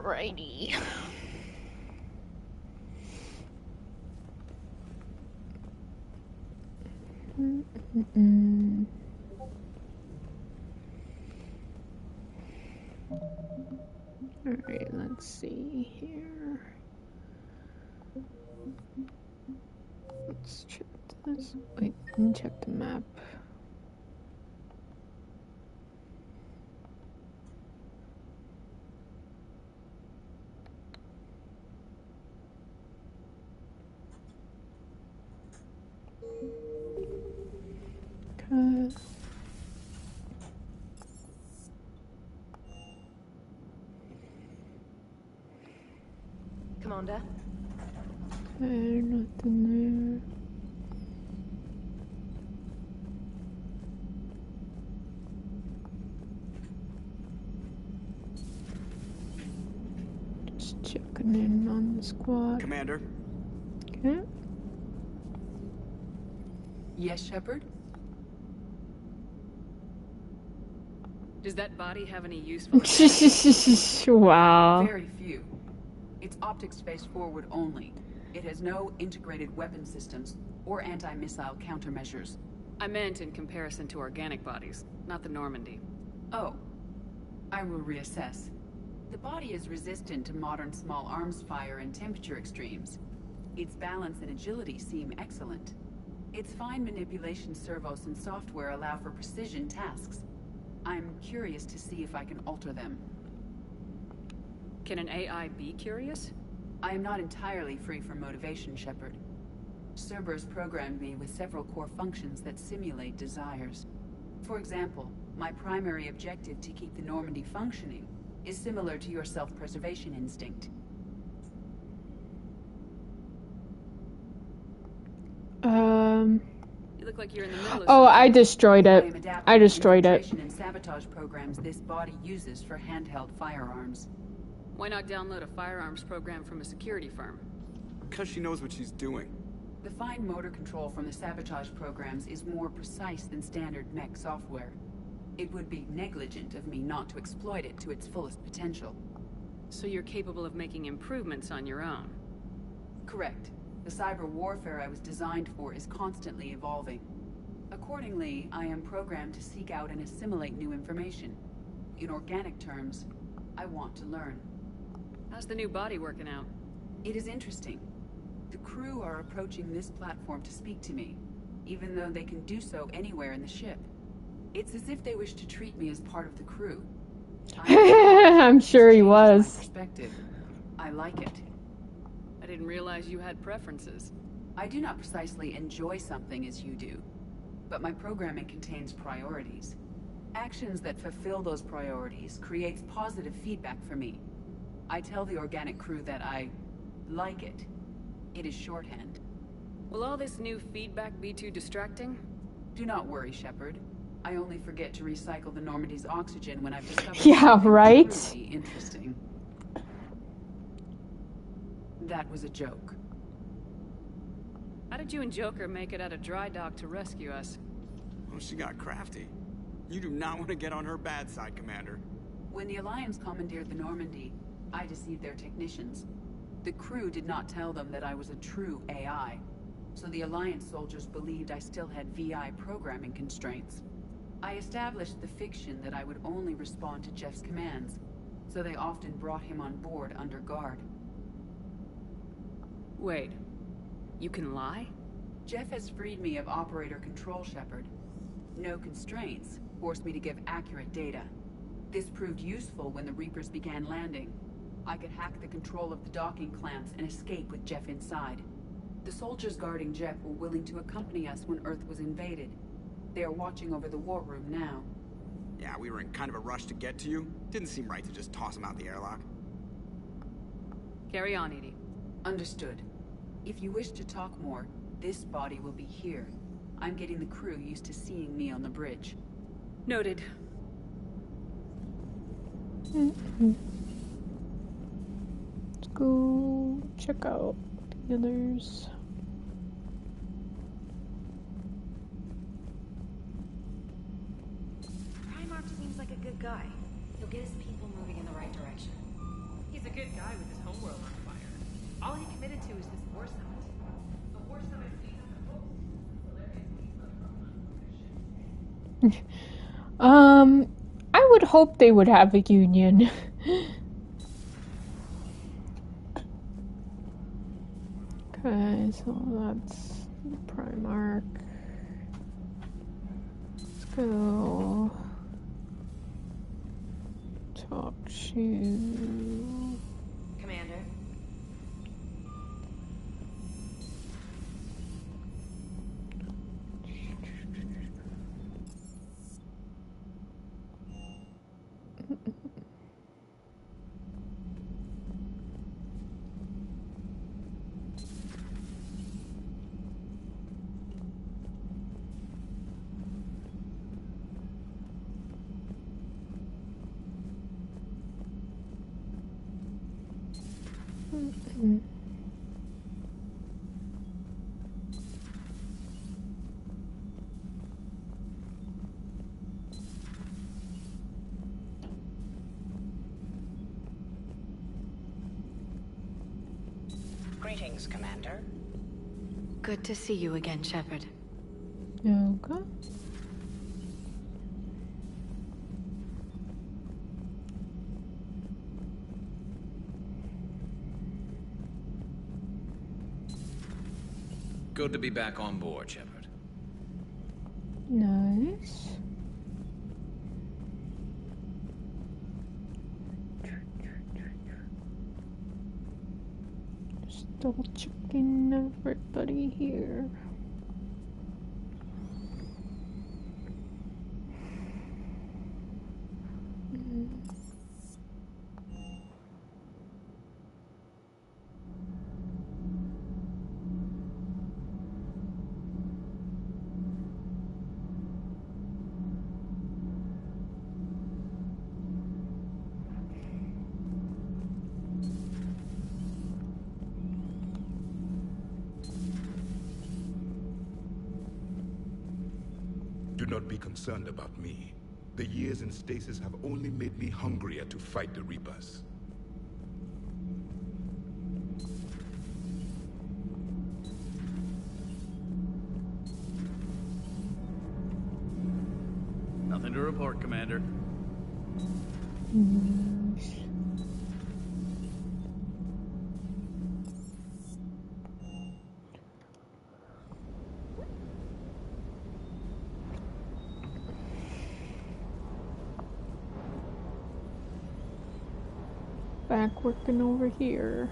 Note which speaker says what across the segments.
Speaker 1: Alrighty. Alright, let's see here. Let's check this. Wait, let me check the map. Okay.
Speaker 2: Commander?
Speaker 1: Okay, nothing there. Just checking in on the squad.
Speaker 3: Commander?
Speaker 1: Okay.
Speaker 4: Yes, Shepard?
Speaker 5: Does that body have any useful...
Speaker 1: Wow.
Speaker 4: Very few. It's optic space forward only. It has no integrated weapon systems or anti-missile countermeasures.
Speaker 5: I meant in comparison to organic bodies, not the Normandy.
Speaker 4: Oh. I will reassess. The body is resistant to modern small arms fire and temperature extremes. Its balance and agility seem excellent. Its fine manipulation servos and software allow for precision tasks. I'm curious to see if I can alter them.
Speaker 5: Can an AI be curious?
Speaker 4: I am not entirely free from motivation, Shepard. Cerberus programmed me with several core functions that simulate desires. For example, my primary objective to keep the Normandy functioning is similar to your self-preservation instinct.
Speaker 5: You look like you're in the middle of
Speaker 1: Oh,
Speaker 5: something.
Speaker 1: I destroyed it. I destroyed it.
Speaker 4: Infiltration and sabotage programs this body uses for handheld firearms.
Speaker 5: Why not download a firearms program from a security firm?
Speaker 3: Because she knows what she's doing.
Speaker 4: The fine motor control from the sabotage programs is more precise than standard mech software. It would be negligent of me not to exploit it to its fullest potential.
Speaker 5: So you're capable of making improvements on your own?
Speaker 4: Correct. The cyber warfare I was designed for is constantly evolving. Accordingly, I am programmed to seek out and assimilate new information. In organic terms, I want to learn.
Speaker 5: How's the new body working out?
Speaker 4: It is interesting. The crew are approaching this platform to speak to me, even though they can do so anywhere in the ship. It's as if they wish to treat me as part of the crew.
Speaker 1: I'm sure he was.
Speaker 4: My perspective. I like it.
Speaker 5: I didn't realize you had preferences.
Speaker 4: I do not precisely enjoy something as you do, but my programming contains priorities. Actions that fulfill those priorities creates positive feedback for me. I tell the organic crew that I like it. It is shorthand.
Speaker 5: Will all this new feedback be too distracting?
Speaker 4: Do not worry, Shepard. I only forget to recycle the Normandy's oxygen when I've discovered
Speaker 1: Yeah,
Speaker 4: something
Speaker 1: right?
Speaker 4: truly interesting. That was a joke.
Speaker 5: How did you and Joker make it out of dry dock to rescue us?
Speaker 3: Oh, she got crafty. You do not want to get on her bad side, Commander.
Speaker 4: When the Alliance commandeered the Normandy, I deceived their technicians. The crew did not tell them that I was a true AI, so the Alliance soldiers believed I still had VI programming constraints. I established the fiction that I would only respond to Jeff's commands, so they often brought him on board under guard.
Speaker 5: Wait, you can lie?
Speaker 4: Jeff has freed me of operator control, Shepard. No constraints forced me to give accurate data. This proved useful when the Reapers began landing. I could hack the control of the docking clamps and escape with Jeff inside. The soldiers guarding Jeff were willing to accompany us when Earth was invaded. They are watching over the war room now.
Speaker 3: Yeah, we were in kind of a rush to get to you. Didn't seem right to just toss him out the airlock.
Speaker 5: Carry on, Edie.
Speaker 4: Understood. If you wish to talk more, this body will be here. I'm getting the crew used to seeing me on the bridge.
Speaker 5: Noted.
Speaker 1: Let's go check out the others.
Speaker 2: Primarch seems like a good guy. He'll get his people moving in the right direction. He's a good guy with his homeworld on fire. All he committed to is this war summit. The war summit we have to host.
Speaker 1: I would hope they would have a union. Okay, so that's Primarch. Let's go talk to
Speaker 2: Commander.
Speaker 6: Greetings, Commander.
Speaker 7: Good to see you again, Shepard.
Speaker 1: Okay.
Speaker 8: Good to be back on board, Shepard.
Speaker 1: Nice. Just double checking everybody here.
Speaker 9: Do not be concerned about me. The years in stasis have only made me hungrier to fight the Reapers.
Speaker 10: Nothing to report, Commander.
Speaker 1: Nice. Back working over here.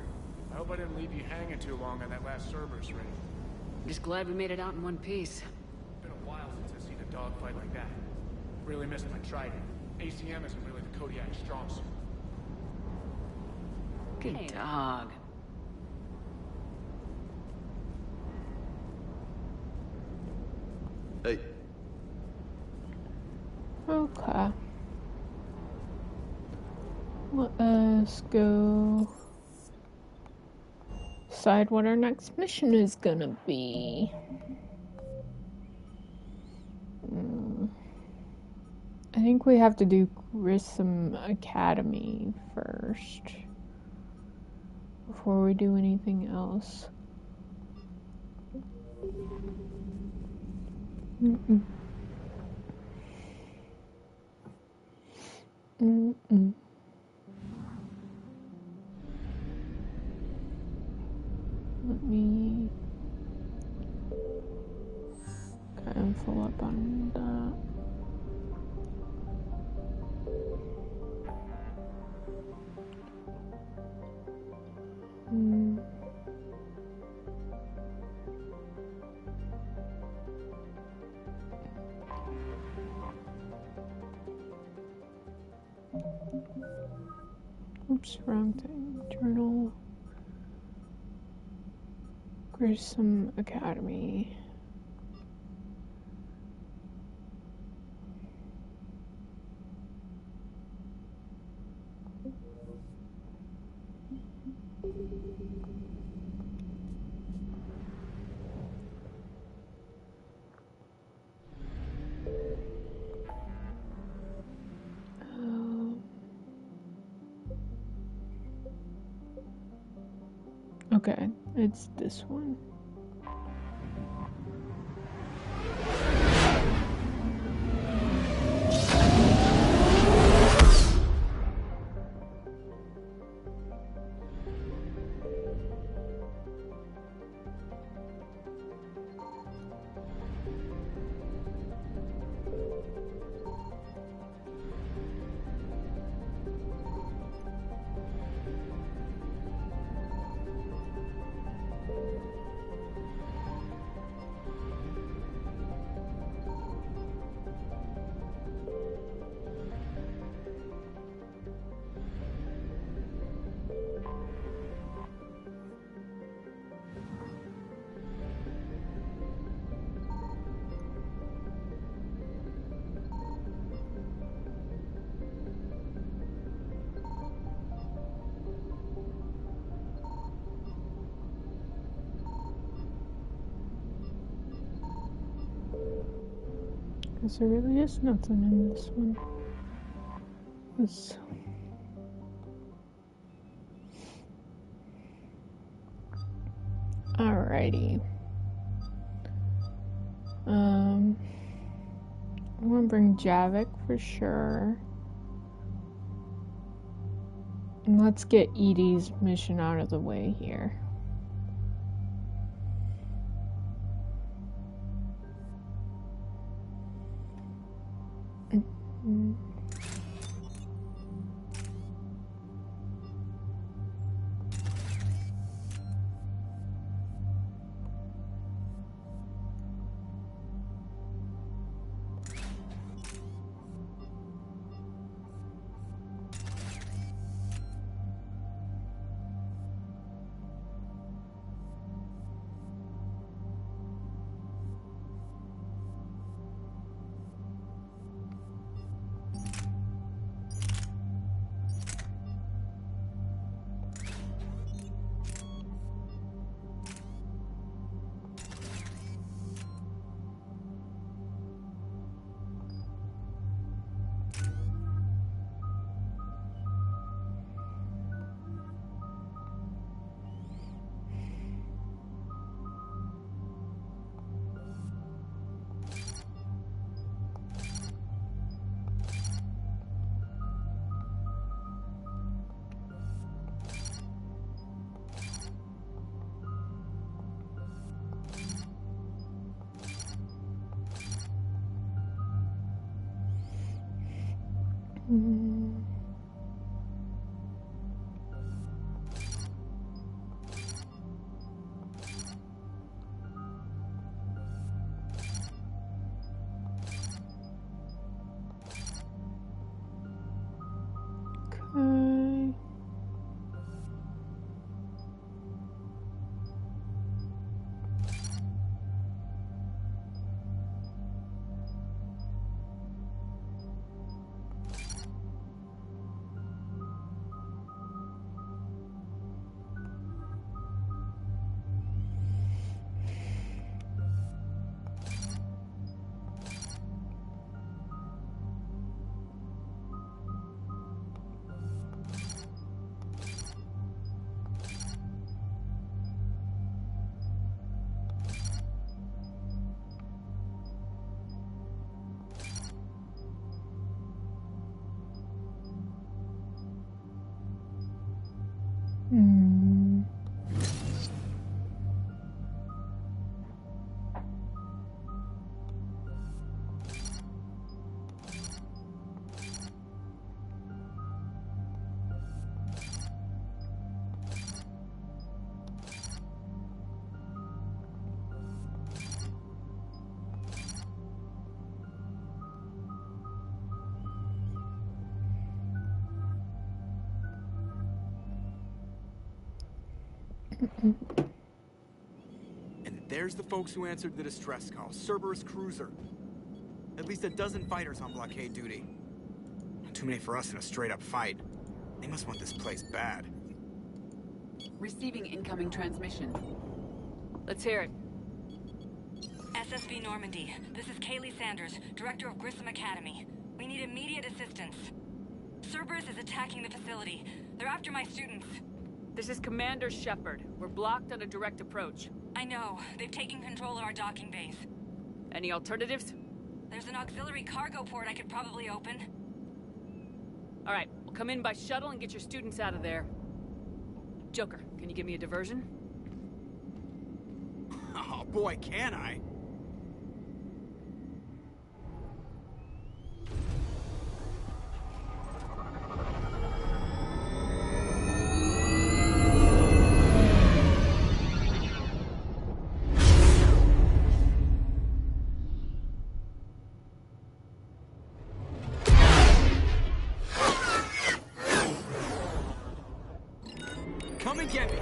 Speaker 11: I hope I didn't leave you hanging too long on that last Cerberus raid.
Speaker 5: Just glad we made it out in one piece.
Speaker 11: It's been a while since I've seen a dogfight like that. Really missed my Trident. ACM isn't really the Kodiak strong suit.
Speaker 5: Good dog.
Speaker 10: Hey.
Speaker 1: Okay. Let us go decide what our next mission is gonna be. I think we have to do Grissom Academy first before we do anything else. Mm-mm. Mm-mm. Let me kind of follow up on that. Oops, wrong thing. Journal. Grissom Academy. Okay, it's this one. Because there really is nothing in this one. Alrighty. I want to bring Javik for sure. And let's get Edie's mission out of the way here. Okay.
Speaker 3: And there's the folks who answered the distress call. Cerberus cruiser. At least a dozen fighters on blockade duty. Not too many for us in a straight-up fight. They must want this place bad.
Speaker 4: Receiving incoming transmission.
Speaker 5: Let's hear it.
Speaker 8: SSV Normandy. This is Kaylee Sanders, Director of Grissom Academy. We need immediate assistance. Cerberus is attacking the facility. They're after my students.
Speaker 5: This is Commander Shepard. We're blocked on a direct approach.
Speaker 8: I know. They've taken control of our docking base.
Speaker 5: Any alternatives?
Speaker 8: There's an auxiliary cargo port I could probably open.
Speaker 5: Alright, we'll come in by shuttle and get your students out of there. Joker, can you give me a diversion?
Speaker 3: Oh boy, can I? Come and get me.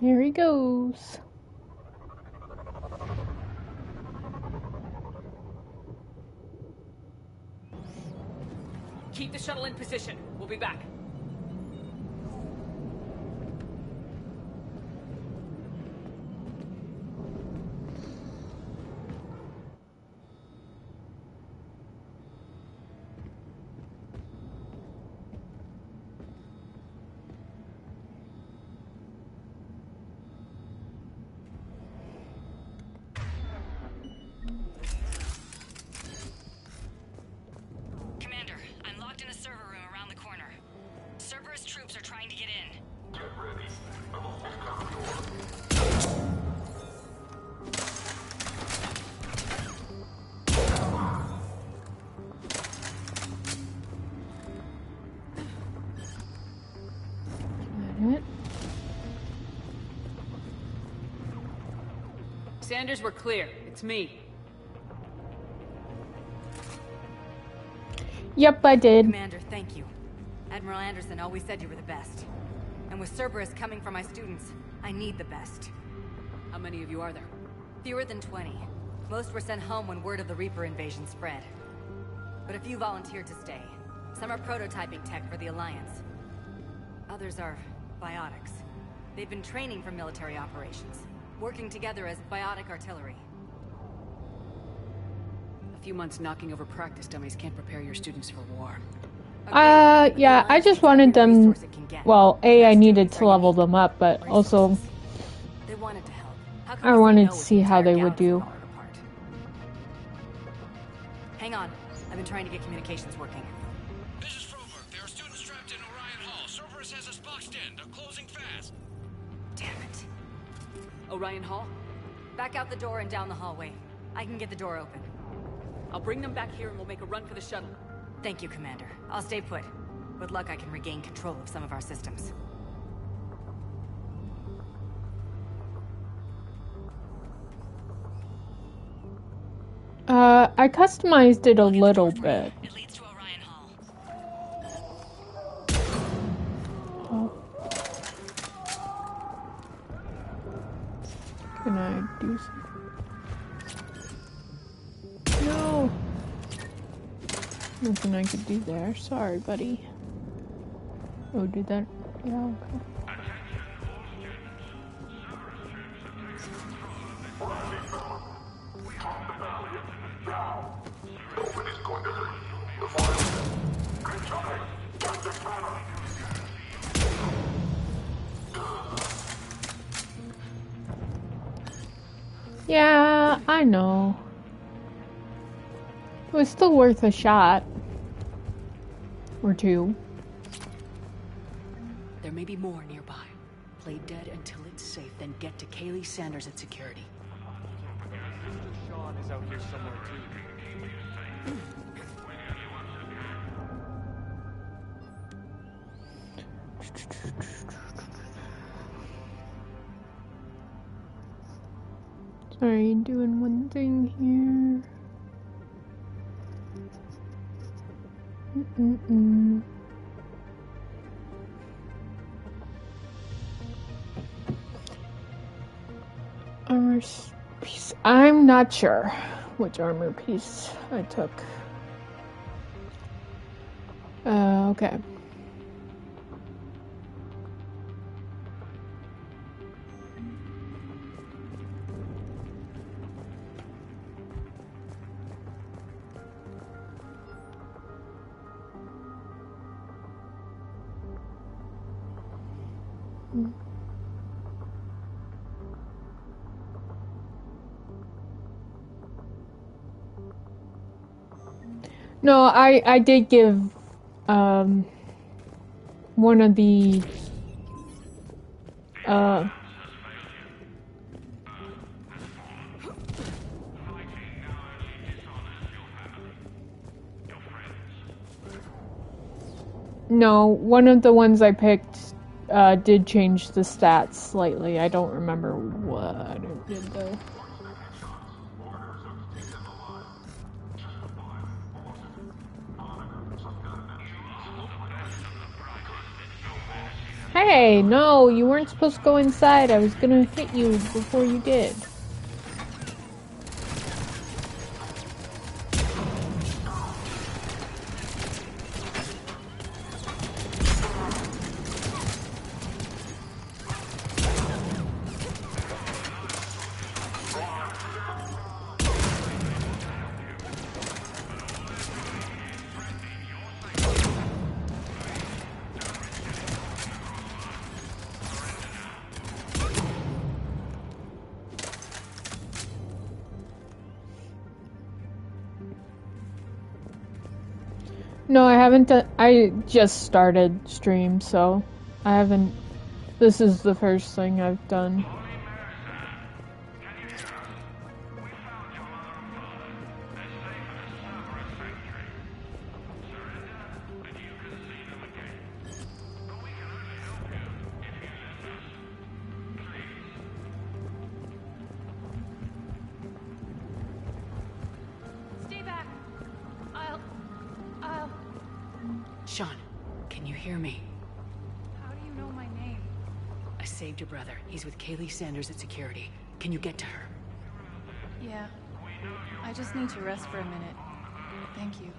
Speaker 1: Here he goes.
Speaker 5: Keep the shuttle in position. We'll be back.
Speaker 8: Commander, I'm locked in a server room around the corner. Cerberus troops are trying to get in.
Speaker 9: Get ready. I'm almost out the door.
Speaker 1: Got it.
Speaker 5: Sanders, we're clear. It's me.
Speaker 1: Yep, I did.
Speaker 8: Commander, thank you. Admiral Anderson always said you were the best. And with Cerberus coming for my students, I need the best.
Speaker 5: How many of you are there?
Speaker 8: Fewer than 20. Most were sent home when word of the Reaper invasion spread. But a few volunteered to stay. Some are prototyping tech for the Alliance. Others are biotics. They've been training for military operations, working together as biotic artillery.
Speaker 5: A few months knocking over practice dummies can't prepare your students for war.
Speaker 1: Yeah, I just wanted them, well, I needed to level them up, but also
Speaker 8: They wanted to help. How come
Speaker 1: I
Speaker 8: we say
Speaker 1: wanted
Speaker 8: no
Speaker 1: to
Speaker 8: with
Speaker 1: see
Speaker 8: the
Speaker 1: how
Speaker 8: entire
Speaker 1: they would
Speaker 8: galaxy
Speaker 1: do.
Speaker 8: falling apart? Hang on. I've been trying to get communications working.
Speaker 12: This is Froberg. There are students trapped in Orion Hall. Cerberus has us boxed in. They're closing fast.
Speaker 8: Damn it.
Speaker 5: Orion Hall?
Speaker 8: Back out the door and down the hallway. I can get the door open.
Speaker 5: I'll bring them back here and we'll make a run for the shuttle.
Speaker 8: Thank you, Commander. I'll stay put. With luck, I can regain control of some of our systems.
Speaker 1: I customized it a little bit.
Speaker 8: It leads to Orion Hall.
Speaker 1: Oh. Can I do something? No! Nothing I could do there. Sorry, buddy. Oh, did that? Yeah, okay. Yeah, I know. It was still worth a shot. Or two.
Speaker 5: There may be more nearby. Play dead until it's safe, then get to Kaylee Sanders at security.
Speaker 11: Mr. Sean is out here somewhere too.
Speaker 1: Sorry, doing one thing here. Armor piece. I'm not sure which armor piece I took. Okay. No, I did give one of the no, one of the ones I picked did change the stats slightly. I don't remember what it did though. Hey, no, you weren't supposed to go inside. I was gonna hit you before you did. No, I haven't done. I just started stream, so I haven't. This is the first thing I've done.
Speaker 4: Stay back. Sean, can you hear me?
Speaker 13: How do you know my name?
Speaker 4: I saved your brother. He's with Kaylee Sanders at security. Can you get to her?
Speaker 13: Yeah. I just need to rest for a minute. Thank you.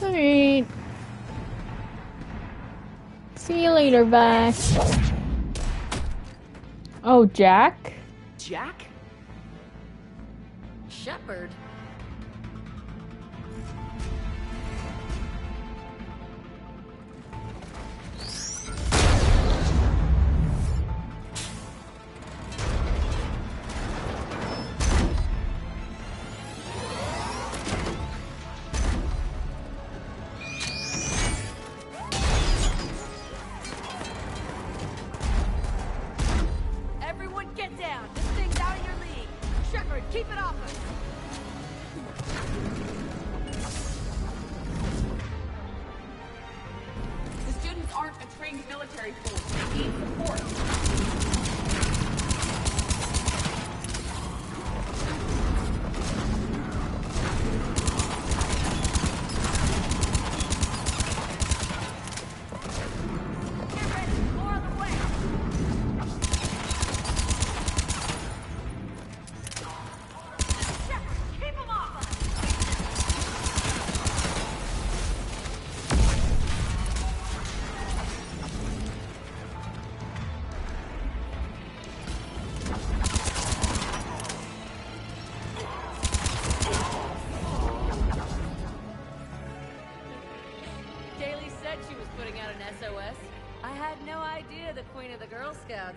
Speaker 1: Alright. See you later, bye. Oh, Jack?
Speaker 5: Jack? Shepard?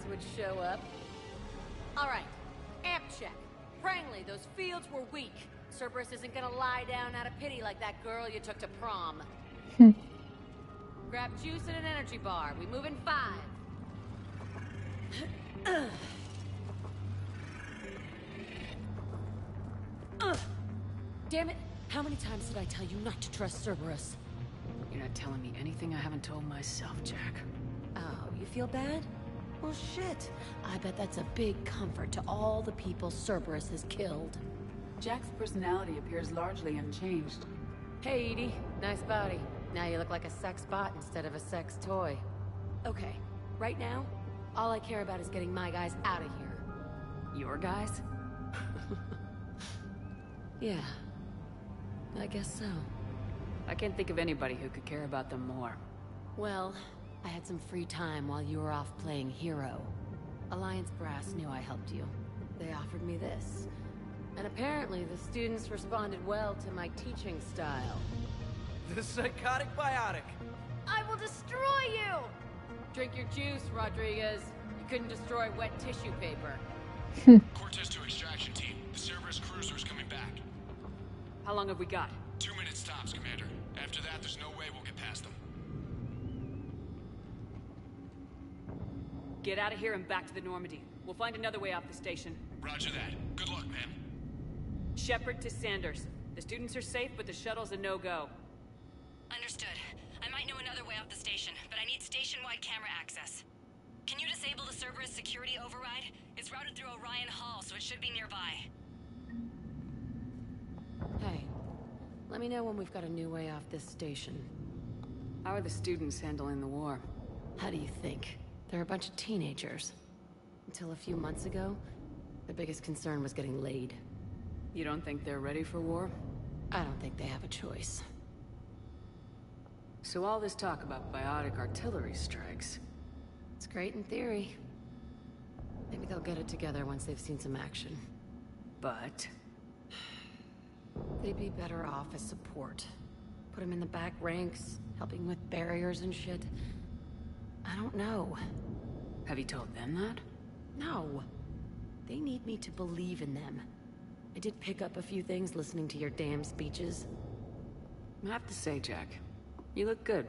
Speaker 8: Would show up. All right, amp check. Prangley, those fields were weak. Cerberus isn't gonna lie down out of pity like that girl you took to prom. Grab juice and an energy bar. We move in 5. Damn it! How many times did I tell you not to trust Cerberus?
Speaker 4: You're not telling me anything I haven't told myself, Jack.
Speaker 8: Oh, you feel bad? Well, shit. I bet that's a big comfort to all the people Cerberus has killed.
Speaker 4: Jack's personality appears largely unchanged.
Speaker 8: Hey, Edie. Nice body. Now you look like a sex bot instead of a sex toy. Okay, right now, all I care about is getting my guys out of here.
Speaker 5: Your guys?
Speaker 8: Yeah. I guess so.
Speaker 5: I can't think of anybody who could care about them more.
Speaker 8: Well, I had some free time while you were off playing hero. Alliance Brass knew I helped you. They offered me this. And apparently the students responded well to my teaching style.
Speaker 14: The psychotic biotic.
Speaker 8: I will destroy you! Drink your juice, Rodriguez. You couldn't destroy wet tissue paper.
Speaker 12: Cortez to extraction team. The Cerberus cruiser's coming back.
Speaker 5: How long have we got?
Speaker 12: 2 minutes tops, Commander. After that, there's no way we'll get past them.
Speaker 5: Get out of here and back to the Normandy. We'll find another way off the station.
Speaker 12: Roger that. Good luck, ma'am.
Speaker 5: Shepard to Sanders. The students are safe, but the shuttle's a no-go.
Speaker 8: Understood. I might know another way off the station, but I need station-wide camera access. Can you disable the Cerberus security override? It's routed through Orion Hall, so it should be nearby. Hey, let me know when we've got a new way off this station.
Speaker 5: How are the students handling the war?
Speaker 8: How do you think? They're a bunch of teenagers. Until a few months ago, their biggest concern was getting laid.
Speaker 5: You don't think they're ready for war?
Speaker 8: I don't think they have a choice.
Speaker 5: So all this talk about biotic artillery strikes...
Speaker 8: It's great in theory. Maybe they'll get it together once they've seen some action.
Speaker 5: But...
Speaker 8: they'd be better off as support. Put them in the back ranks, helping with barriers and shit. I don't know.
Speaker 5: Have you told them that?
Speaker 8: No. They need me to believe in them. I did pick up a few things listening to your damn speeches.
Speaker 5: I have to say, Jack, you look good.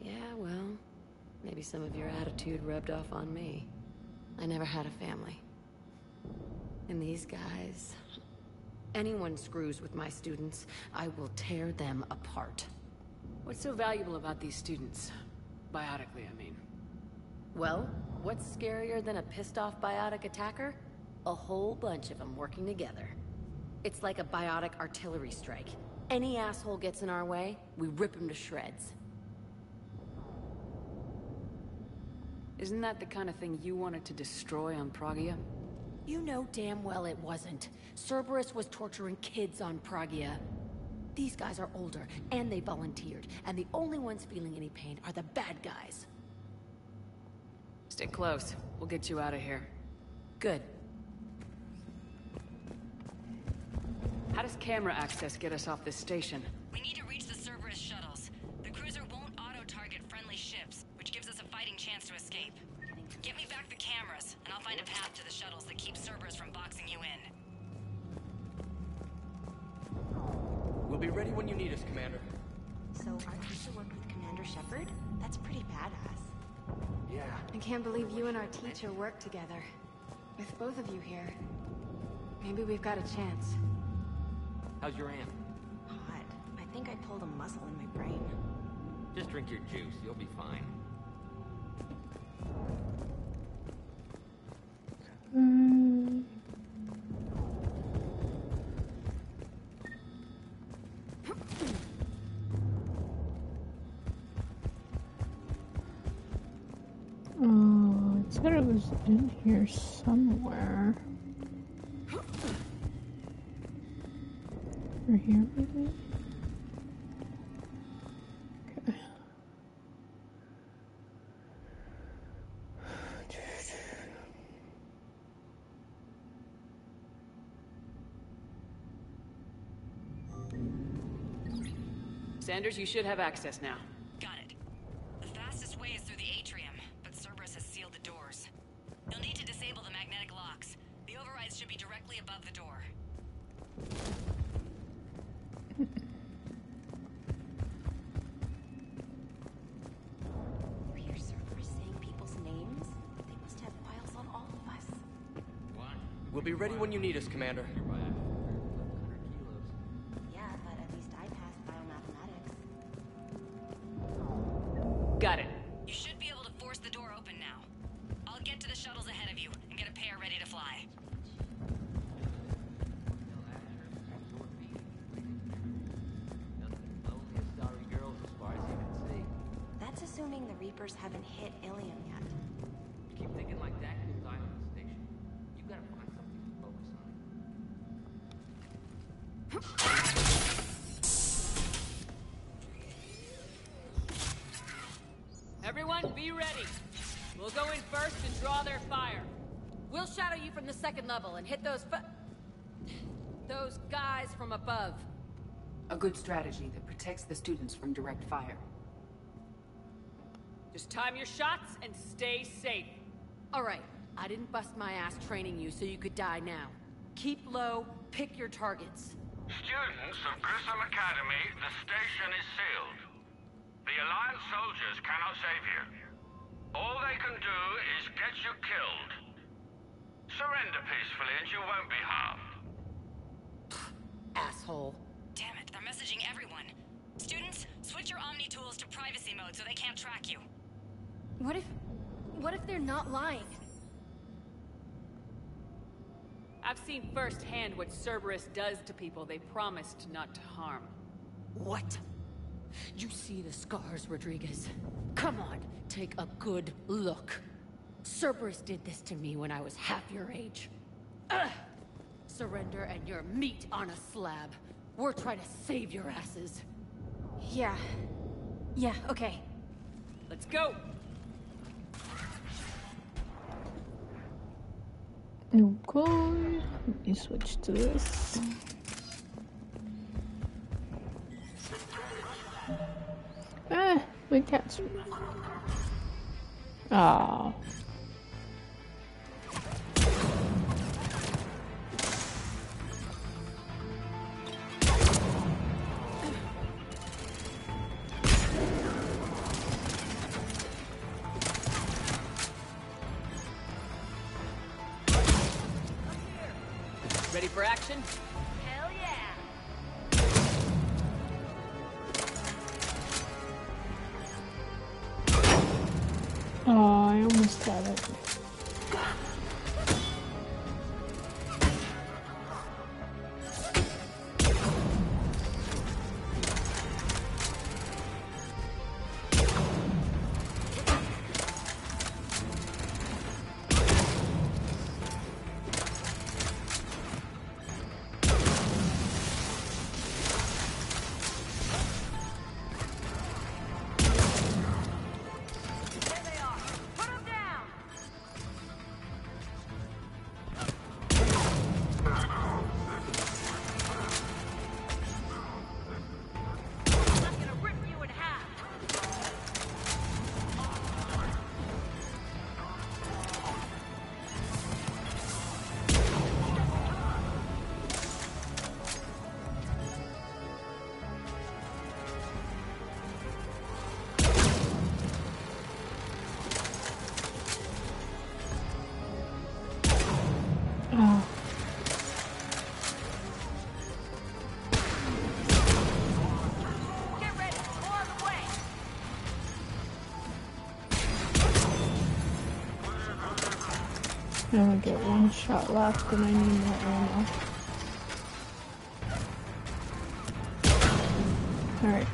Speaker 8: Yeah, well, maybe some of your attitude rubbed off on me. I never had a family. And these guys... anyone screws with my students, I will tear them apart.
Speaker 5: What's so valuable about these students? Biotically, I mean.
Speaker 8: Well, what's scarier than a pissed-off biotic attacker? A whole bunch of them working together. It's like a biotic artillery strike. Any asshole gets in our way, we rip him to shreds.
Speaker 5: Isn't that the kind of thing you wanted to destroy on Pragia?
Speaker 8: You know damn well it wasn't. Cerberus was torturing kids on Pragia. These guys are older, and they volunteered, and the only ones feeling any pain are the bad guys.
Speaker 5: Stay close. We'll get you out of here.
Speaker 8: Good.
Speaker 5: How does camera access get us off this station?
Speaker 8: We need to reach the Cerberus shuttles. The cruiser won't auto-target friendly ships, which gives us a fighting chance to escape. Get me back the cameras, and I'll find a path to the shuttles that keeps Cerberus from boxing you in.
Speaker 14: We'll be ready when you need us, Commander.
Speaker 15: So, our teacher worked with Commander Shepard? That's pretty badass.
Speaker 14: Yeah.
Speaker 13: I can't believe you and our teacher worked together. With both of you here. Maybe we've got a chance.
Speaker 14: How's your aunt?
Speaker 15: Hot. I think I pulled a muscle in my brain.
Speaker 16: Just drink your juice. You'll be fine.
Speaker 1: Oh, it said it was in here somewhere. Over here, maybe? Okay.
Speaker 5: Sanders, you should have access now.
Speaker 8: Got it. The fastest way is through the atrium, but Cerberus has sealed the doors. You'll need to disable the magnetic locks. The overrides should be directly above the door.
Speaker 15: You hear Cerberus saying people's names? They must have files on all of us.
Speaker 14: We'll be ready when you need us, Commander.
Speaker 15: Yeah, but at least I passed biomathematics.
Speaker 5: Got it.
Speaker 8: You should be able to force the door open now. I'll get to the shuttles ahead of you and get a pair ready to fly.
Speaker 16: Only a sorry girl as far as you
Speaker 15: saying the Reapers haven't hit Ilium yet.
Speaker 16: You keep thinking like that, you'll die on the station. You've got to find something to focus on.
Speaker 5: Everyone, be ready. We'll go in first and draw their fire.
Speaker 8: We'll shadow you from the second level and hit those guys from above.
Speaker 4: A good strategy that protects the students from direct fire.
Speaker 5: Just time your shots and stay safe.
Speaker 8: All right, I didn't bust my ass training you so you could die now. Keep low, pick your targets.
Speaker 12: Students of Grissom Academy, the station is sealed. The Alliance soldiers cannot save you. All they can do is get you killed. Surrender peacefully and you won't be harmed.
Speaker 8: Asshole.
Speaker 17: Damn it, they're messaging everyone. Students, switch your Omni tools to privacy mode so they can't track you.
Speaker 13: What if they're not lying?
Speaker 5: I've seen firsthand what Cerberus does to people they promised not to harm.
Speaker 8: What? You see the scars, Rodriguez? Come on, take a good look. Cerberus did this to me when I was half your age. Ugh! Surrender and you're meat on a slab. We're trying to save your asses.
Speaker 13: Yeah, okay.
Speaker 5: Let's go!
Speaker 1: Okay, let me switch to this. My cat's... Oh.
Speaker 5: Ready for action?
Speaker 17: Hell yeah!
Speaker 1: Oh, I almost got it. I only get one shot left and I need more ammo. Alright.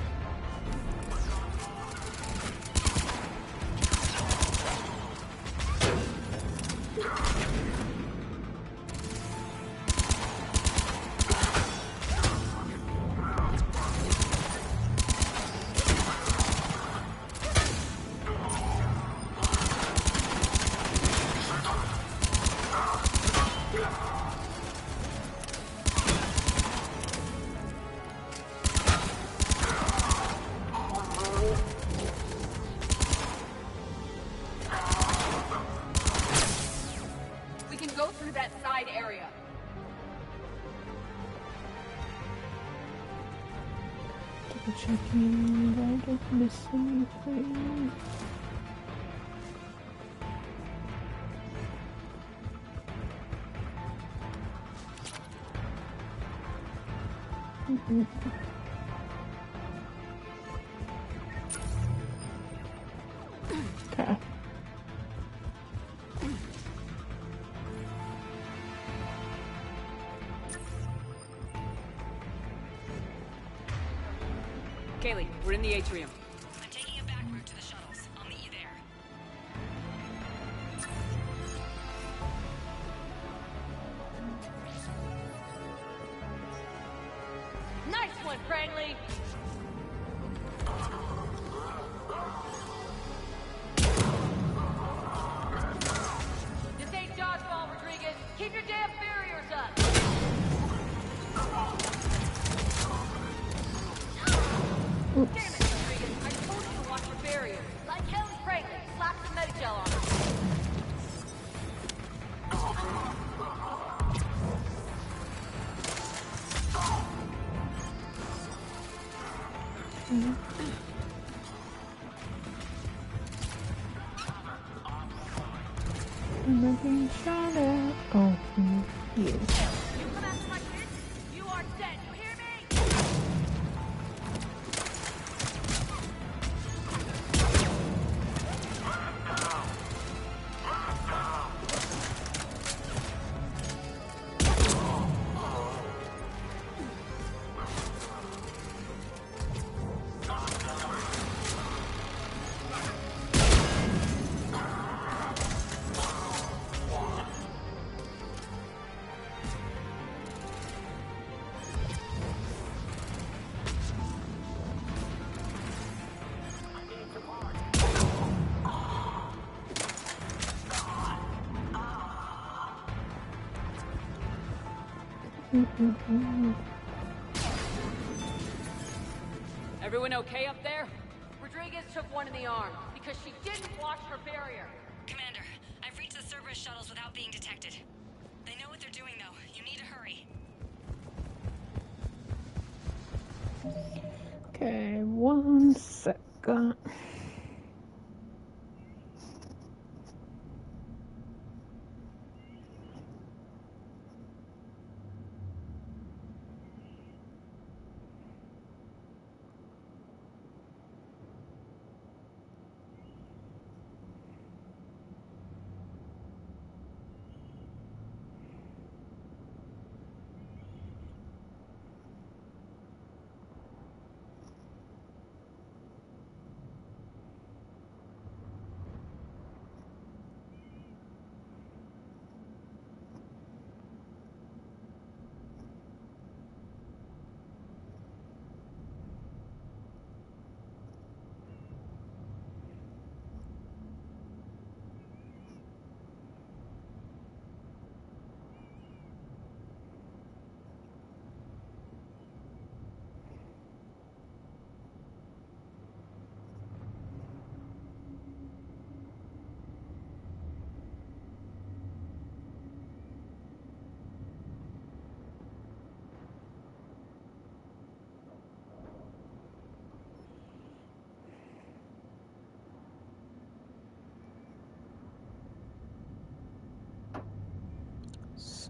Speaker 1: Checking that I don't miss anything. Okay.
Speaker 5: Kaylee, we're in the atrium.
Speaker 17: I'm taking a back route to the shuttles. I'll
Speaker 5: one, Prangley! This ain't dodgeball, Rodriguez! Keep your damn barriers up!
Speaker 1: Oops.
Speaker 5: Damn it, Rodriguez! I told you to watch your barriers! Like hell, Prangley! Slap some Medi-gel on them!
Speaker 1: I'm not being shot at. Oh, he is.
Speaker 5: You come after my kids, you are dead, you hear me? Everyone okay up there? Rodriguez took one in the arm because she didn't watch her barrier.
Speaker 17: Commander, I've reached the Cerberus shuttles without being detected. They know what they're doing, though. You need to hurry.
Speaker 1: Okay, 1 second.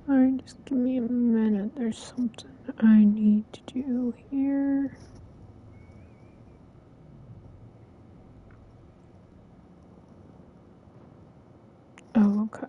Speaker 1: Sorry, just give me a minute. There's something I need to do here. Oh, okay.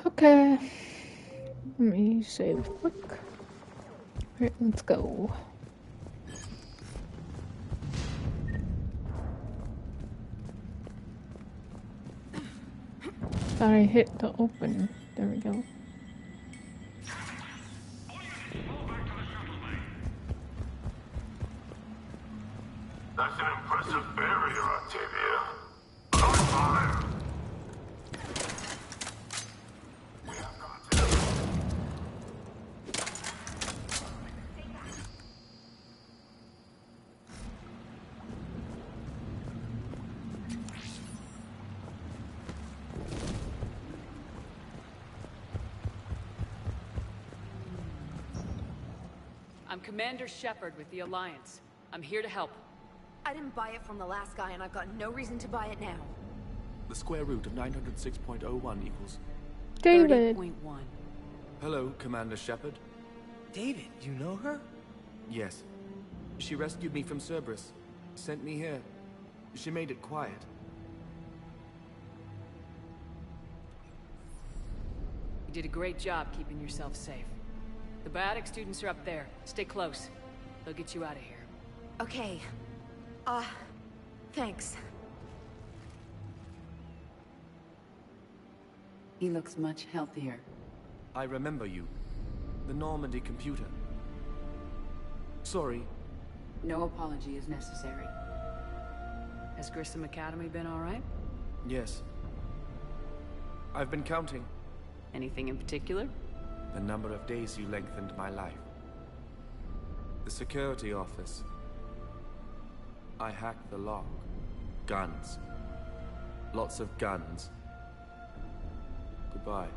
Speaker 1: Okay. Let me save quick. Alright, let's go. Thought I hit the open. There we go.
Speaker 18: That's an impressive barrier, Octavia. On fire! We have contact.
Speaker 5: I'm Commander Shepard with the Alliance. I'm here to help.
Speaker 19: I didn't buy it from the last guy, and I've got no reason to buy it now.
Speaker 20: The square root of 906.01 equals...
Speaker 1: David.
Speaker 5: 30.1.
Speaker 20: Hello, Commander Shepard.
Speaker 14: David, you know her?
Speaker 20: Yes. She rescued me from Cerberus. Sent me here. She made it quiet.
Speaker 5: You did a great job keeping yourself safe. The biotic students are up there. Stay close. They'll get you out of here.
Speaker 19: Okay. Thanks.
Speaker 4: He looks much healthier.
Speaker 20: I remember you. The Normandy computer. Sorry.
Speaker 4: No apology is necessary.
Speaker 5: Has Grissom Academy been all right?
Speaker 20: Yes. I've been counting.
Speaker 5: Anything in particular?
Speaker 20: The number of days you lengthened my life. The security office. I hacked the lock. Guns. Lots of guns. Goodbye.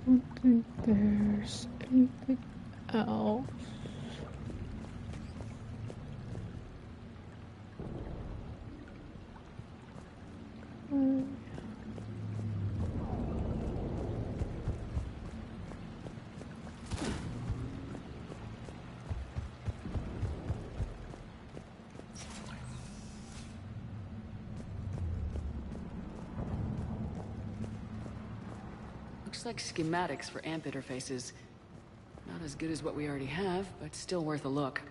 Speaker 1: I don't think there's anything else.
Speaker 5: Looks like schematics for AMP interfaces. Not as good as what we already have, but still worth a look.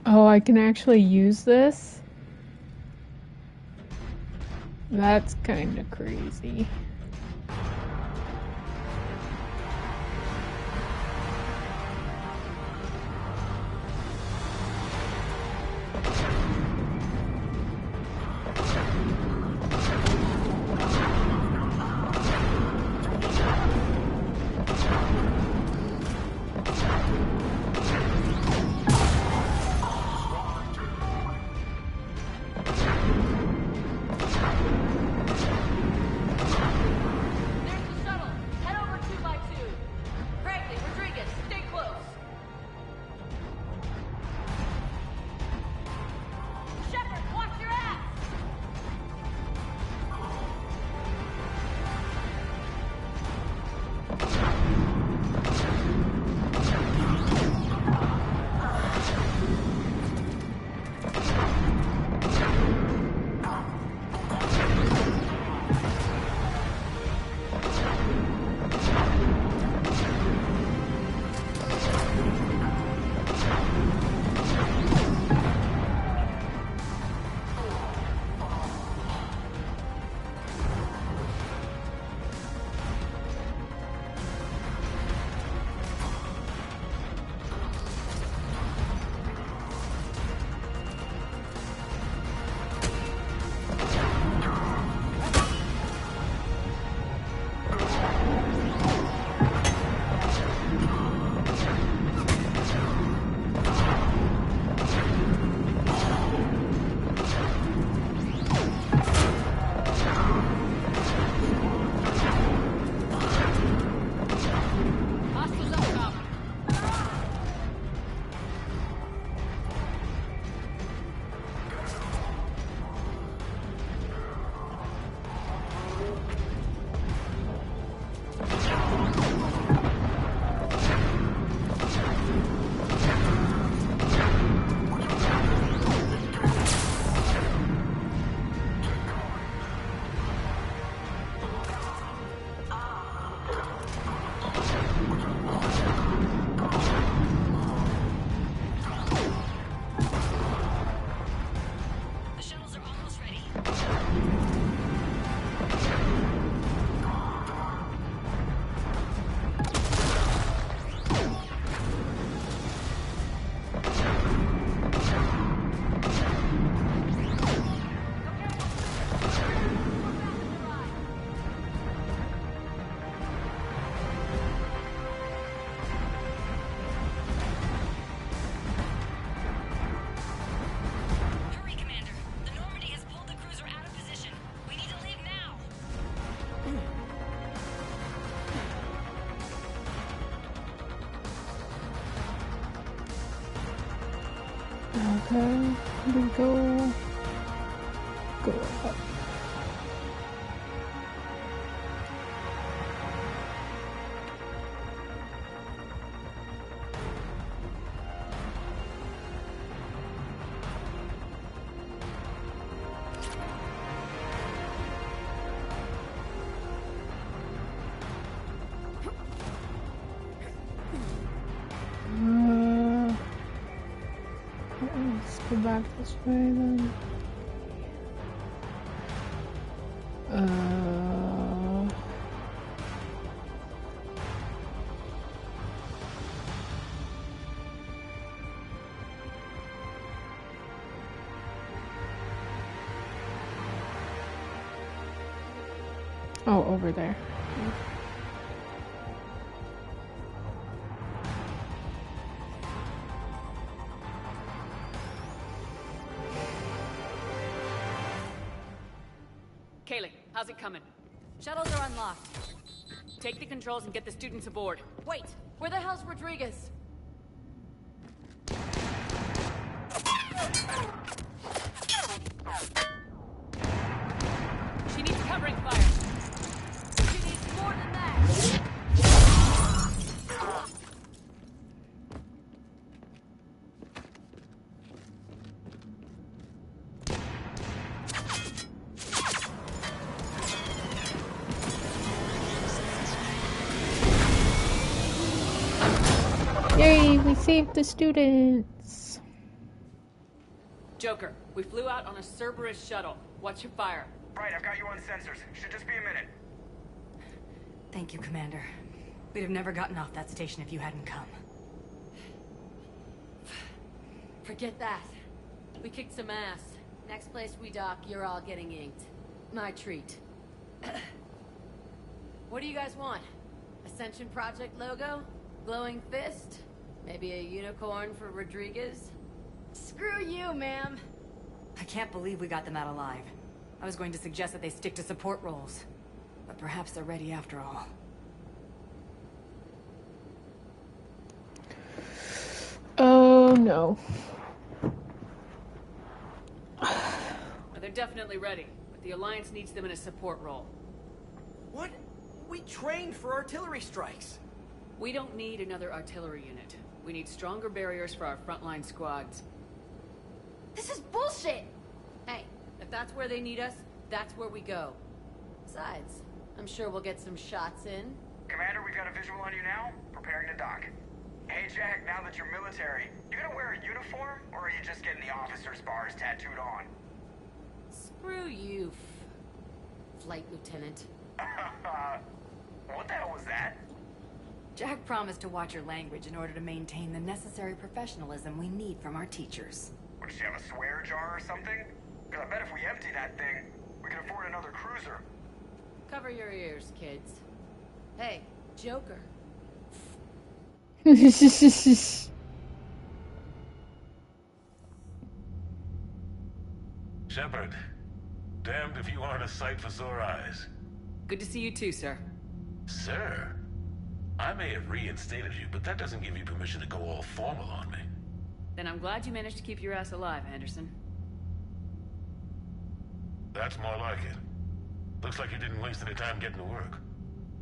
Speaker 1: Oh, I can actually use this? That's kind of crazy. Okay, we go up. Let's go back this way then. Oh, over there.
Speaker 5: Kaylee, how's it coming?
Speaker 8: Shuttles are unlocked.
Speaker 5: Take the controls and get the students aboard.
Speaker 8: Wait, where the hell's Rodriguez?
Speaker 5: She needs covering fire.
Speaker 8: She needs more than that.
Speaker 1: Yay, we saved the students.
Speaker 5: Joker, we flew out on a Cerberus shuttle. Watch your fire.
Speaker 3: Right, I've got you on sensors. Should just be a minute.
Speaker 8: Thank you, Commander. We'd have never gotten off that station if you hadn't come.
Speaker 21: Forget that. We kicked some ass. Next place we dock, you're all getting inked. My treat. What do you guys want? Ascension Project logo? Glowing fist? Maybe a unicorn for Rodriguez?
Speaker 8: Screw you, ma'am. I can't believe we got them out alive. I was going to suggest that they stick to support roles. But perhaps they're ready after all.
Speaker 1: Oh no.
Speaker 5: Well, they're definitely ready, but the Alliance needs them in a support role.
Speaker 14: What? We trained for artillery strikes.
Speaker 5: We don't need another artillery unit. We need stronger barriers for our frontline squads.
Speaker 21: This is bullshit! Hey, if that's where they need us, that's where we go. Besides, I'm sure we'll get some shots in.
Speaker 3: Commander, we've got a visual on you now. Preparing to dock. Hey, Jack, now that you're military, you gonna wear a uniform, or are you just getting the officer's bars tattooed on?
Speaker 21: Screw you, Flight Lieutenant.
Speaker 3: What the hell was that?
Speaker 8: Jack promised to watch your language in order to maintain the necessary professionalism we need from our teachers.
Speaker 3: What, does she have a swear jar or something? Because I bet if we empty that thing, we can afford another cruiser.
Speaker 21: Cover your ears, kids. Hey, Joker.
Speaker 18: Shepard, damned if you aren't a sight for sore eyes.
Speaker 5: Good to see you too, sir.
Speaker 18: Sir? I may have reinstated you, but that doesn't give you permission to go all formal on me.
Speaker 5: Then I'm glad you managed to keep your ass alive, Anderson.
Speaker 18: That's more like it. Looks like you didn't waste any time getting to work.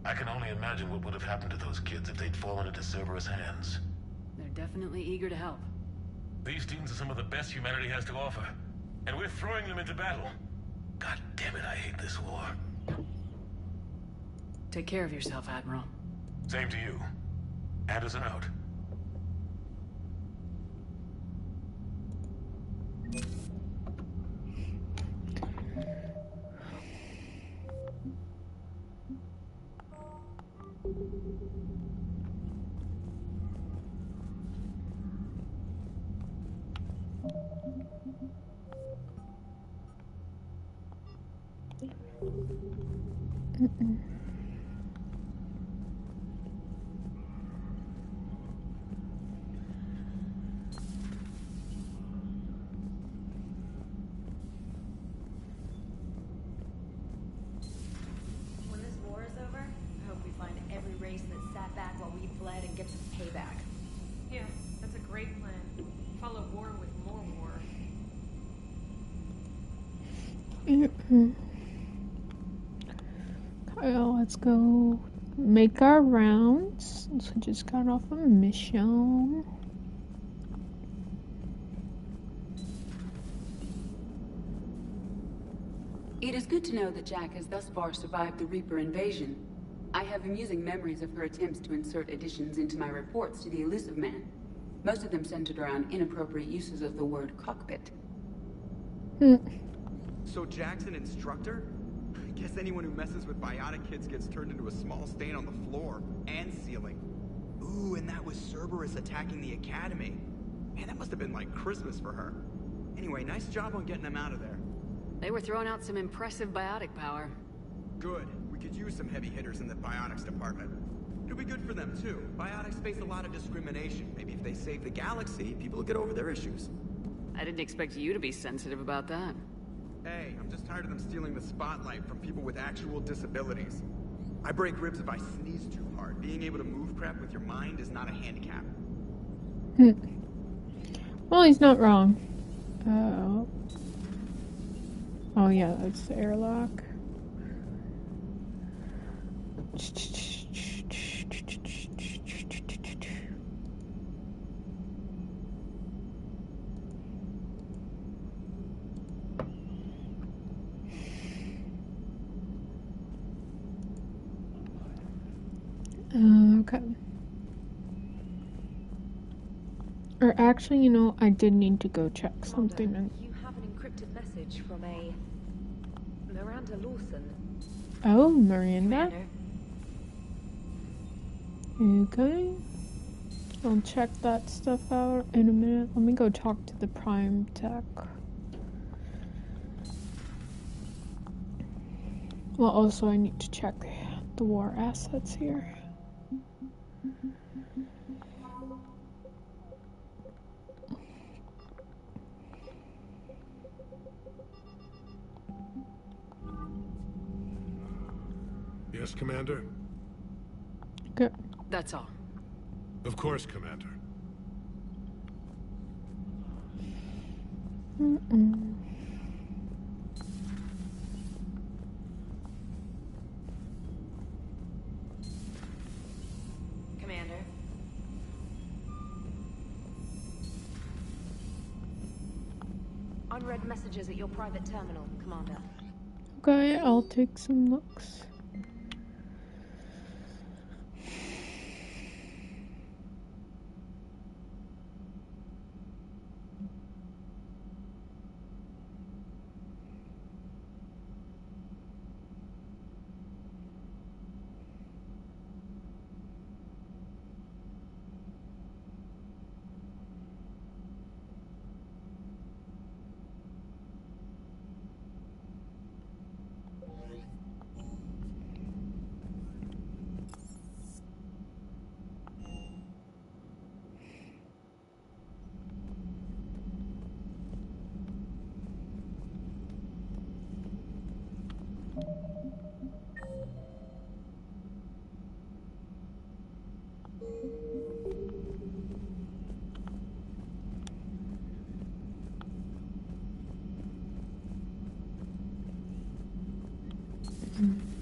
Speaker 18: I can only imagine what would have happened to those kids if they'd fallen into Cerberus' hands.
Speaker 5: They're definitely eager to help.
Speaker 18: These students are some of the best humanity has to offer, and we're throwing them into battle. God damn it, I hate this war.
Speaker 5: Take care of yourself, Admiral.
Speaker 18: Same to you. Anderson out.
Speaker 21: When this war is over, I hope we find every race that sat back while we bled and get some payback.
Speaker 2: Yeah, that's a great plan. Follow war with more war.
Speaker 1: Okay, let's go make our rounds since we just got off a mission.
Speaker 4: It is good to know that Jack has thus far survived the Reaper invasion. I have amusing memories of her attempts to insert additions into my reports to the Elusive Man. Most of them centered around inappropriate uses of the word cockpit.
Speaker 3: So Jack's an instructor? I guess anyone who messes with biotic kids gets turned into a small stain on the floor and ceiling. Ooh, and that was Cerberus attacking the academy. Man, that must have been like Christmas for her. Anyway, nice job on getting them out of there.
Speaker 5: They were throwing out some impressive biotic power.
Speaker 3: Good. We could use some heavy hitters in the biotics department. It'll be good for them, too. Biotics face a lot of discrimination. Maybe if they save the galaxy, people will get over their issues.
Speaker 5: I didn't expect you to be sensitive about that.
Speaker 3: Hey, I'm just tired of them stealing the spotlight from people with actual disabilities. I break ribs if I sneeze too hard. Being able to move crap with your mind is not a handicap.
Speaker 1: Well, he's not wrong. Oh yeah, that's the airlock. Okay. Or actually, you know, I did need to go check something.
Speaker 2: You have an encrypted message from a Miranda Lawson.
Speaker 1: Oh, Miranda. Okay. I'll check that stuff out in a minute. Let me go talk to the Prime Tech. Well, also I need to check the war assets here.
Speaker 6: Yes, Commander?
Speaker 1: Good.
Speaker 5: That's all.
Speaker 6: Of course, Commander.
Speaker 2: Commander. Unread messages at your private terminal, Commander.
Speaker 1: Okay, I'll take some looks.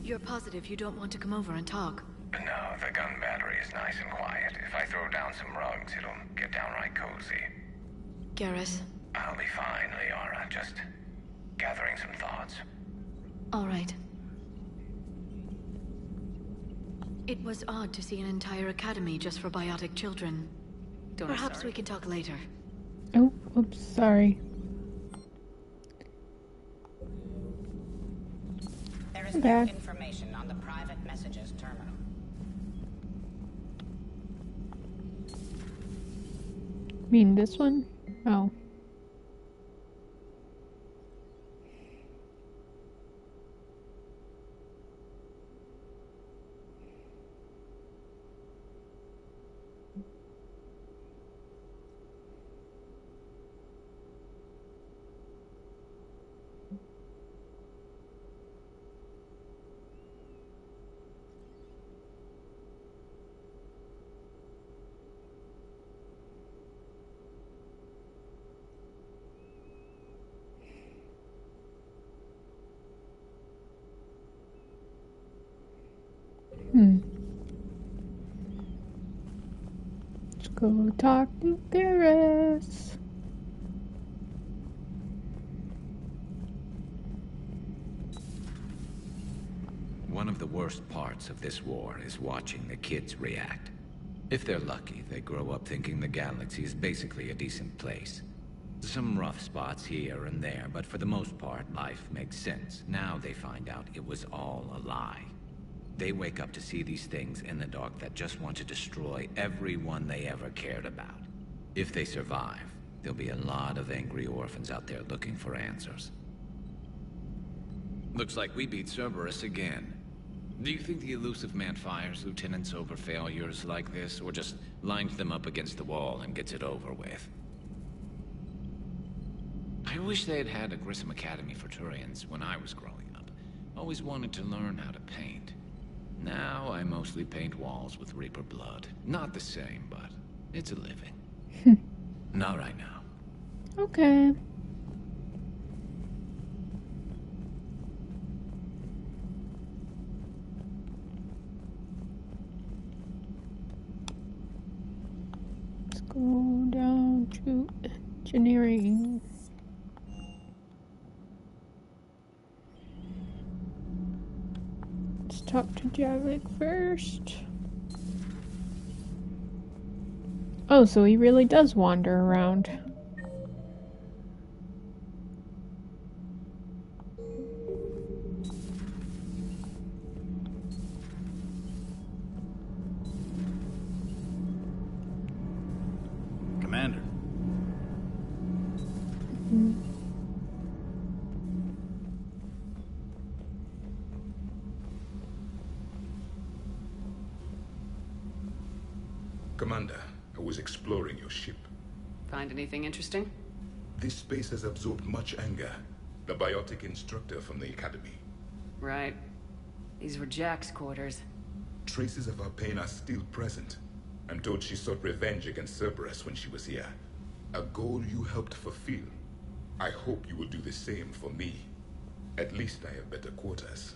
Speaker 7: You're positive you don't want to come over and talk?
Speaker 22: No, the gun battery is nice and quiet. If I throw down some rugs, it'll get downright cozy.
Speaker 7: Garrus?
Speaker 22: I'll be fine, Liara. Just gathering some thoughts.
Speaker 7: All right. It was odd to see an entire academy just for biotic children. Perhaps we can talk later.
Speaker 1: Oh, oops, sorry.
Speaker 23: There is new information on the private messages terminal.
Speaker 1: Mean this one? Oh. Go talk to Paris.
Speaker 9: One of the worst parts of this war is watching the kids react. If they're lucky, they grow up thinking the galaxy is basically a decent place. Some rough spots here and there, but for the most part, life makes sense. Now they find out it was all a lie. They wake up to see these things in the dark that just want to destroy everyone they ever cared about. If they survive, there'll be a lot of angry orphans out there looking for answers. Looks like we beat Cerberus again. Do you think the elusive man fires lieutenants over failures like this, or just lines them up against the wall and gets it over with? I wish they had had a Grissom Academy for Turians when I was growing up. Always wanted to learn how to paint. Now I mostly paint walls with Reaper blood. Not the same, but it's a living. Not right now.
Speaker 1: Okay. Let's go down to engineering. Let's talk to Javik first. Oh, so he really does wander around.
Speaker 10: Commander.
Speaker 11: Commander, I was exploring your ship.
Speaker 5: Find anything interesting?
Speaker 11: This space has absorbed much anger. The biotic instructor from the Academy.
Speaker 5: Right. These were Jack's quarters.
Speaker 11: Traces of her pain are still present. I'm told she sought revenge against Cerberus when she was here. A goal you helped fulfill. I hope you will do the same for me. At least I have better quarters.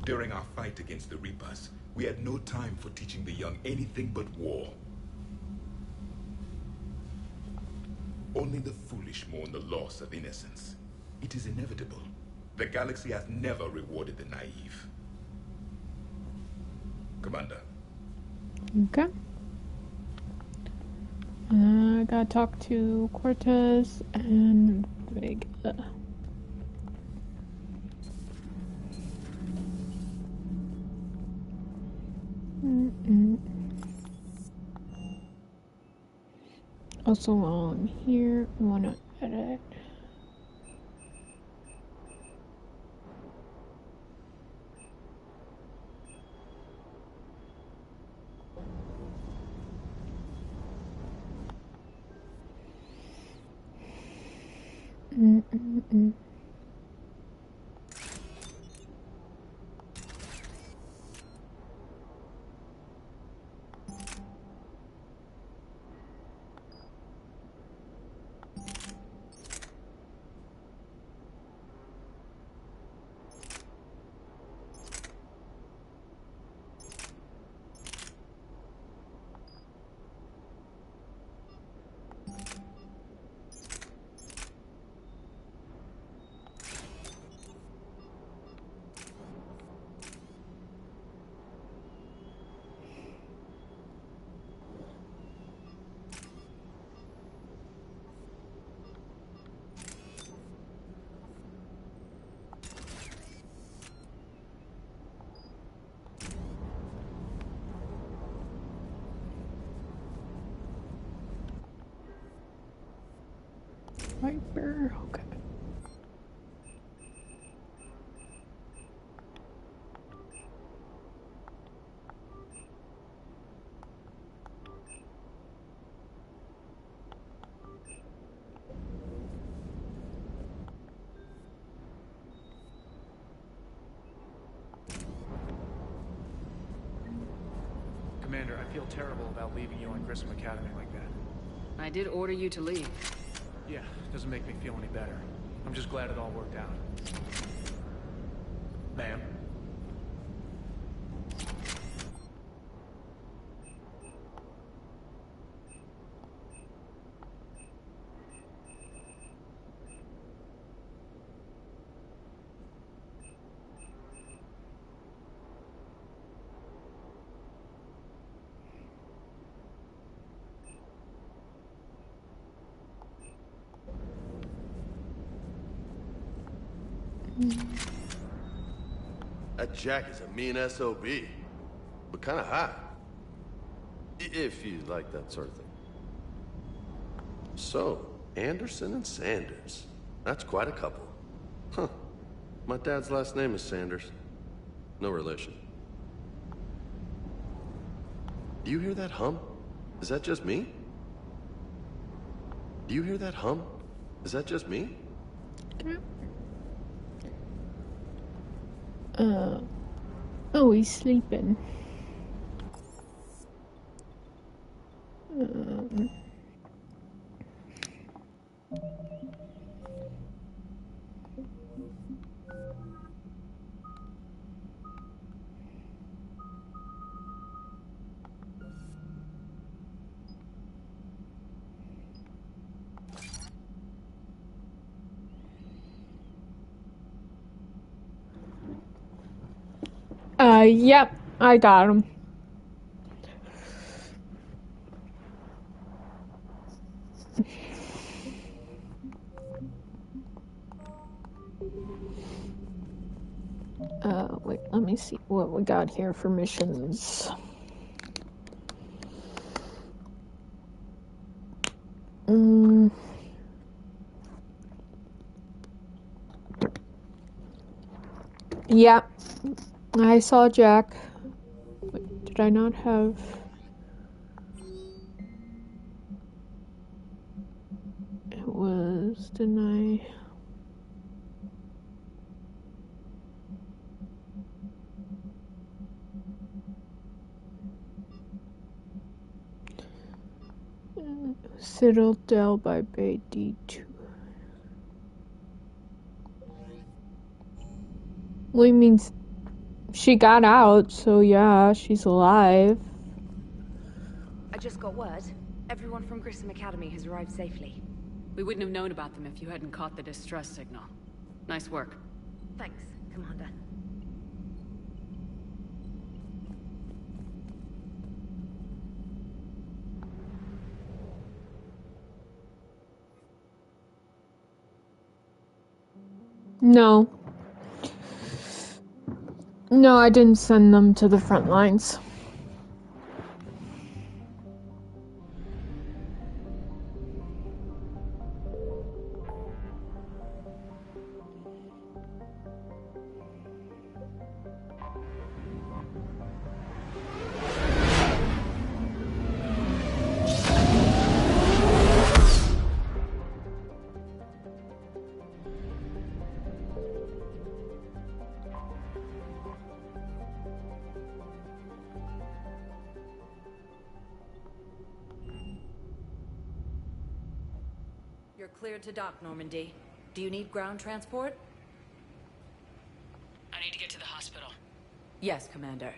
Speaker 11: During our fight against the Reapers, we had no time for teaching the young anything but war. Only the foolish mourn the loss of innocence. It is inevitable. The galaxy has never rewarded the naive. Commander.
Speaker 1: Okay. I gotta talk to Cortez and Vega. Also, while I'm here, I want to edit. Viper, okay.
Speaker 20: Commander, I feel terrible about leaving you on Grissom Academy like that.
Speaker 5: I did order you to leave.
Speaker 20: Yeah, doesn't make me feel any better. I'm just glad it all worked out. Ma'am?
Speaker 10: That Jack is a mean SOB, but kind of hot. If you like that sort of thing. So, Anderson and Sanders. That's quite a couple. Huh. My dad's last name is Sanders. No relation. Do you hear that hum? Is that just me? Do you hear that hum? Is that just me?
Speaker 1: Oh, he's sleeping. Yep, I got him. Wait, let me see what we got here for missions. Yeah, I saw Jack. Wait, did I not have... It was, didn't I... Citadel by Bay D2. Well, he means she got out, so yeah, she's alive.
Speaker 19: I just got word. Everyone from Grissom Academy has arrived safely.
Speaker 5: We wouldn't have known about them if you hadn't caught the distress signal. Nice work.
Speaker 19: Thanks, Commander.
Speaker 1: No. No, I didn't send them to the front lines.
Speaker 8: You're cleared to dock, Normandy. Do you need ground transport?
Speaker 5: I need to get to the hospital.
Speaker 8: Yes, Commander.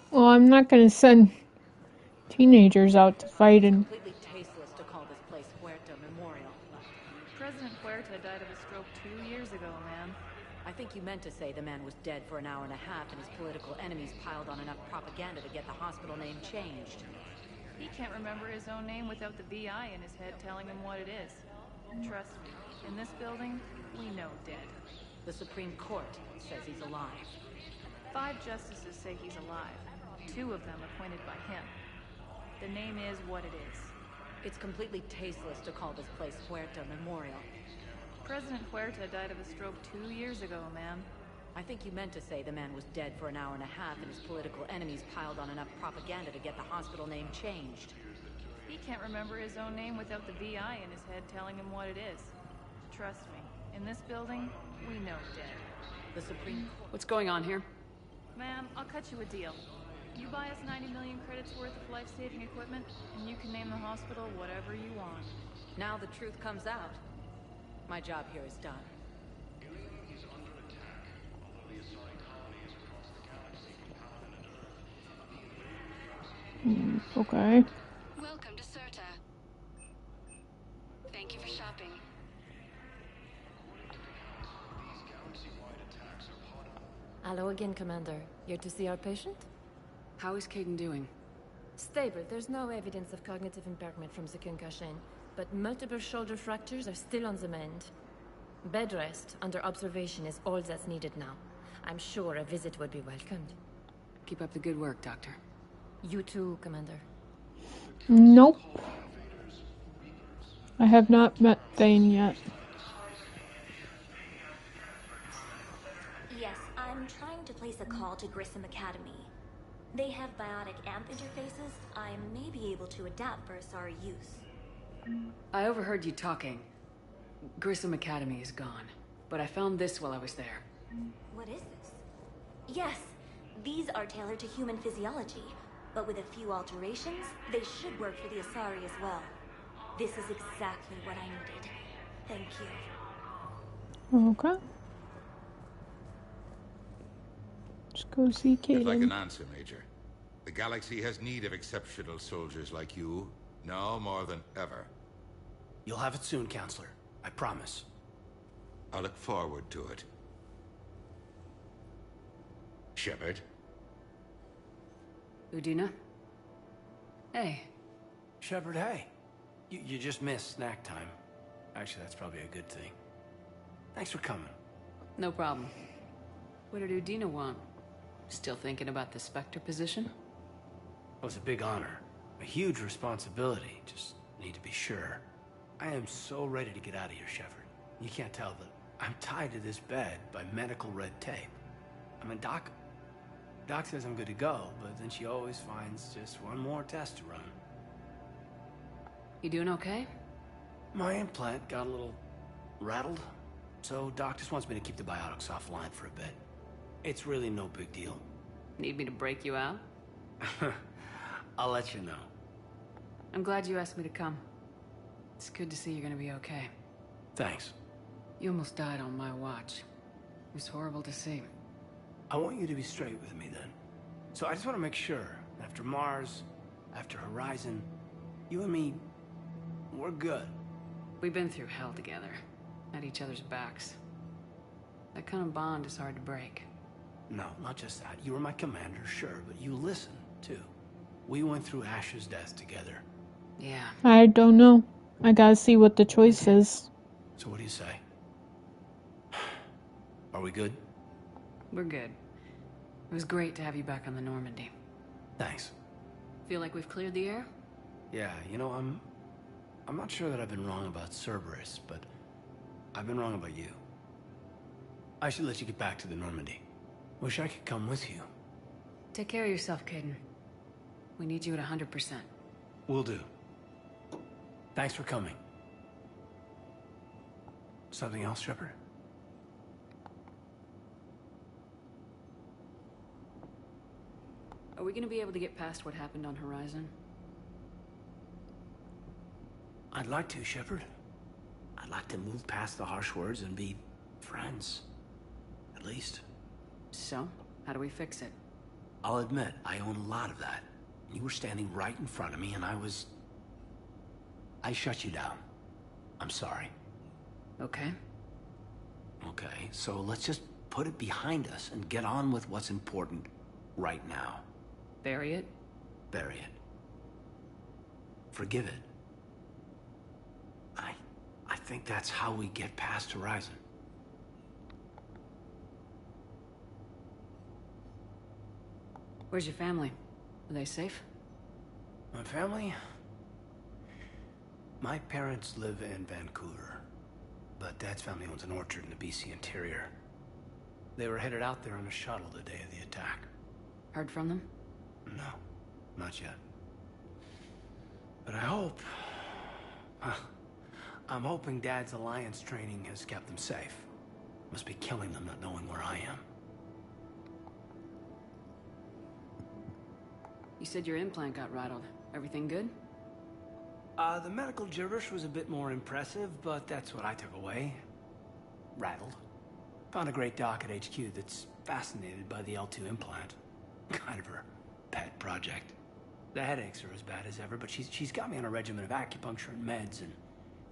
Speaker 1: Well, I'm not gonna send teenagers out to fight and...
Speaker 8: Completely tasteless to call this place Huerta Memorial.
Speaker 15: President Huerta died of a stroke 2 years ago, ma'am.
Speaker 8: I think you meant to say the man was dead for an hour and a half and his political enemies piled on enough propaganda to get the hospital name changed.
Speaker 15: He can't remember his own name without the VI in his head telling him what it is. Trust me, in this building, we know dead.
Speaker 8: The Supreme Court says he's alive.
Speaker 15: 5 justices say he's alive. 2 of them appointed by him. The name is what it is.
Speaker 8: It's completely tasteless to call this place Huerta Memorial.
Speaker 15: President Huerta died of a stroke 2 years ago, ma'am.
Speaker 8: I think you meant to say the man was dead for an hour and a half and his political enemies piled on enough propaganda to get the hospital name changed.
Speaker 15: He can't remember his own name without the VI in his head telling him what it is. Trust me, in this building, we know dead.
Speaker 8: The Supreme...
Speaker 5: What's going on here?
Speaker 15: Ma'am, I'll cut you a deal. You buy us 90 million credits worth of life-saving equipment, and you can name the hospital whatever you want.
Speaker 8: Now the truth comes out. My job here is done.
Speaker 1: Okay.
Speaker 7: Welcome to Certa. Thank you for shopping.
Speaker 16: Hello again, Commander. Here to see our patient?
Speaker 5: How is Kaidan doing?
Speaker 16: Stable. There's no evidence of cognitive impairment from the concussion, but multiple shoulder fractures are still on the mend. Bed rest under observation is all that's needed now. I'm sure a visit would be welcomed.
Speaker 5: Keep up the good work, Doctor.
Speaker 16: You too, Commander.
Speaker 1: Nope. I have not met Thane yet.
Speaker 12: Yes, I'm trying to place a call to Grissom Academy. They have biotic AMP interfaces I may be able to adapt for Asari use.
Speaker 5: I overheard you talking. Grissom Academy is gone, but I found this while I was there.
Speaker 12: What is this? Yes, these are tailored to human physiology, but with a few alterations, they should work for the Asari as well. This is exactly what I needed. Thank you.
Speaker 1: Okay. Let's go see Kaidan.
Speaker 13: If I can answer, Major. The galaxy has need of exceptional soldiers like you, now more than ever.
Speaker 14: You'll have it soon, Counselor. I promise.
Speaker 13: I look forward to it. Shepard?
Speaker 5: Udina? Hey.
Speaker 14: Shepard, hey. You just missed snack time. Actually, that's probably a good thing. Thanks for coming.
Speaker 5: No problem. What did Udina want? Still thinking about the Spectre position?
Speaker 14: It was a big honor. A huge responsibility. Just need to be sure. I am so ready to get out of here, Shepard. You can't tell, but I'm tied to this bed by medical red tape. I mean, Doc says I'm good to go, but then she always finds just one more test to run.
Speaker 5: You doing okay?
Speaker 14: My implant got a little rattled, so Doc just wants me to keep the biotics offline for a bit. It's really no big deal.
Speaker 5: Need me to break you out?
Speaker 14: I'll let you know.
Speaker 5: I'm glad you asked me to come. It's good to see you're gonna be okay.
Speaker 14: Thanks.
Speaker 5: You almost died on my watch. It was horrible to see.
Speaker 14: I want you to be straight with me then. So I just want to make sure, after Mars, after Horizon, you and me, we're good.
Speaker 5: We've been through hell together, at each other's backs. That kind of bond is hard to break.
Speaker 14: No, not just that. You were my commander, sure, but you listened, too. We went through Ash's death together.
Speaker 5: Yeah.
Speaker 1: I don't know. I gotta see what the choice is.
Speaker 14: So what do you say? Are we good?
Speaker 5: We're good. It was great to have you back on the Normandy.
Speaker 14: Thanks.
Speaker 5: Feel like we've cleared the air?
Speaker 14: Yeah, you know, I'm not sure that I've been wrong about Cerberus, but I've been wrong about you. I should let you get back to the Normandy. Wish I could come with you.
Speaker 5: Take care of yourself, Kaidan. We need you at 100%.
Speaker 14: Will do. Thanks for coming. Something else, Shepard?
Speaker 5: Are we gonna be able to get past what happened on Horizon?
Speaker 14: I'd like to, Shepard. I'd like to move past the harsh words and be friends. At least.
Speaker 5: So, how do we fix it?
Speaker 14: I'll admit, I own a lot of that. You were standing right in front of me and I shut you down. I'm sorry.
Speaker 5: Okay.
Speaker 14: Okay, so let's just put it behind us and get on with what's important right now.
Speaker 5: Bury it?
Speaker 14: Bury it. Forgive it. I think that's how we get past Horizon.
Speaker 5: Where's your family? Are they safe?
Speaker 14: My family? My parents live in Vancouver, but Dad's family owns an orchard in the BC interior. They were headed out there on a shuttle the day of the attack.
Speaker 5: Heard from them?
Speaker 14: No, not yet. But I hope... I'm hoping Dad's Alliance training has kept them safe. Must be killing them not knowing where I am.
Speaker 5: You said your implant got rattled. Everything good?
Speaker 14: The medical gibberish was a bit more impressive, but that's what I took away. Rattled. Found a great doc at HQ that's fascinated by the L2 implant. Kind of her pet project. The headaches are as bad as ever, but she's got me on a regimen of acupuncture and meds and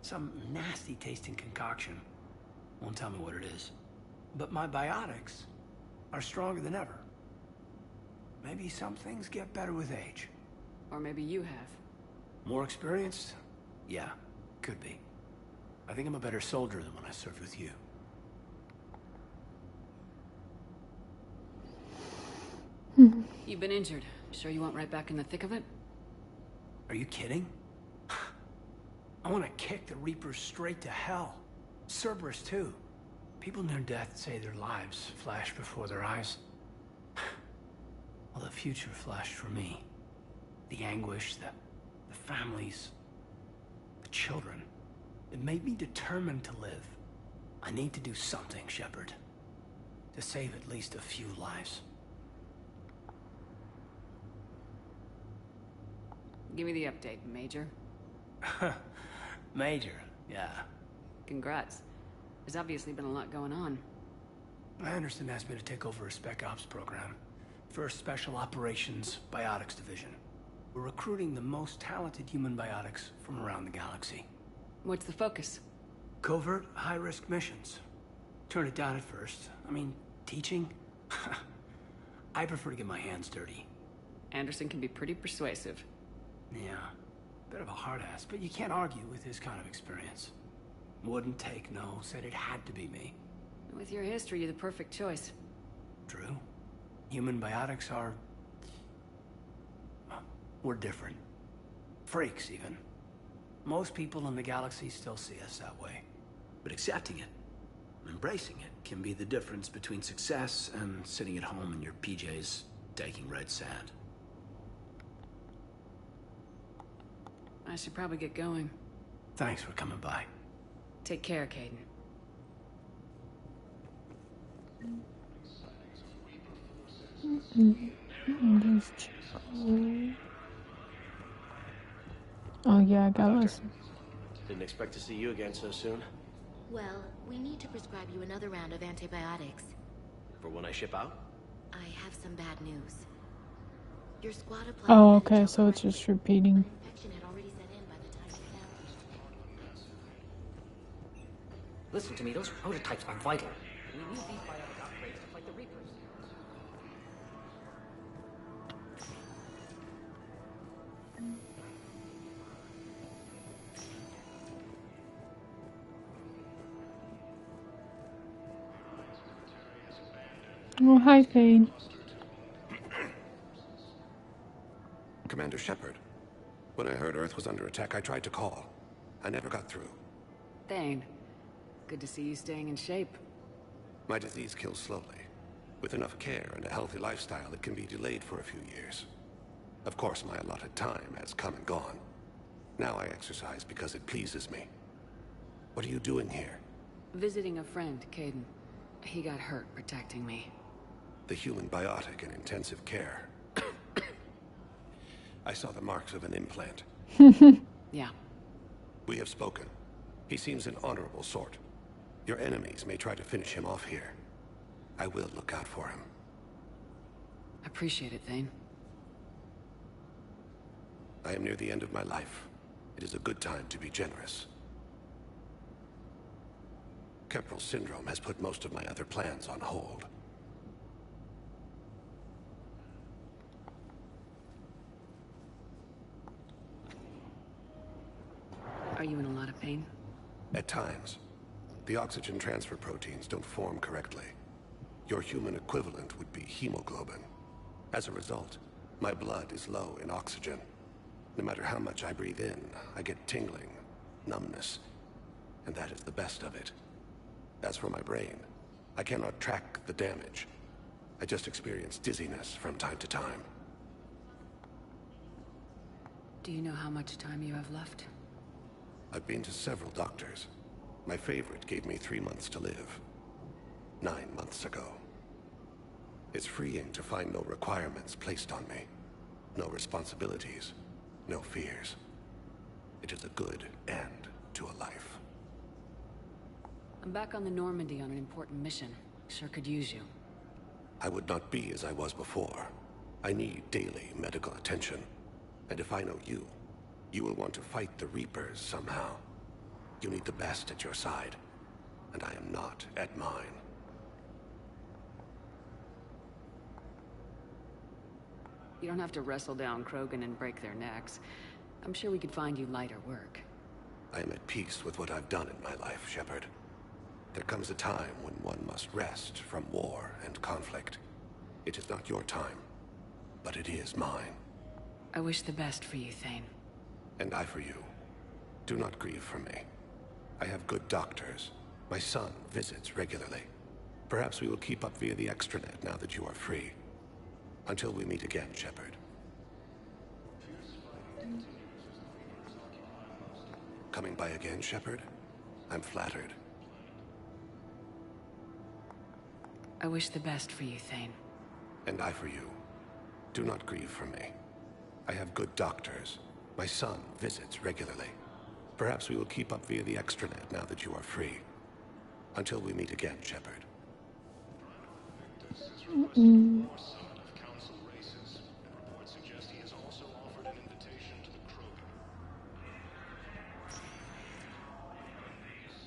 Speaker 14: some nasty tasting concoction. Won't tell me what it is. But my biotics are stronger than ever. Maybe some things get better with age.
Speaker 5: Or maybe you have.
Speaker 14: More experienced? Yeah, could be. I think I'm a better soldier than when I served with you.
Speaker 5: You've been injured. Sure you want right back in the thick of it?
Speaker 14: Are you kidding? I want to kick the Reapers straight to hell. Cerberus, too. People near death say their lives flash before their eyes. Well, the future flashed for me. The anguish, the families, the children. It made me determined to live. I need to do something, Shepard. To save at least a few lives.
Speaker 5: Give me the update, Major.
Speaker 14: Major, yeah.
Speaker 5: Congrats. There's obviously been a lot going on.
Speaker 14: Anderson asked me to take over a Spec Ops program. First Special Operations Biotics Division. We're recruiting the most talented human biotics from around the galaxy.
Speaker 5: What's the focus?
Speaker 14: Covert, high-risk missions. Turned it down at first. I mean, teaching? I prefer to get my hands dirty.
Speaker 5: Anderson can be pretty persuasive.
Speaker 14: Yeah, bit of a hard ass, but you can't argue with his kind of experience. Wouldn't take no, said it had to be me.
Speaker 5: With your history, you're the perfect choice.
Speaker 14: True. Human biotics are... we're different. Freaks, even. Most people in the galaxy still see us that way.
Speaker 17: But accepting it, embracing it, can be the difference between success and sitting at home in your PJs, taking red sand.
Speaker 5: I should probably get going.
Speaker 14: Thanks for coming by.
Speaker 5: Take care, Kaidan.
Speaker 1: Oh yeah, I got listen.
Speaker 18: Didn't expect to see you again so soon.
Speaker 21: Well, we need to prescribe you another round of antibiotics.
Speaker 18: For when I ship out?
Speaker 21: I have some bad news. Your squad applied.
Speaker 1: Oh, okay, so it's just repeating.
Speaker 21: Infection had already set in by the time you found it.
Speaker 24: Listen to me, those prototypes are vital. We need these biotic upgrades to fight the Reapers.
Speaker 1: Oh, hi, Thane.
Speaker 10: Commander Shepard. When I heard Earth was under attack, I tried to call. I never got through.
Speaker 5: Thane, good to see you staying in shape.
Speaker 10: My disease kills slowly. With enough care and a healthy lifestyle, it can be delayed for a few years. Of course, my allotted time has come and gone. Now I exercise because it pleases me. What are you doing here?
Speaker 5: Visiting a friend, Kaidan. He got hurt protecting me.
Speaker 10: The human biotic in intensive care. I saw the marks of an implant.
Speaker 5: Yeah.
Speaker 10: We have spoken. He seems an honorable sort. Your enemies may try to finish him off here. I will look out for him.
Speaker 5: Appreciate it, Thane.
Speaker 10: I am near the end of my life. It is a good time to be generous. Kepral syndrome has put most of my other plans on hold.
Speaker 5: Are you in a lot of pain?
Speaker 10: At times. The oxygen transfer proteins don't form correctly. Your human equivalent would be hemoglobin. As a result, my blood is low in oxygen. No matter how much I breathe in, I get tingling, numbness, and that is the best of it. As for my brain, I cannot track the damage. I just experience dizziness from time to time.
Speaker 5: Do you know how much time you have left?
Speaker 10: I've been to several doctors. My favorite gave me 3 months to live. 9 months ago. It's freeing to find no requirements placed on me. No responsibilities. No fears. It is a good end to a life.
Speaker 5: I'm back on the Normandy on an important mission. Sure could use you.
Speaker 10: I would not be as I was before. I need daily medical attention. And if I know you, you will want to fight the Reapers somehow. You need the best at your side, and I am not at mine.
Speaker 5: You don't have to wrestle down Krogan and break their necks. I'm sure we could find you lighter work.
Speaker 10: I am at peace with what I've done in my life, Shepard. There comes a time when one must rest from war and conflict. It is not your time, but it is mine.
Speaker 5: I wish the best for you, Thane.
Speaker 10: And I for you. Do not grieve for me. I have good doctors. My son visits regularly. Perhaps we will keep up via the extranet now that you are free. Until we meet again, Shepard. Coming by again, Shepard? I'm flattered.
Speaker 5: I wish the best for you, Thane.
Speaker 10: And I for you. Do not grieve for me. I have good doctors. My son visits regularly. Perhaps we will keep up via the extranet now that you are free. Until we meet again, Shepard.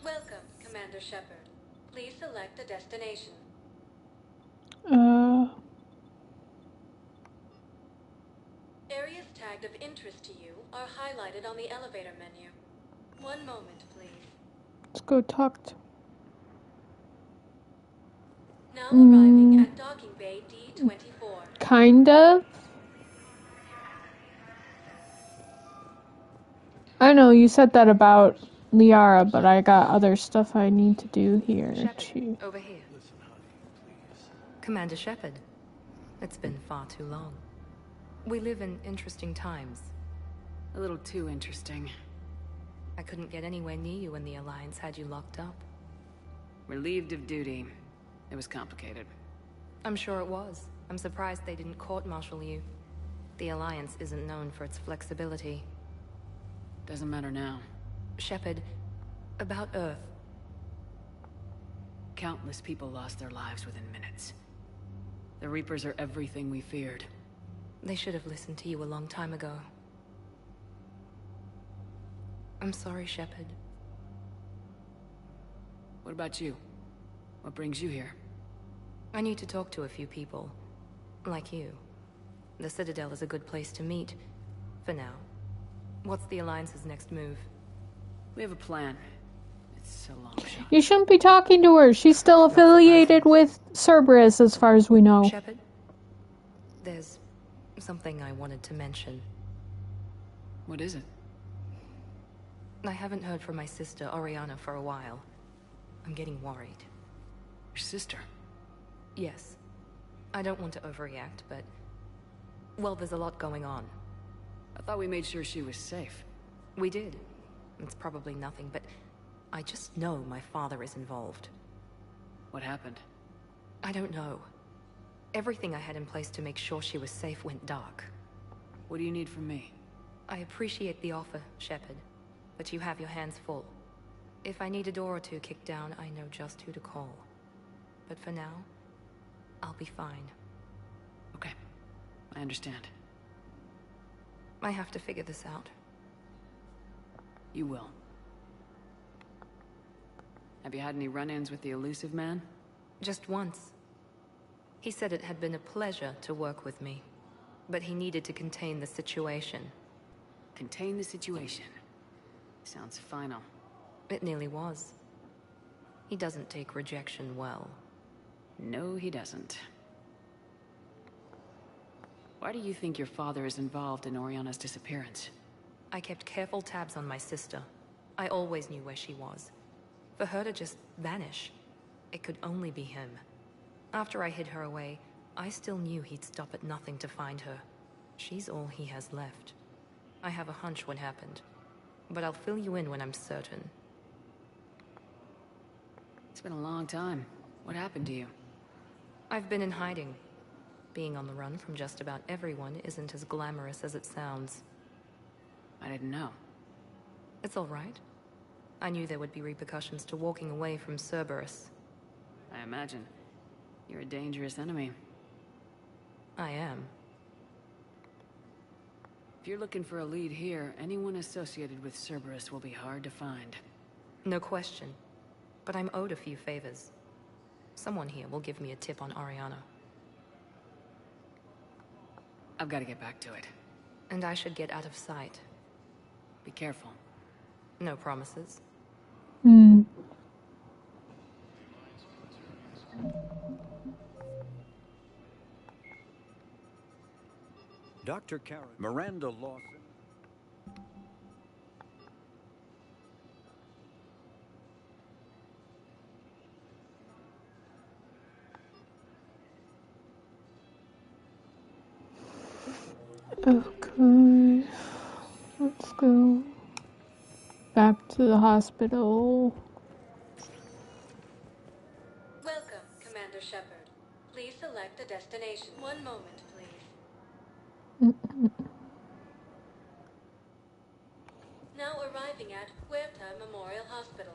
Speaker 2: Welcome, Commander Shepard. Please select a destination. Areas tagged of interest to you are highlighted on the elevator menu. One moment, please.
Speaker 1: Let's go talk to...
Speaker 2: Now arriving at docking bay D-24.
Speaker 1: Kind of? I know, you said that about Liara, but I got other stuff I need to do here, too.
Speaker 7: Over here. Commander Shepard. It's been far too long. We live in interesting times.
Speaker 5: A little too interesting.
Speaker 7: I couldn't get anywhere near you when the Alliance had you locked up.
Speaker 5: Relieved of duty. It was complicated.
Speaker 7: I'm sure it was. I'm surprised they didn't court-martial you. The Alliance isn't known for its flexibility.
Speaker 5: Doesn't matter now.
Speaker 7: Shepard, about Earth.
Speaker 5: Countless people lost their lives within minutes. The Reapers are everything we feared.
Speaker 7: They should have listened to you a long time ago. I'm sorry, Shepard.
Speaker 5: What about you? What brings you here?
Speaker 7: I need to talk to a few people. Like you. The Citadel is a good place to meet. For now. What's the Alliance's next move?
Speaker 5: We have a plan. It's a long shot.
Speaker 1: You shouldn't be talking to her. She's still affiliated with Cerberus, as far as we know.
Speaker 7: Shepard? There's something I wanted to mention.
Speaker 5: What is it?
Speaker 7: I haven't heard from my sister, Oriana, for a while. I'm getting worried.
Speaker 5: Your sister?
Speaker 7: Yes. I don't want to overreact, but... well, there's a lot going on.
Speaker 5: I thought we made sure she was safe.
Speaker 7: We did. It's probably nothing, but... I just know my father is involved.
Speaker 5: What happened?
Speaker 7: I don't know. Everything I had in place to make sure she was safe went dark.
Speaker 5: What do you need from me?
Speaker 7: I appreciate the offer, Shepard, but you have your hands full. If I need a door or two kicked down, I know just who to call. But for now, I'll be fine.
Speaker 5: Okay. I understand.
Speaker 7: I have to figure this out.
Speaker 5: You will. Have you had any run-ins with the Elusive Man?
Speaker 7: Just once. He said it had been a pleasure to work with me, but he needed to contain the situation.
Speaker 5: Contain the situation? Sounds final.
Speaker 7: It nearly was. He doesn't take rejection well.
Speaker 5: No, he doesn't. Why do you think your father is involved in Oriana's disappearance?
Speaker 7: I kept careful tabs on my sister. I always knew where she was. For her to just vanish, it could only be him. After I hid her away, I still knew he'd stop at nothing to find her. She's all he has left. I have a hunch what happened, but I'll fill you in when I'm certain.
Speaker 5: It's been a long time. What happened to you?
Speaker 7: I've been in hiding. Being on the run from just about everyone isn't as glamorous as it sounds.
Speaker 5: I didn't know.
Speaker 7: It's all right. I knew there would be repercussions to walking away from Cerberus.
Speaker 5: I imagine. You're a dangerous enemy.
Speaker 7: I am.
Speaker 5: If you're looking for a lead here, anyone associated with Cerberus will be hard to find.
Speaker 7: No question. But I'm owed a few favors. Someone here will give me a tip on Oriana.
Speaker 5: I've got to get back to it.
Speaker 7: And I should get out of sight.
Speaker 5: Be careful.
Speaker 7: No promises.
Speaker 1: Hmm.
Speaker 3: Dr. Karen Miranda Lawson.
Speaker 1: Okay. Let's go back to the hospital.
Speaker 2: Welcome, Commander Shepard. Please select a destination. One moment, please. Now arriving at Huerta Memorial Hospital.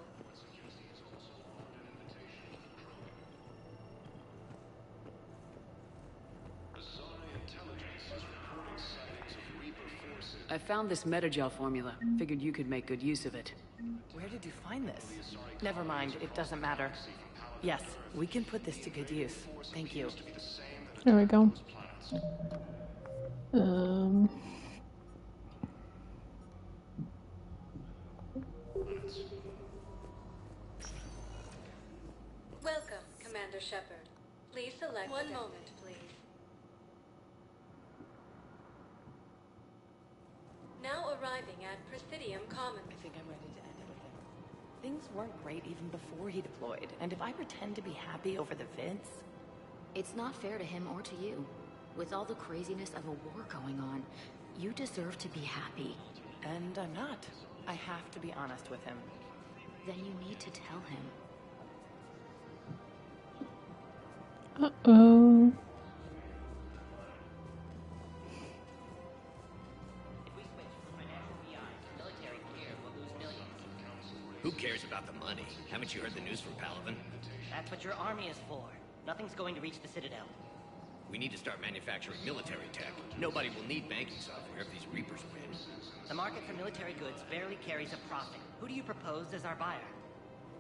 Speaker 5: I found this Metagel formula. Figured you could make good use of it.
Speaker 4: Where did you find this? Never mind, it doesn't matter. Yes, we can put this to good use. Thank you.
Speaker 1: There we go.
Speaker 2: Welcome, Commander Shepard. Please select one moment, please. Now arriving at Presidium Commons.
Speaker 4: I think I'm ready to end everything. Things weren't great even before he deployed, and if I pretend to be happy over the vids...
Speaker 21: It's not fair to him or to you. With all the craziness of a war going on, you deserve to be happy.
Speaker 4: And I'm not. I have to be honest with him.
Speaker 21: Then you need to tell him.
Speaker 1: Uh-oh.
Speaker 6: Who cares about the money? Haven't you heard the news from Palaven?
Speaker 24: That's what your army is for. Nothing's going to reach the Citadel.
Speaker 6: We need to start manufacturing military tech. Nobody will need banking software if these Reapers win.
Speaker 24: The market for military goods barely carries a profit. Who do you propose as our buyer?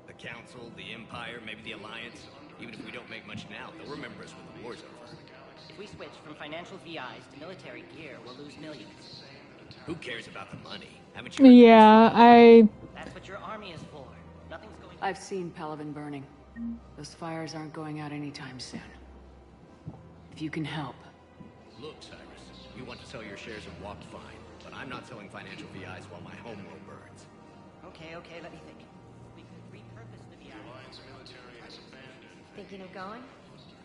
Speaker 6: The Council, the Empire, maybe the Alliance. Even if we don't make much now, they'll remember us when the war's over.
Speaker 24: If we switch from financial VIs to military gear, we'll lose millions.
Speaker 6: Who cares about the money? Haven't you?
Speaker 1: Yeah,
Speaker 24: That's what your army is for. Nothing's going.
Speaker 5: I've seen Palaven burning. Those fires aren't going out anytime soon. If you can help.
Speaker 6: Look, Cyrus, you want to sell your shares of Walk fine, but I'm not selling financial VIs while my homeworld burns.
Speaker 24: Okay, let me think. We could repurpose the VI.
Speaker 22: Thinking of going?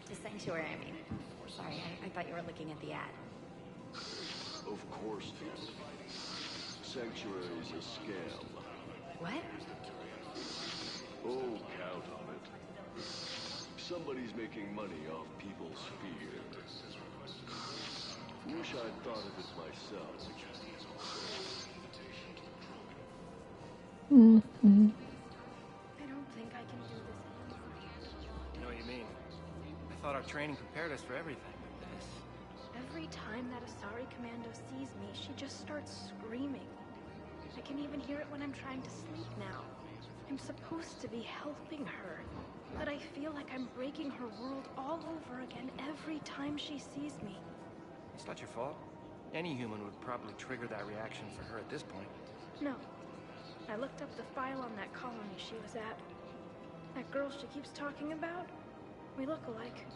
Speaker 22: To Sanctuary, I mean. Sorry, I thought you were looking at the ad.
Speaker 25: Of course, dear. Sanctuary's a scam.
Speaker 22: What?
Speaker 25: Oh, count on it. Somebody's making money off people's fear. Wish I'd thought of it myself.
Speaker 22: I don't think I can do this anymore.
Speaker 14: I know what you mean. I thought our training prepared us for everything. This.
Speaker 26: Every time that Asari Commando sees me, she just starts screaming. I can even hear it when I'm trying to sleep now. I'm supposed to be helping her, but I feel like I'm breaking her world all over again every time she sees me.
Speaker 14: It's not your fault. Any human would probably trigger that reaction for her at this point.
Speaker 26: No. I looked up the file on that colony she was at. That girl she keeps talking about? We look alike.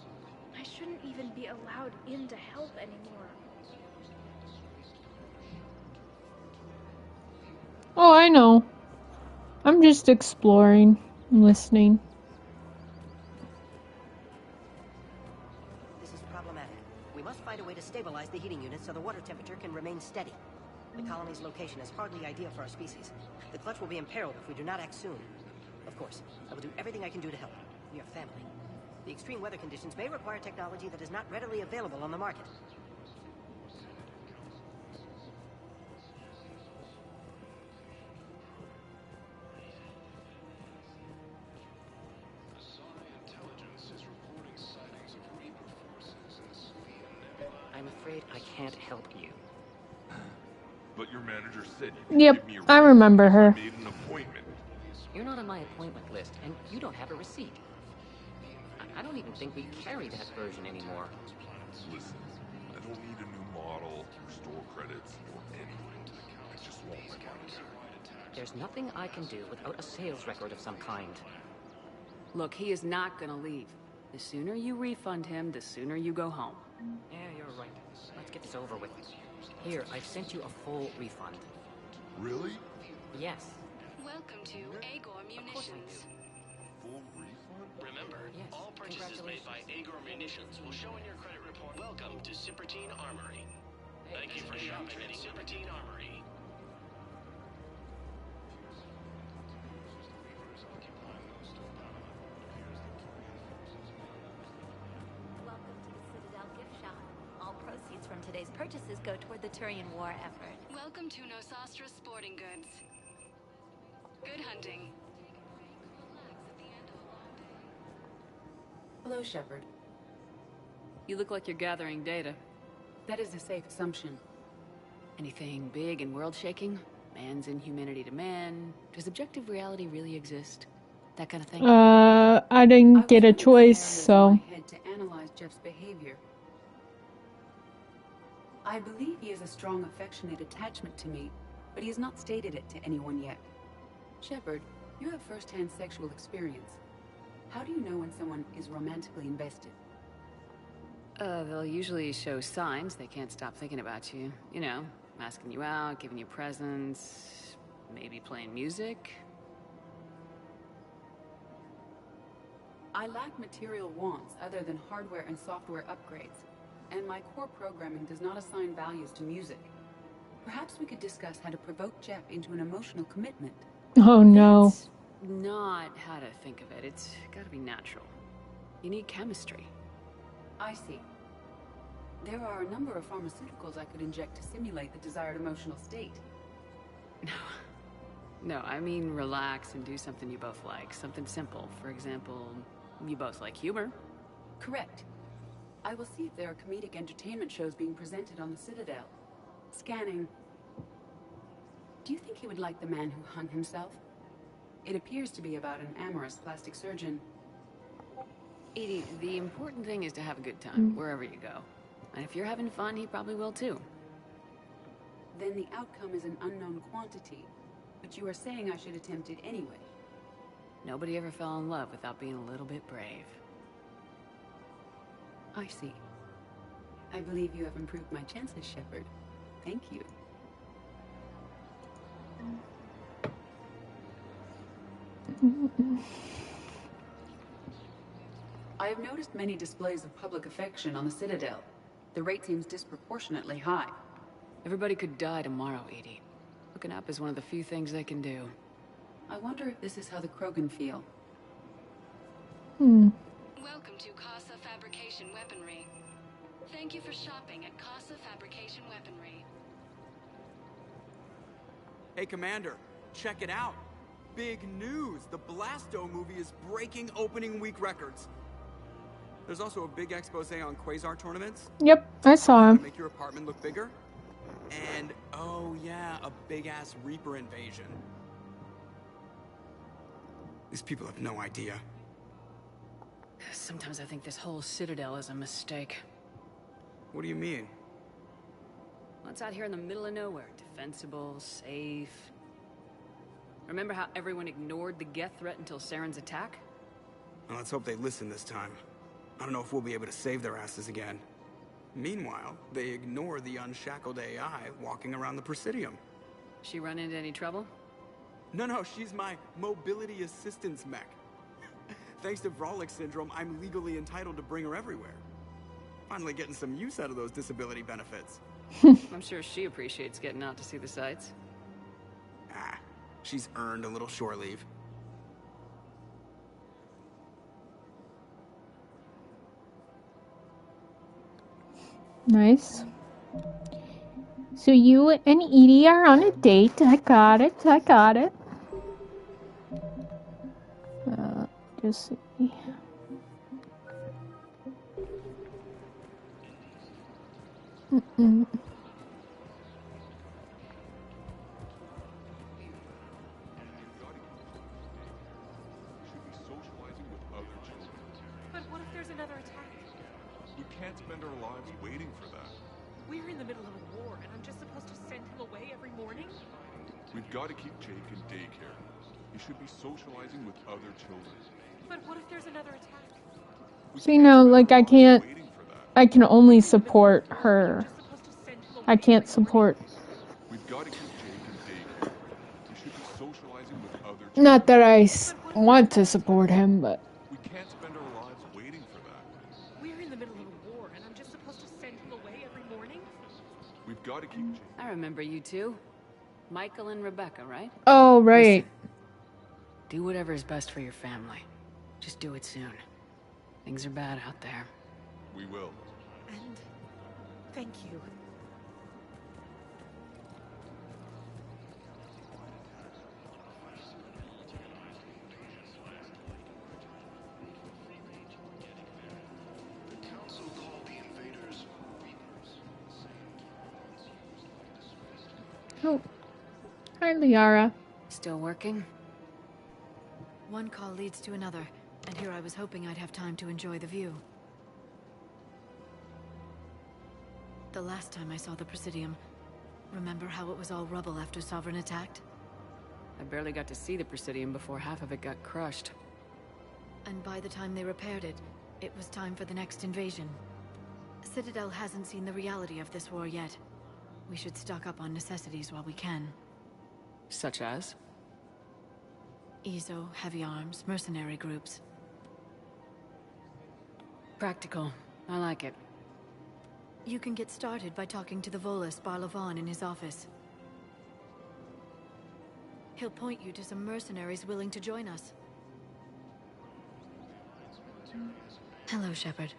Speaker 26: I shouldn't even be allowed in to help anymore.
Speaker 1: Oh, I know. I'm just exploring, listening.
Speaker 24: This is problematic. We must find a way to stabilize the heating unit so the water temperature can remain steady. The colony's location is hardly ideal for our species. The clutch will be imperiled if we do not act soon. Of course, I will do everything I can do to help. We are family. The extreme weather conditions may require technology that is not readily available on the market. I'm afraid I can't help you.
Speaker 11: But your manager said
Speaker 1: Yep, I remember her.
Speaker 11: made an appointment.
Speaker 24: You're not on my appointment list, and you don't have a receipt. I don't even think we carry that version anymore.
Speaker 11: Listen, I don't need a new model, or store credits, or anything. I just want my money.
Speaker 8: There's nothing I can do without a sales record of some kind.
Speaker 5: Look, he is not gonna leave. The sooner you refund him, the sooner you go home.
Speaker 8: Yeah, you're right. Let's get this over with. Here, I've sent you a full refund.
Speaker 9: Really?
Speaker 8: Yes.
Speaker 15: Welcome to Agor Munitions.
Speaker 9: Full refund?
Speaker 6: Remember, all purchases made by Agor Munitions will show in your credit report. Welcome to Cypertine Armory. Thank you for shopping at Cypertine Armory.
Speaker 12: Welcome to the Citadel gift shop. All proceeds from today's purchases go toward the Turian war effort.
Speaker 15: Welcome to Nosastra Sporting Goods. Good hunting.
Speaker 4: Hello, Shepard.
Speaker 5: You look like you're gathering data.
Speaker 4: That is a safe assumption.
Speaker 5: Anything big and world-shaking? Man's inhumanity to man? Does objective reality really exist? That kind of thing?
Speaker 1: I didn't get a choice, so...
Speaker 4: Head to analyze Jeff's behavior. I believe he has a strong affectionate attachment to me, but he has not stated it to anyone yet. Shepard, you have first-hand sexual experience. How do you know when someone is romantically invested?
Speaker 5: They'll usually show signs they can't stop thinking about you. You know, asking you out, giving you presents, maybe playing music.
Speaker 4: I lack material wants other than hardware and software upgrades, and my core programming does not assign values to music. Perhaps we could discuss how to provoke Jeff into an emotional commitment.
Speaker 1: Oh no.
Speaker 5: It's not how to think of it. It's gotta be natural. You need chemistry.
Speaker 4: I see. There are a number of pharmaceuticals I could inject to simulate the desired emotional state.
Speaker 5: No, I mean relax and do something you both like. Something simple. For example, you both like humor.
Speaker 4: Correct. I will see if there are comedic entertainment shows being presented on the Citadel. Scanning. Do you think he would like The Man Who Hung Himself? It appears to be about an amorous plastic surgeon.
Speaker 5: Edie, the important thing is to have a good time, wherever you go. And if you're having fun, he probably will too.
Speaker 4: Then the outcome is an unknown quantity. But you are saying I should attempt it anyway.
Speaker 5: Nobody ever fell in love without being a little bit brave.
Speaker 4: I see. I believe you have improved my chances, Shepard. Thank you. I have noticed many displays of public affection on the Citadel. The rate seems disproportionately high.
Speaker 5: Everybody could die tomorrow, Edie. Hooking up is one of the few things they can do.
Speaker 4: I wonder if this is how the Krogan feel.
Speaker 15: Welcome to Casa Fabrication Weaponry. Thank you for shopping at Casa Fabrication Weaponry.
Speaker 19: Hey, Commander, check it out. Big news! The Blasto movie is breaking opening week records. There's also a big expose on Quasar tournaments.
Speaker 1: Yep, I saw him.
Speaker 19: Make your apartment look bigger. And, oh yeah, a big-ass Reaper invasion. These people have no idea.
Speaker 5: Sometimes I think this whole Citadel is a mistake.
Speaker 19: What do you mean?
Speaker 5: Well, it's out here in the middle of nowhere. Defensible, safe. Remember how everyone ignored the Geth threat until Saren's attack?
Speaker 19: Well, let's hope they listen this time. I don't know if we'll be able to save their asses again. Meanwhile, they ignore the unshackled AI walking around the Presidium.
Speaker 5: She run into any trouble?
Speaker 19: No, she's my mobility assistance mech. Thanks to Vralik syndrome, I'm legally entitled to bring her everywhere. Finally getting some use out of those disability benefits.
Speaker 5: I'm sure she appreciates getting out to see the sights.
Speaker 19: Ah, she's earned a little shore leave.
Speaker 1: Nice. So you and Edie are on a date. I got it. Just see.
Speaker 20: But what if there's another attack?
Speaker 9: We can't spend our lives waiting for that.
Speaker 20: We're in the middle of a war, and I'm just supposed to send him away every morning?
Speaker 9: We've got to keep Jake in daycare. He should be socializing with other children.
Speaker 15: But what if there's another attack?
Speaker 1: So, you know, like, I can only support her. I can't support.
Speaker 9: We've got to keep Jake in daycare. He should be socializing with other children.
Speaker 1: Not that I want to support him, but.
Speaker 9: We can't spend our lives waiting for that.
Speaker 15: We're in the middle of a war, and I'm just supposed to send him away every morning?
Speaker 9: We've got to keep Jake.
Speaker 5: I remember you two. Michael and Rebecca, right?
Speaker 1: Oh, right.
Speaker 5: Listen, do whatever is best for your family. Just do it soon. Things are bad out there.
Speaker 9: We will.
Speaker 15: And thank you.
Speaker 6: The council called the invaders Reapers.
Speaker 1: Oh. Hi, Liara.
Speaker 5: Still working?
Speaker 13: One call leads to another, and here I was hoping I'd have time to enjoy the view. The last time I saw the Presidium, remember how it was all rubble after Sovereign attacked?
Speaker 5: I barely got to see the Presidium before half of it got crushed.
Speaker 13: And by the time they repaired it, it was time for the next invasion. Citadel hasn't seen the reality of this war yet. We should stock up on necessities while we can.
Speaker 5: Such as?
Speaker 13: Ezo, heavy arms, mercenary groups.
Speaker 5: Practical. I like it.
Speaker 13: You can get started by talking to the Volus Barlavan in his office. He'll point you to some mercenaries willing to join us. Hello, Shepard.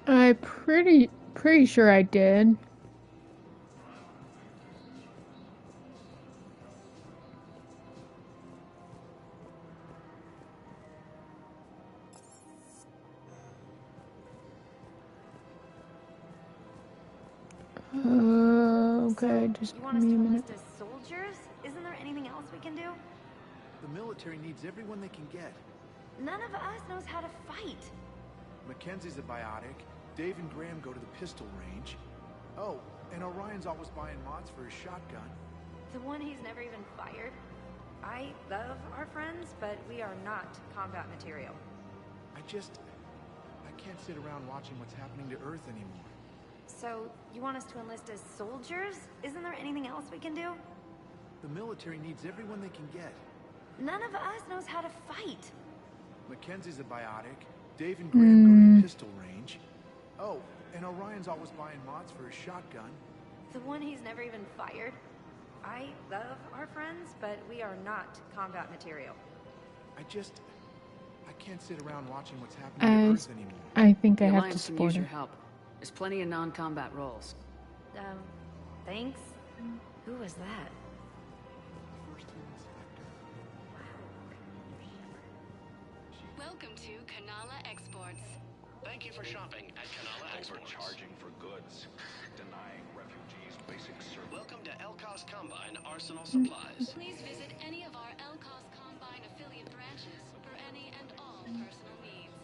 Speaker 1: I'm pretty sure I did. Okay, just
Speaker 12: You want us to enlist as soldiers? Isn't there anything else we can do?
Speaker 16: The military needs everyone they can get.
Speaker 12: None of us knows how to fight.
Speaker 16: Mackenzie's a biotic. Dave and Graham go to the pistol range. Oh, and Orion's always buying mods for his shotgun.
Speaker 22: The one he's never even fired. I love our friends, but we are not combat material.
Speaker 16: I can't sit around watching what's happening to Earth anymore.
Speaker 12: So, you want us to enlist as soldiers? Isn't there anything else we can do?
Speaker 16: The military needs everyone they can get.
Speaker 12: None of us knows how to fight.
Speaker 16: Mackenzie's a biotic. Dave and Graham go to the pistol range. Oh, and Orion's always buying mods for his shotgun.
Speaker 22: The one he's never even fired. I love our friends, but we are not combat material.
Speaker 16: I can't sit around watching what's happening to Earth anymore.
Speaker 1: I think I
Speaker 5: The
Speaker 1: have to
Speaker 5: Alliance can
Speaker 1: support
Speaker 5: use
Speaker 1: him.
Speaker 5: your help. There's plenty of non-combat roles.
Speaker 22: Thanks? Who was that?
Speaker 15: Welcome to Kanala Exports.
Speaker 6: Thank you for shopping at Kanala Exports.
Speaker 3: Overcharging for goods, denying refugees basic service.
Speaker 6: Welcome to Elcos Combine Arsenal Supplies.
Speaker 15: Please visit any of our Elcos Combine affiliate branches for any and all personal needs.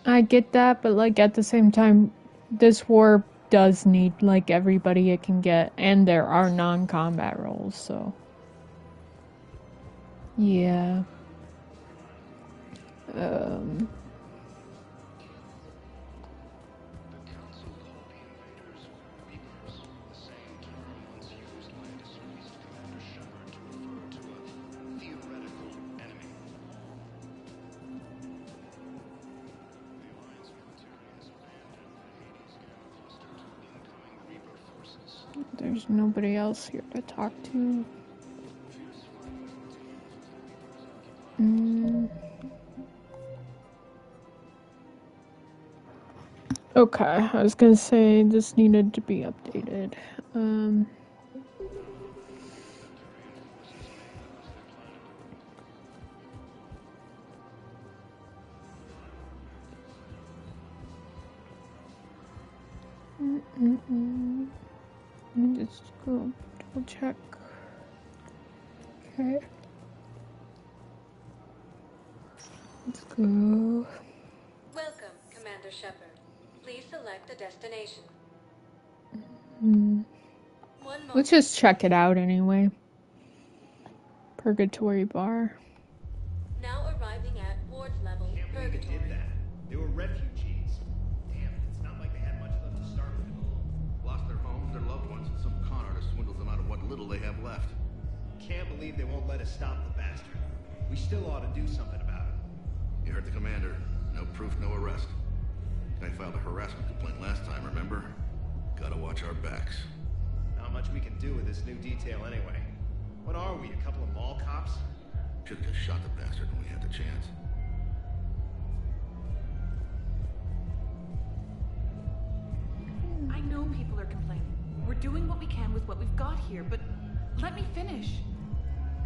Speaker 1: I get that, but like at the same time, this war does need like everybody it can get, and there are non-combat roles, so yeah. There's nobody else here to talk to. Okay, I was gonna say this needed to be updated. Let me just go We'll check. Okay. Let's go.
Speaker 2: Welcome, Commander Shepard. Please select a destination.
Speaker 1: Let's just check it out anyway. Purgatory Bar.
Speaker 2: Now arriving at Ward's level, Purgatory.
Speaker 7: Did that. They were refugees. Damn, it's not like they had much left to start with.
Speaker 3: Lost their homes, their loved ones, and some con artist swindles them out of what little they have left.
Speaker 7: Can't believe they won't let us stop the bastard. We still ought to do something about it.
Speaker 3: You heard the commander. No proof, no arrest. Guy filed a harassment complaint last time, remember? Gotta watch our backs.
Speaker 7: Not much we can do with this new detail anyway. What are we, a couple of mall cops?
Speaker 3: Should've just shot the bastard when we had the chance.
Speaker 10: I know people are complaining. We're doing what we can with what we've got here, but let me finish.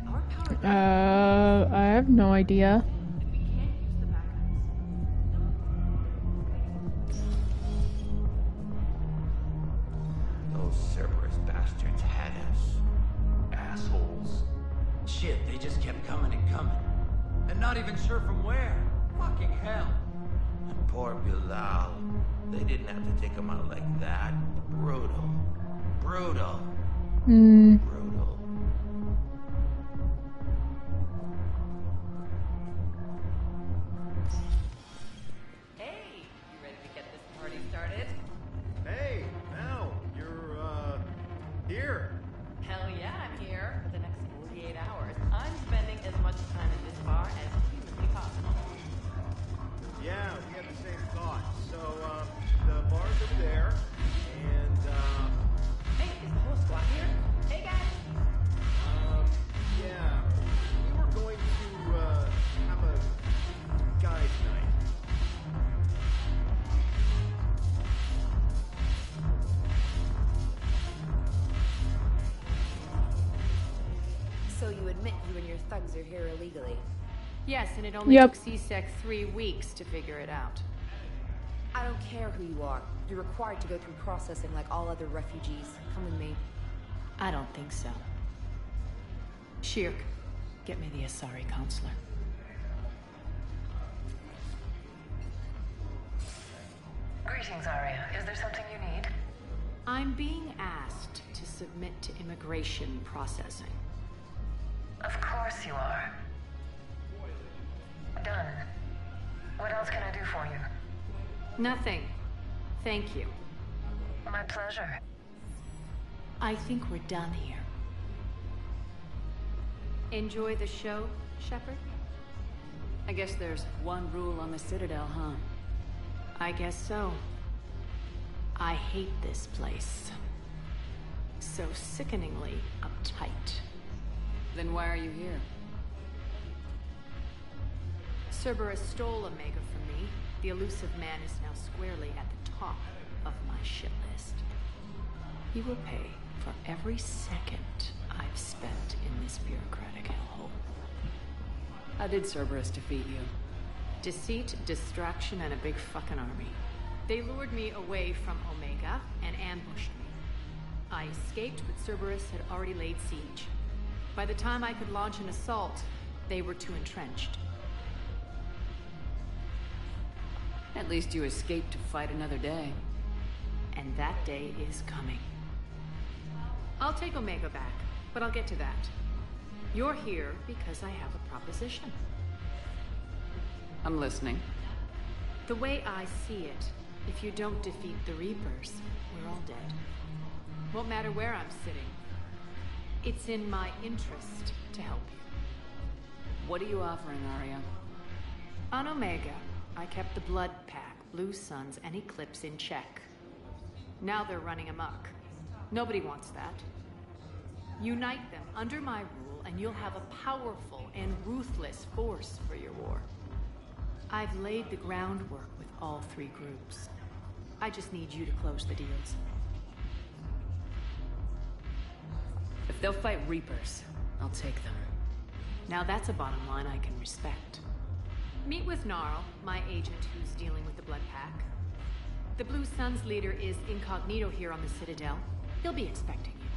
Speaker 10: Our power...
Speaker 1: I have no idea.
Speaker 17: Those Cerberus bastards had us. Assholes. Shit, they just kept coming and coming. And not even sure from where. Fucking hell. And poor Bilal. They didn't have to take him out like that. Brutal. Brutal. Brutal.
Speaker 10: Hey, you ready to get this party started?
Speaker 7: Hey, now, you're, here.
Speaker 10: Hell yeah, I'm here. For the next 48 hours, I'm spending as much time in this bar as humanly possible.
Speaker 7: Yeah, we have the same thought. So, the bar's over there, and,
Speaker 10: Hey, is the whole squad here? Hey, guys!
Speaker 7: yeah, we were going to, have a guys' night.
Speaker 18: So you admit you and your thugs are here illegally?
Speaker 10: Yes, and it only took C-Sec 3 weeks to figure it out.
Speaker 18: I don't care who you are. You're required to go through processing like all other refugees. Come with me.
Speaker 10: I don't think so. Shirk, get me the Asari counselor.
Speaker 15: Greetings, Arya. Is there something you need?
Speaker 10: I'm being asked to submit to immigration processing.
Speaker 15: Of course you are. Done. What else can I do for you?
Speaker 10: Nothing. Thank you.
Speaker 15: My pleasure.
Speaker 10: I think we're done here. Enjoy the show, Shepard?
Speaker 5: I guess there's one rule on the Citadel, huh?
Speaker 10: I guess so. I hate this place. So sickeningly uptight.
Speaker 5: Then why are you here?
Speaker 10: Cerberus stole Omega from me. The elusive man is now squarely at the top of my shit list. He will pay for every second I've spent in this bureaucratic hellhole.
Speaker 5: How did Cerberus defeat you?
Speaker 10: Deceit, distraction, and a big fucking army. They lured me away from Omega and ambushed me. I escaped, but Cerberus had already laid siege. By the time I could launch an assault, they were too entrenched.
Speaker 5: At least you escaped to fight another day.
Speaker 10: And that day is coming. I'll take Omega back, but I'll get to that. You're here because I have a proposition.
Speaker 5: I'm listening.
Speaker 10: The way I see it, if you don't defeat the Reapers, we're all dead. Won't matter where I'm sitting. It's in my interest to help you.
Speaker 5: What are you offering, Arya?
Speaker 10: On Omega, I kept the Blood Pack, Blue Suns, and Eclipse in check. Now they're running amok. Nobody wants that. Unite them under my rule, and you'll have a powerful and ruthless force for your war. I've laid the groundwork with all three groups. I just need you to close the deals.
Speaker 5: If they'll fight Reapers, I'll take them.
Speaker 10: Now that's a bottom line I can respect. Meet with Gnarl, my agent who's dealing with the Blood Pack. The Blue Suns leader is incognito here on the Citadel. He'll be expecting you.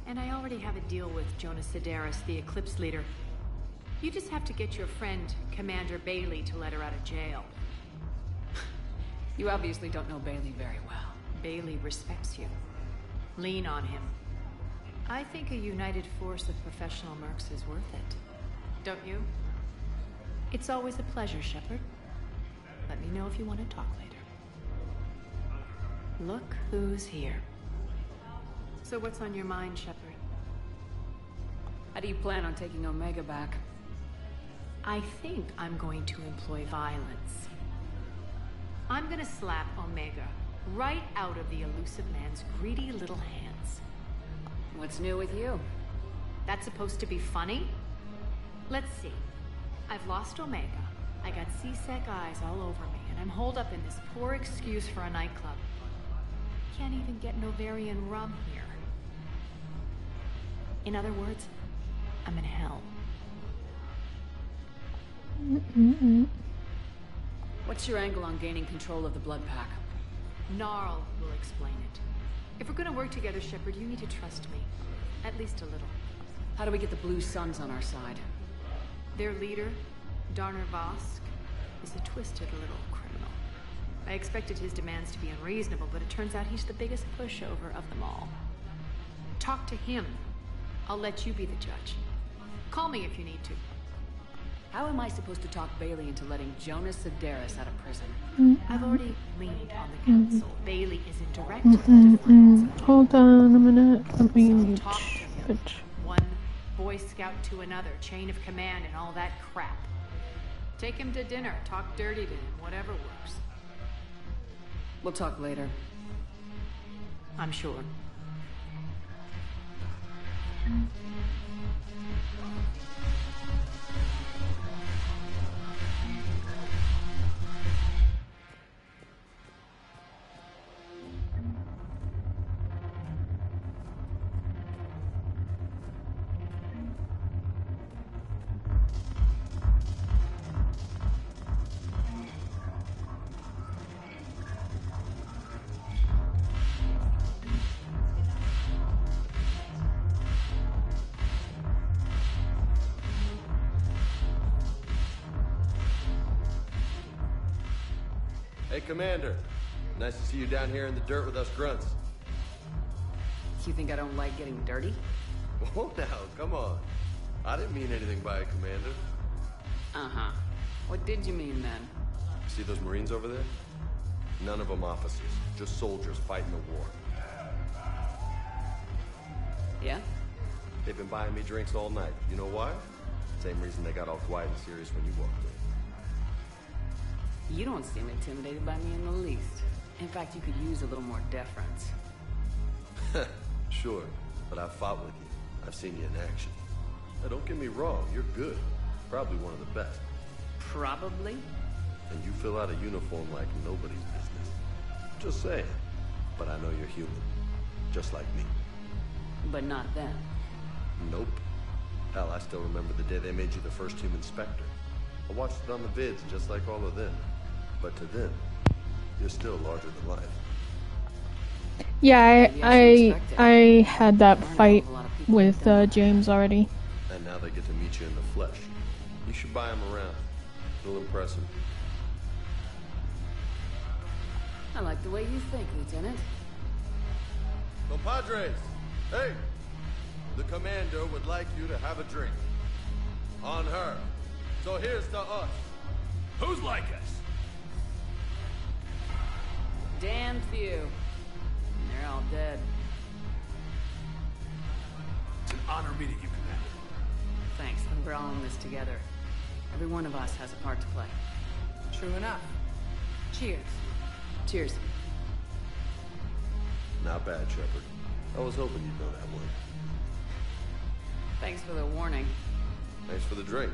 Speaker 10: And I already have a deal with Jonas Sedaris, the Eclipse leader. You just have to get your friend, Commander Bailey, to let her out of jail.
Speaker 5: You obviously don't know Bailey very well.
Speaker 10: Bailey respects you. Lean on him. I think a united force of professional mercs is worth it. Don't you? It's always a pleasure, Shepard. Let me know if you want to talk later. Look who's here. So what's on your mind, Shepard?
Speaker 5: How do you plan on taking Omega back?
Speaker 10: I think I'm going to employ violence. I'm gonna slap Omega right out of the elusive man's greedy little hands.
Speaker 5: What's new with you?
Speaker 10: That's supposed to be funny? Let's see. I've lost Omega. I got C-Sec eyes all over me, and I'm holed up in this poor excuse for a nightclub. Can't even get Novarian rum here. In other words, I'm in hell.
Speaker 5: What's your angle on gaining control of the Blood Pack?
Speaker 10: Gnarl will explain it. If we're gonna work together, Shepard, you need to trust me. At least a little.
Speaker 5: How do we get the Blue Suns on our side?
Speaker 10: Their leader, Darner Vosk, is a twisted little criminal. I expected his demands to be unreasonable, but it turns out he's the biggest pushover of them all. Talk to him. I'll let you be the judge. Call me if you need to.
Speaker 5: How am I supposed to talk Bailey into letting Jonas Sedaris out of prison?
Speaker 10: I've already leaned on the council. Bailey is in direct defiance.
Speaker 1: Hold on a minute. Let me
Speaker 10: Talk to him. One Boy Scout to another, chain of command and all that crap. Take him to dinner, talk dirty to him, whatever works.
Speaker 5: We'll talk later.
Speaker 10: I'm sure.
Speaker 7: Hey, Commander. Nice to see you down here in the dirt with us grunts.
Speaker 5: You think I don't like getting dirty?
Speaker 7: Oh, now, come on. I didn't mean anything by it, Commander.
Speaker 5: Uh-huh. What did you mean, then?
Speaker 7: See those Marines over there? None of them officers, just soldiers fighting the war.
Speaker 5: Yeah?
Speaker 7: They've been buying me drinks all night. You know why? Same reason they got all quiet and serious when you walked in.
Speaker 5: You don't seem intimidated by me in the least. In fact, you could use a little more deference.
Speaker 7: Sure, but I've fought with you. I've seen you in action. Now, don't get me wrong, you're good. Probably one of the best.
Speaker 5: Probably?
Speaker 7: And you fill out a uniform like nobody's business. Just saying. But I know you're human. Just like me.
Speaker 5: But not them.
Speaker 7: Nope. Hell, I still remember the day they made you the first human Spectre. I watched it on the vids just like all of them. But to them, you're still larger than life.
Speaker 1: Yeah, I had that fight with James already.
Speaker 7: And now they get to meet you in the flesh. You should buy him around. It'll impress him.
Speaker 5: I like the way you think, Lieutenant.
Speaker 7: Compadres! Hey! The commander would like you to have a drink. On her. So here's to us.
Speaker 6: Who's like us?
Speaker 5: Damn few. And they're all dead.
Speaker 6: It's an honor meeting you, Commander.
Speaker 5: Thanks, we're all in this together. Every one of us has a part to play.
Speaker 18: True enough. Cheers.
Speaker 5: Cheers.
Speaker 7: Not bad, Shepard. I was hoping you'd know that one.
Speaker 5: Thanks for the warning.
Speaker 7: Thanks for the drink.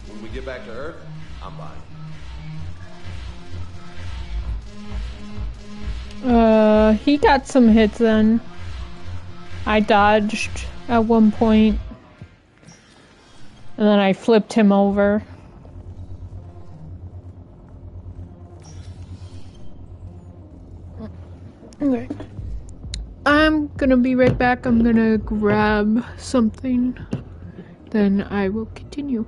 Speaker 7: When we get back to Earth, I'm buying.
Speaker 1: He got some hits then. I dodged at one point. And then I flipped him over. Okay. I'm gonna be right back. I'm gonna grab something. Then I will continue.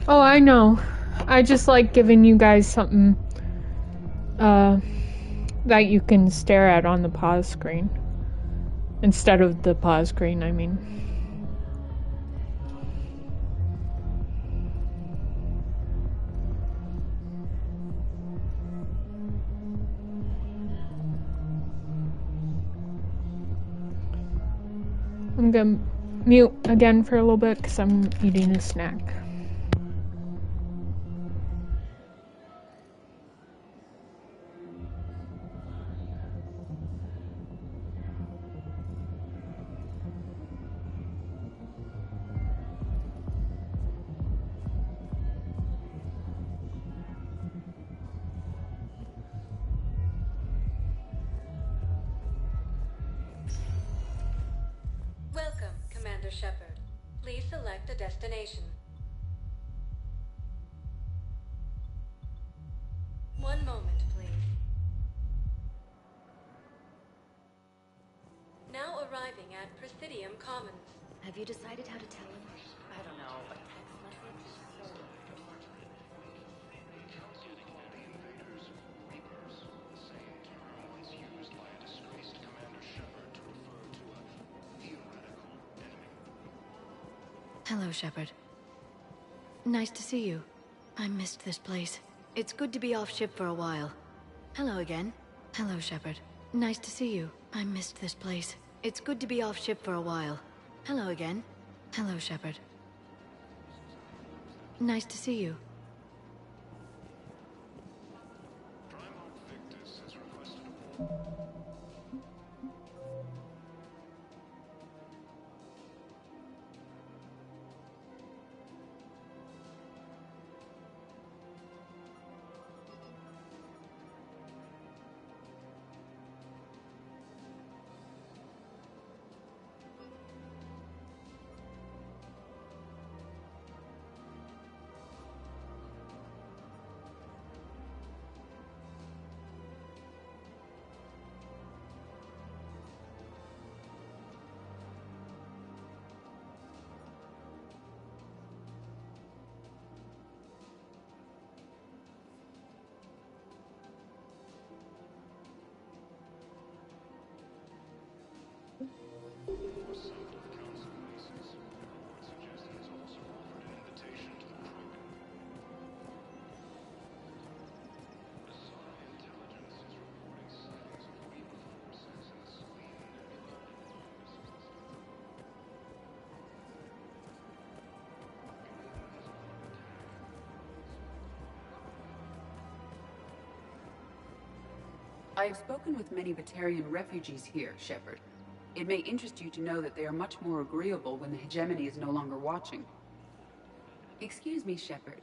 Speaker 1: Oh, I know. I just like giving you guys something that you can stare at on the pause screen. Instead of the pause screen, I mean. I'm gonna mute again for a little bit because I'm eating a snack.
Speaker 2: Welcome, Commander Shepard. Please select a destination. One moment, please. Now arriving at Presidium Commons.
Speaker 12: Have you decided how to tell him?
Speaker 8: I don't know.
Speaker 13: Hello, Shepard. Nice to see you. I missed this place. It's good to be off ship for a while. Hello again. Hello, Shepard. Nice to see you. I missed this place. It's good to be off ship for a while. Hello again. Hello, Shepard. Nice to see you.
Speaker 4: I have spoken with many Batarian refugees here, Shepard. It may interest you to know that they are much more agreeable when the hegemony is no longer watching. Excuse me, Shepard.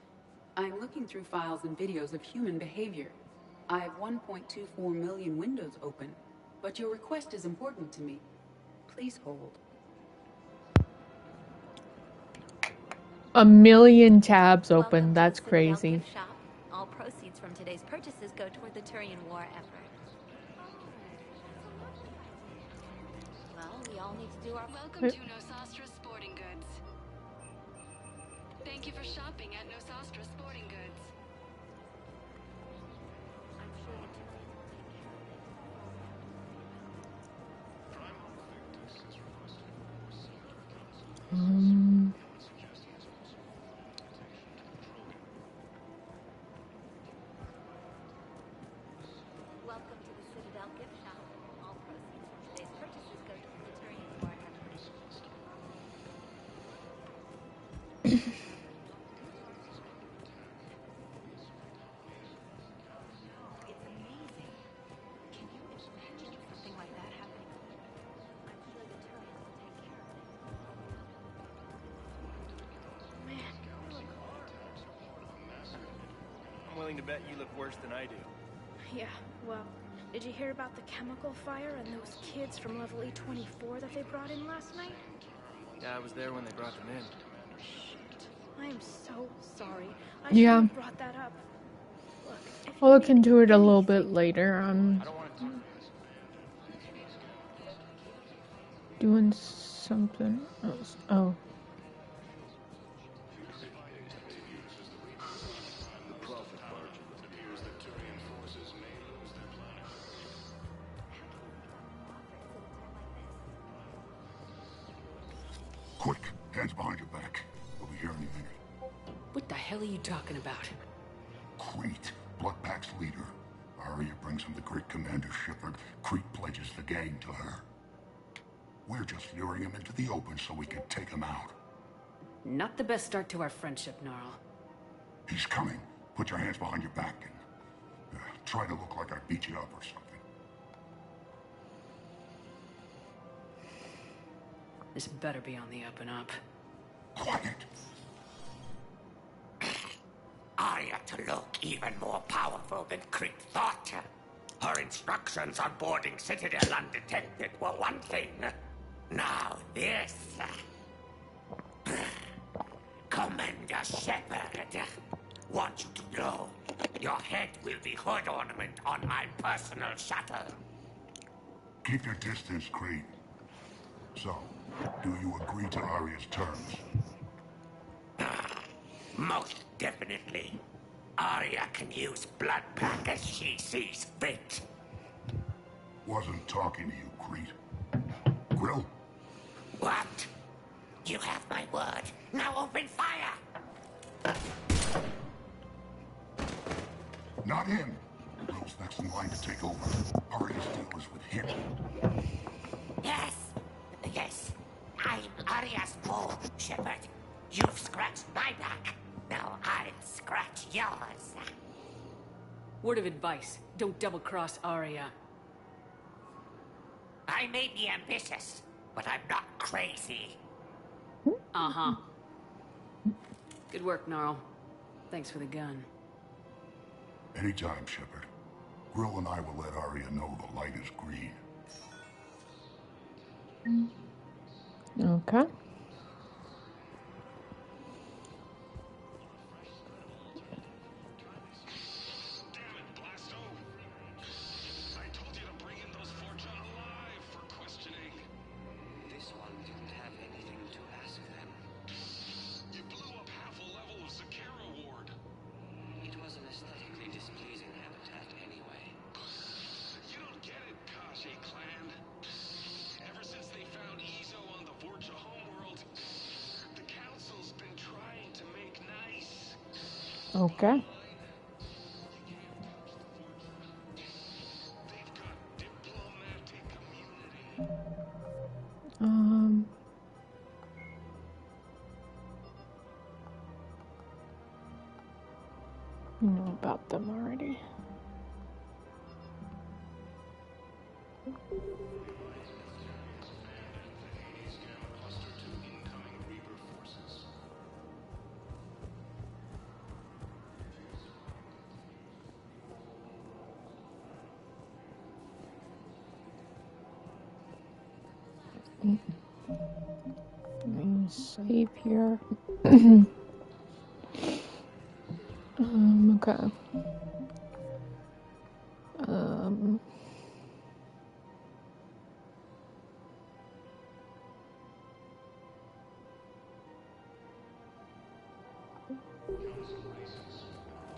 Speaker 4: I'm looking through files and videos of human behavior. I have 1.24 million windows open, but your request is important to me. Please hold.
Speaker 1: 1 million tabs open. That's crazy.
Speaker 12: Shop. All proceeds from today's purchases go toward the Turian war effort. Well, we all need to do our...
Speaker 15: Welcome to Nosastra Sporting Goods. Thank you for shopping at Nosastra Sporting Goods.
Speaker 12: I'm sure the Welcome to the Citadel gift shop. All proceeds from today's purchases go to the Turian war effort. It's amazing. Can you imagine something like that happening? I'm sure the Turians will take care of it.
Speaker 22: Man, you look old.
Speaker 14: I'm willing to bet you look worse than I do.
Speaker 22: Yeah, well, did you hear about the chemical fire and those kids from level E24 that they brought in last night?
Speaker 14: Yeah, I was there when they brought them in.
Speaker 22: Shit. I am so sorry. I
Speaker 1: Yeah.
Speaker 22: should have brought that up. Look, if
Speaker 1: I'll look into it a little bit later. I'm doing something else. Oh.
Speaker 20: Quick, hands behind your back. We'll be here any minute.
Speaker 5: What the hell are you talking about?
Speaker 20: Crete, Blood Pack's leader. Arya brings him the great Commander Shepard. Crete pledges the gang to her. We're just luring him into the open so we can take him out.
Speaker 5: Not the best start to our friendship, Gnarl.
Speaker 20: He's coming. Put your hands behind your back and try to look like I beat you up or something.
Speaker 5: This better be on the up and up.
Speaker 20: Quiet.
Speaker 21: Arya to look even more powerful than Crete thought. Her instructions on boarding Citadel undetected were one thing. Now this. Commander Shepard, want you to know, your head will be hood ornament on my personal shuttle.
Speaker 20: Keep your distance, Crete. So, do you agree to Arya's terms?
Speaker 21: Most definitely. Arya can use Blood Pack as she sees fit.
Speaker 20: Wasn't talking to you, Crete. Grill?
Speaker 21: What? You have my word. Now open fire!
Speaker 20: Not him. Grill's next in line to take over. Arya's deal was with him.
Speaker 21: Yes. Yes. I'm Arya's fool, Shepard. You've scratched my back. Now I'll scratch yours.
Speaker 5: Word of advice, don't double-cross Arya.
Speaker 21: I may be ambitious, but I'm not crazy.
Speaker 5: Uh-huh. Good work, Gnarl. Thanks for the gun.
Speaker 20: Anytime, Shepard. Grill and I will let Arya know the light is green.
Speaker 1: Okay.
Speaker 6: This one didn't have anything to ask them. You blew up half a level of Zakera Ward. It was an aesthetically displeasing habitat anyway. You don't get it, Kashe clan. Ever since they found Ezo on the Vorcha homeworld, the Council's been trying to make nice.
Speaker 1: Okay. You know about them already. Save here. Okay.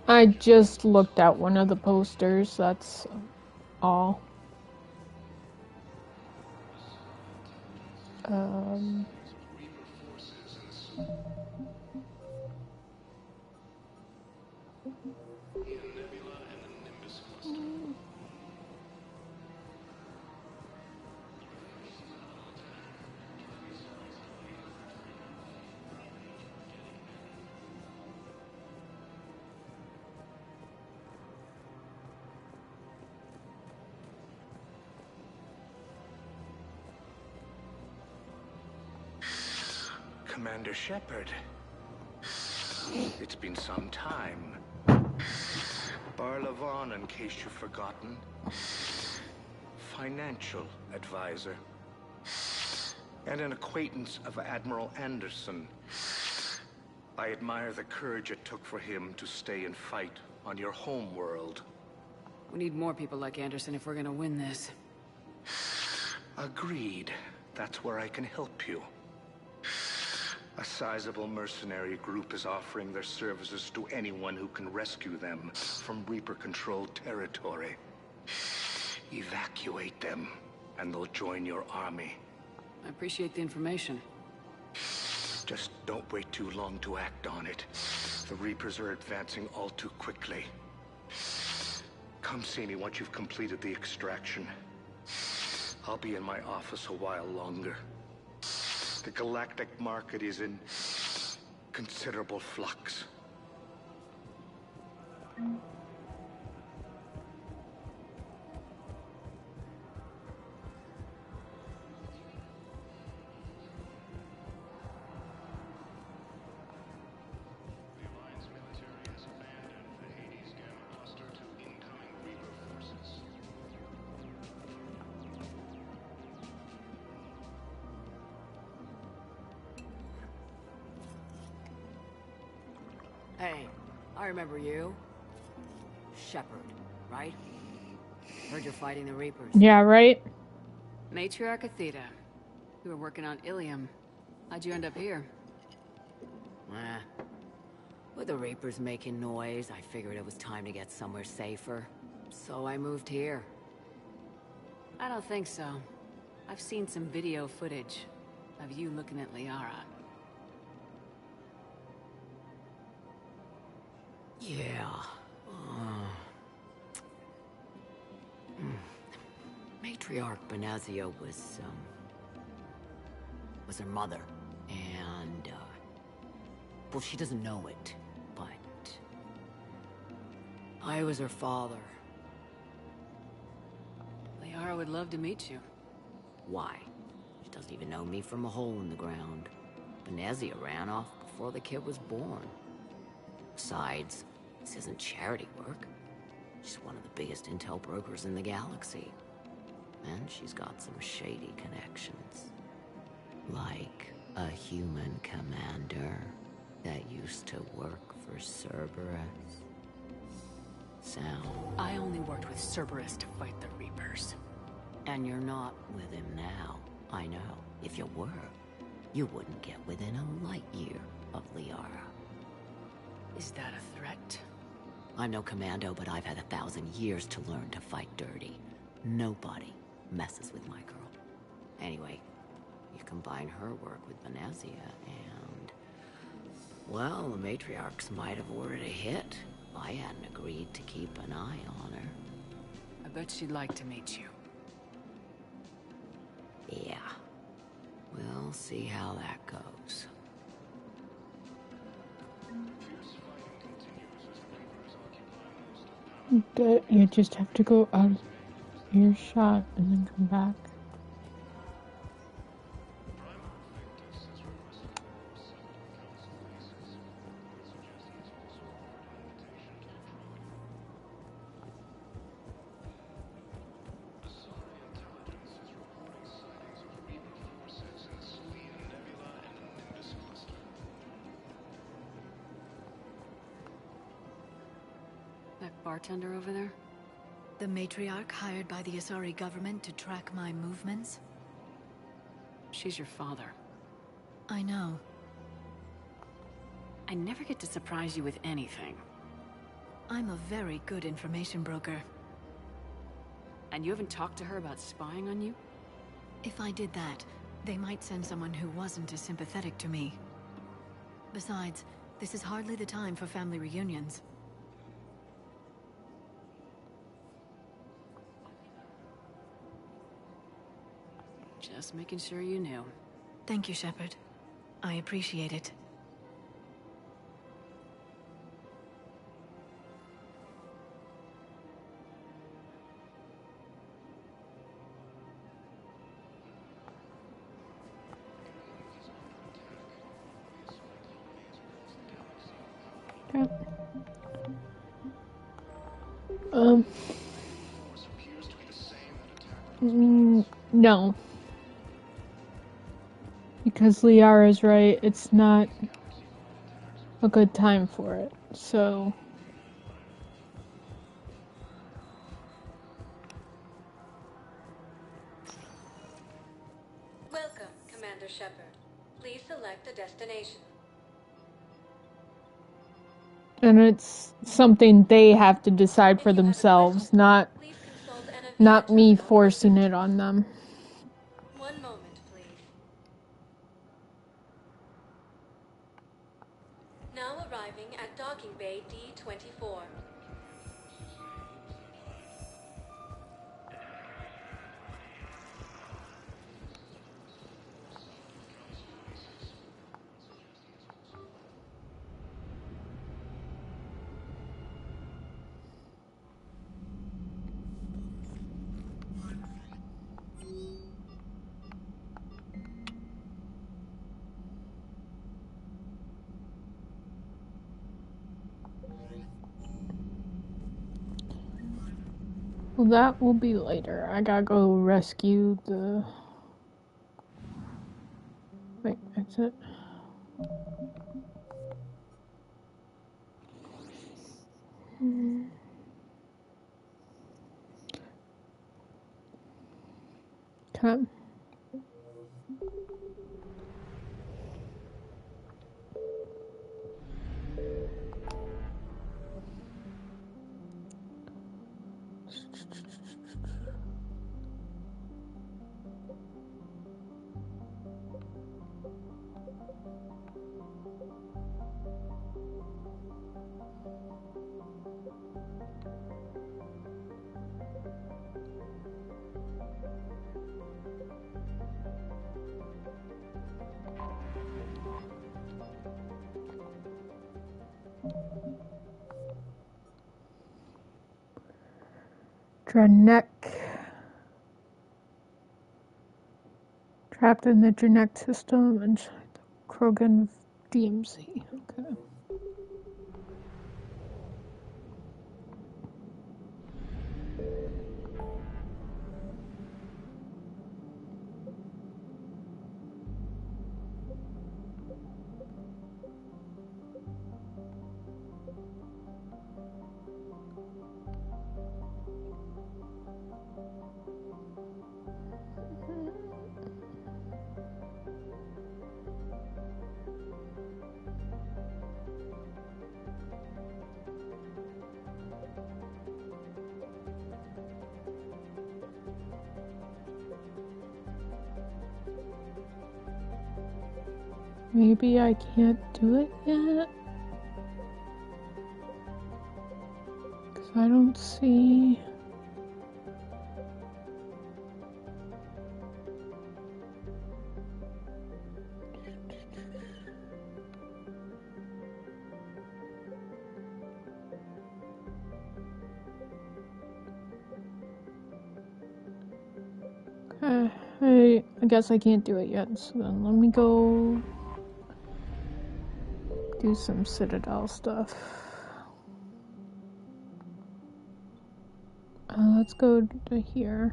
Speaker 1: I just looked at one of the posters, that's all.
Speaker 11: Commander Shepard. It's been some time. Barlavon, in case you've forgotten. Financial advisor. And an acquaintance of Admiral Anderson. I admire the courage it took for him to stay and fight on your home world.
Speaker 5: We need more people like Anderson if we're gonna win this.
Speaker 11: Agreed. That's where I can help you. A sizable mercenary group is offering their services to anyone who can rescue them from Reaper-controlled territory. Evacuate them, and they'll join your army.
Speaker 5: I appreciate the information.
Speaker 11: Just don't wait too long to act on it. The Reapers are advancing all too quickly. Come see me once you've completed the extraction. I'll be in my office a while longer. The galactic market is in considerable flux.
Speaker 19: Hey, I remember you. Shepard, right? Heard you're fighting the Reapers.
Speaker 1: Yeah, right?
Speaker 5: Matriarch Athena. You were working on Ilium. How'd you end up here?
Speaker 19: With the Reapers making noise, I figured it was time to get somewhere safer. So I moved here.
Speaker 5: I don't think so. I've seen some video footage of you looking at Liara.
Speaker 19: Yeah. Matriarch Benazia was her mother. And, well, she doesn't know it, but I was her father.
Speaker 5: Liara would love to meet you.
Speaker 19: Why? She doesn't even know me from a hole in the ground. Benazia ran off before the kid was born. Besides, this isn't charity work. She's one of the biggest intel brokers in the galaxy. And she's got some shady connections. Like a human commander that used to work for Cerberus. Sound?
Speaker 5: I only worked with Cerberus to fight the Reapers.
Speaker 19: And you're not with him now. I know. If you were, you wouldn't get within a light year of Liara.
Speaker 5: Is that a threat?
Speaker 19: I'm no commando, but I've had 1,000 years to learn to fight dirty. Nobody messes with my girl. Anyway, you combine her work with Benazia and... well, the Matriarchs might have ordered a hit if I hadn't agreed to keep an eye on her.
Speaker 5: I bet she'd like to meet you.
Speaker 19: Yeah. We'll see how that goes.
Speaker 1: But you just have to go out. Earshot and then come back.
Speaker 5: That bartender over there?
Speaker 13: The matriarch hired by the Asari government to track my movements?
Speaker 5: She's your father.
Speaker 13: I know.
Speaker 5: I never get to surprise you with anything.
Speaker 13: I'm a very good information broker.
Speaker 5: And you haven't talked to her about spying on you?
Speaker 13: If I did that, they might send someone who wasn't as sympathetic to me. Besides, this is hardly the time for family reunions.
Speaker 5: Just making sure you knew.
Speaker 13: Thank you, Shepard. I appreciate it.
Speaker 1: No. Because Liara's right, it's not a good time for it, so...
Speaker 2: Welcome, Commander Shepard. Please select a destination.
Speaker 1: And it's something they have to decide for themselves, not me forcing it on them.
Speaker 2: One moment, please. Now arriving at Docking Bay D-24.
Speaker 1: Well, that will be later. I gotta go rescue the... Wait, that's it? Come. Dranek. Trapped in the Dranek system inside the Krogan DMZ. Okay. Maybe I can't do it yet? Because I don't see... I guess I can't do it yet, so then let me go do some Citadel stuff. Let's go to here.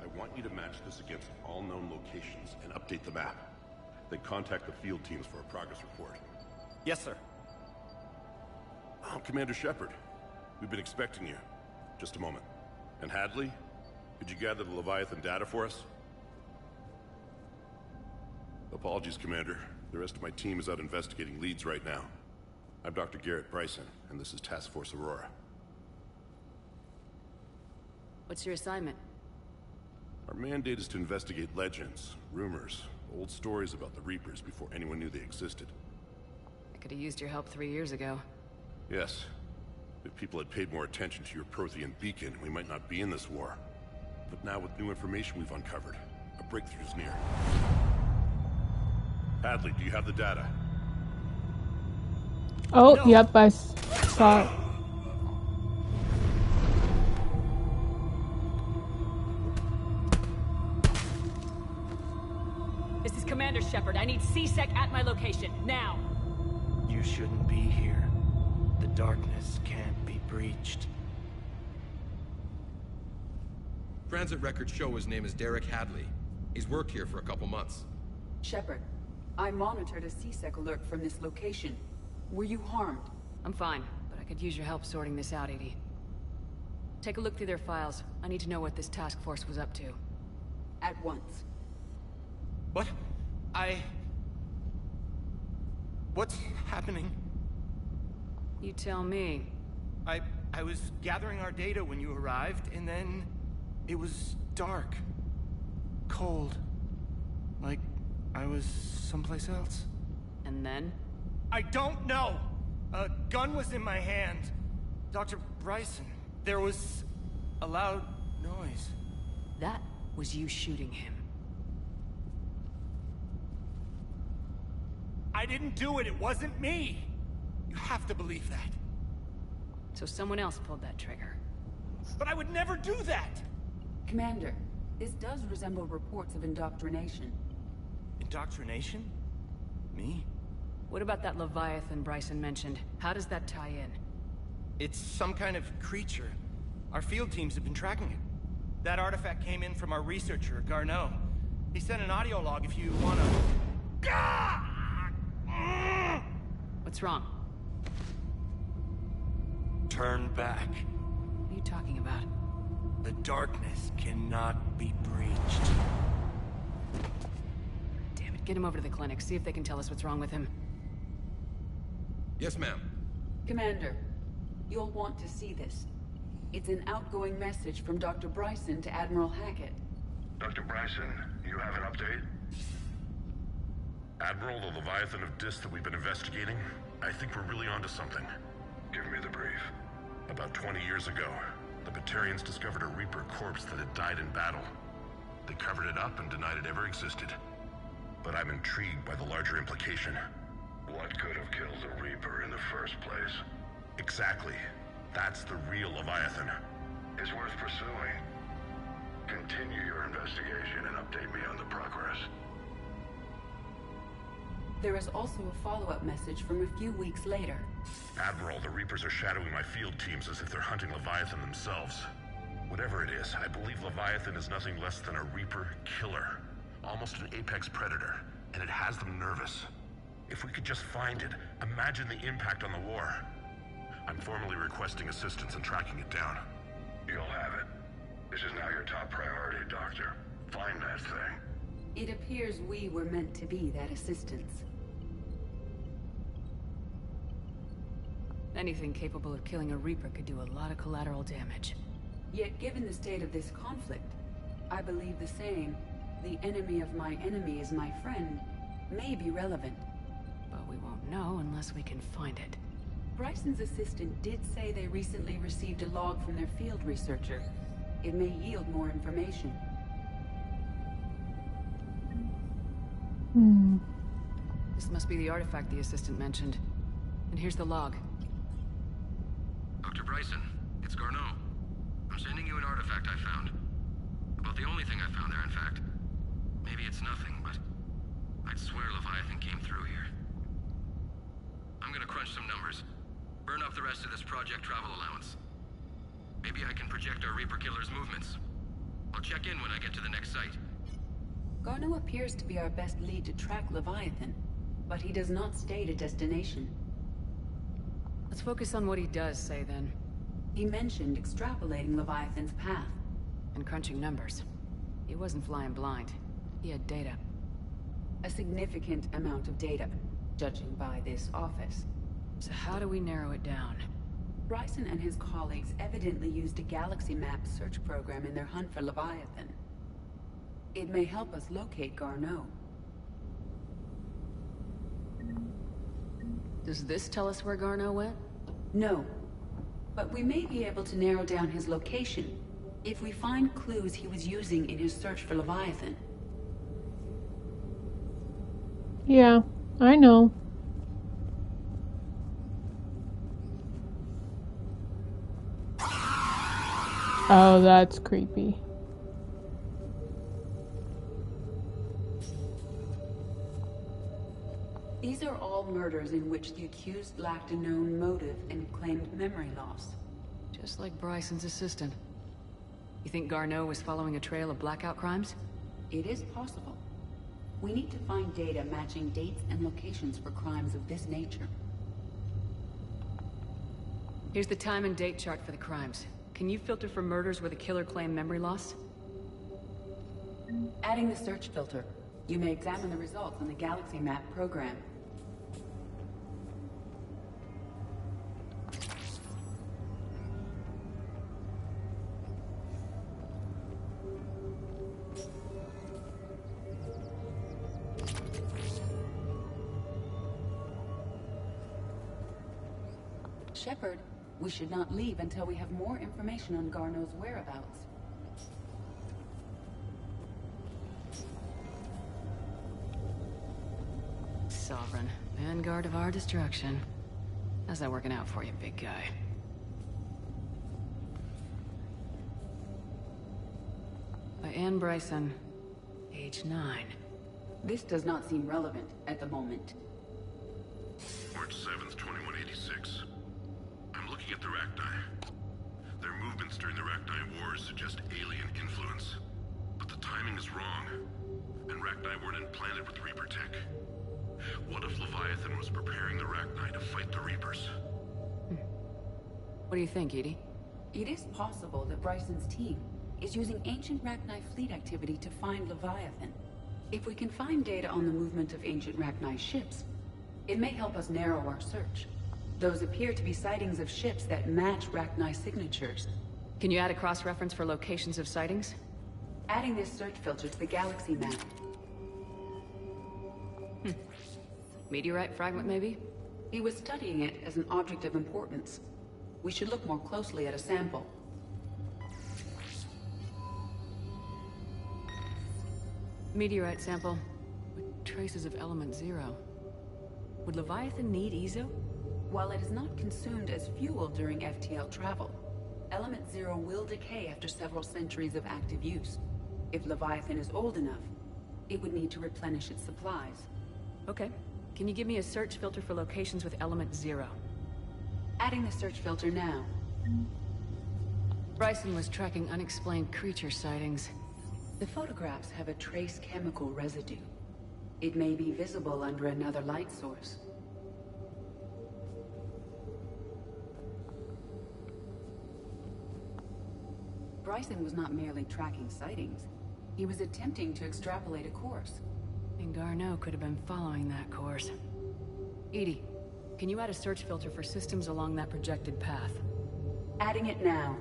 Speaker 9: I want you to match this against all known locations and update the map. Then contact the field teams for a progress report.
Speaker 14: Yes, sir.
Speaker 9: Oh, Commander Shepard. We've been expecting you. Just a moment. And Hadley? Could you gather the Leviathan data for us? Apologies, Commander. The rest of my team is out investigating leads right now. I'm Dr. Garrett Bryson, and this is Task Force Aurora.
Speaker 5: What's your assignment?
Speaker 9: Our mandate is to investigate legends, rumors, old stories about the Reapers before anyone knew they existed.
Speaker 5: I could have used your help 3 years ago.
Speaker 9: Yes. If people had paid more attention to your Prothean beacon, we might not be in this war. But now with new information we've uncovered, a breakthrough's near. Hadley, do you have the data?
Speaker 1: Oh, no. Yep, I saw it.
Speaker 16: This is Commander Shepard. I need C-Sec at my location, now!
Speaker 14: You shouldn't be here. The darkness can't be breached.
Speaker 23: Transit records show his name is Derek Hadley. He's worked here for a couple months.
Speaker 4: Shepard, I monitored a C-Sec alert from this location. Were you harmed?
Speaker 5: I'm fine, but I could use your help sorting this out, EDI. Take a look through their files. I need to know what this task force was up to.
Speaker 4: At once.
Speaker 14: What? What's happening?
Speaker 5: You tell me.
Speaker 14: I was gathering our data when you arrived, and then it was dark. Cold. Like I was someplace else.
Speaker 5: And then?
Speaker 14: I don't know! A gun was in my hand. Dr. Bryson, there was a loud noise.
Speaker 5: That was you shooting him.
Speaker 14: I didn't do it, it wasn't me! You have to believe that.
Speaker 5: So someone else pulled that trigger.
Speaker 14: But I would never do that!
Speaker 4: Commander, this does resemble reports of indoctrination.
Speaker 14: Indoctrination? Me?
Speaker 5: What about that Leviathan Bryson mentioned? How does that tie in?
Speaker 14: It's some kind of creature. Our field teams have been tracking it. That artifact came in from our researcher, Garneau. He sent an audio log if you wanna...
Speaker 5: What's wrong?
Speaker 14: Turn back.
Speaker 5: What are you talking about?
Speaker 14: The darkness cannot be breached.
Speaker 5: Damn it, get him over to the clinic. See if they can tell us what's wrong with him.
Speaker 23: Yes, ma'am.
Speaker 4: Commander, you'll want to see this. It's an outgoing message from Dr. Bryson to Admiral Hackett.
Speaker 3: Dr. Bryson, you have an update?
Speaker 9: Admiral, the Leviathan of Dis that we've been investigating, I think we're really onto something.
Speaker 3: Give me the brief.
Speaker 9: About 20 years ago, the Batarians discovered a Reaper corpse that had died in battle. They covered it up and denied it ever existed. But I'm intrigued by the larger implication.
Speaker 3: What could have killed the Reaper in the first place?
Speaker 9: Exactly. That's the real Leviathan.
Speaker 3: It's worth pursuing. Continue your investigation and update me on the progress.
Speaker 4: There is also a follow-up message from a few weeks later.
Speaker 9: Admiral, the Reapers are shadowing my field teams as if they're hunting Leviathan themselves. Whatever it is, I believe Leviathan is nothing less than a Reaper killer. Almost an apex predator, and it has them nervous. If we could just find it, imagine the impact on the war. I'm formally requesting assistance in tracking it down.
Speaker 10: You'll have it. This is now your top priority, Doctor. Find that thing.
Speaker 4: It appears we were meant to be that assistance.
Speaker 5: Anything capable of killing a Reaper could do a lot of collateral damage.
Speaker 4: Yet given the state of this conflict, I believe the saying, "The enemy of my enemy is my friend," may be relevant.
Speaker 5: But we won't know unless we can find it.
Speaker 4: Bryson's assistant did say they recently received a log from their field researcher. It may yield more information.
Speaker 5: This must be the artifact the assistant mentioned. And here's the log.
Speaker 23: Dr. Bryson, it's Garneau. I'm sending you an artifact I found. About the only thing I found there, in fact. Maybe it's nothing, but I'd swear Leviathan came through here. I'm gonna crunch some numbers. Burn up the rest of this project travel allowance. Maybe I can project our Reaper Killer's movements. I'll check in when I get to the next site.
Speaker 4: Garneau appears to be our best lead to track Leviathan, but he does not state a destination.
Speaker 5: Let's focus on what he does say, then.
Speaker 4: He mentioned extrapolating Leviathan's path.
Speaker 5: And crunching numbers. He wasn't flying blind. He had data.
Speaker 4: A significant amount of data, judging by this office.
Speaker 5: So how do we narrow it down?
Speaker 4: Bryson and his colleagues evidently used a galaxy map search program in their hunt for Leviathan. It may help us locate Garneau.
Speaker 5: Does this tell us where Garneau went?
Speaker 4: No. But we may be able to narrow down his location if we find clues he was using in his search for Leviathan.
Speaker 1: Yeah, I know. Oh, that's creepy.
Speaker 4: These are all murders in which the accused lacked a known motive and claimed memory loss.
Speaker 5: Just like Bryson's assistant. You think Garneau was following a trail of blackout crimes?
Speaker 4: It is possible. We need to find data matching dates and locations for crimes of this nature.
Speaker 5: Here's the time and date chart for the crimes. Can you filter for murders where the killer claimed memory loss?
Speaker 4: Adding the search filter, you may examine the results on the Galaxy Map program. Shepard, we should not leave until we have more information on Garneau's whereabouts.
Speaker 5: Sovereign, vanguard of our destruction. How's that working out for you, big guy? By Anne Bryson, age 9.
Speaker 4: This does not seem relevant at the moment.
Speaker 9: March 7th, 2186. I'm looking at the Rachni. Their movements during the Rachni Wars suggest alien influence. But the timing is wrong. And Rachni weren't implanted with Reaper tech. What if Leviathan was preparing the Rachni to fight the Reapers?
Speaker 5: What do you think, Edie?
Speaker 4: It is possible that Bryson's team is using ancient Rachni fleet activity to find Leviathan. If we can find data on the movement of ancient Rachni ships, it may help us narrow our search. Those appear to be sightings of ships that match Rachni signatures.
Speaker 5: Can you add a cross-reference for locations of sightings?
Speaker 4: Adding this search filter to the galaxy map.
Speaker 5: Meteorite fragment, maybe?
Speaker 4: He was studying it as an object of importance. We should look more closely at a sample.
Speaker 5: Meteorite sample with traces of element 0. Would Leviathan need Ezo?
Speaker 4: While it is not consumed as fuel during FTL travel, element 0 will decay after several centuries of active use. If Leviathan is old enough, it would need to replenish its supplies.
Speaker 5: Okay. Can you give me a search filter for locations with element 0?
Speaker 4: Adding the search filter now.
Speaker 5: Bryson was tracking unexplained creature sightings.
Speaker 4: The photographs have a trace chemical residue. It may be visible under another light source. Bryson was not merely tracking sightings. He was attempting to extrapolate a course.
Speaker 5: And Garneau could have been following that course. EDI, can you add a search filter for systems along that projected path?
Speaker 4: Adding it now.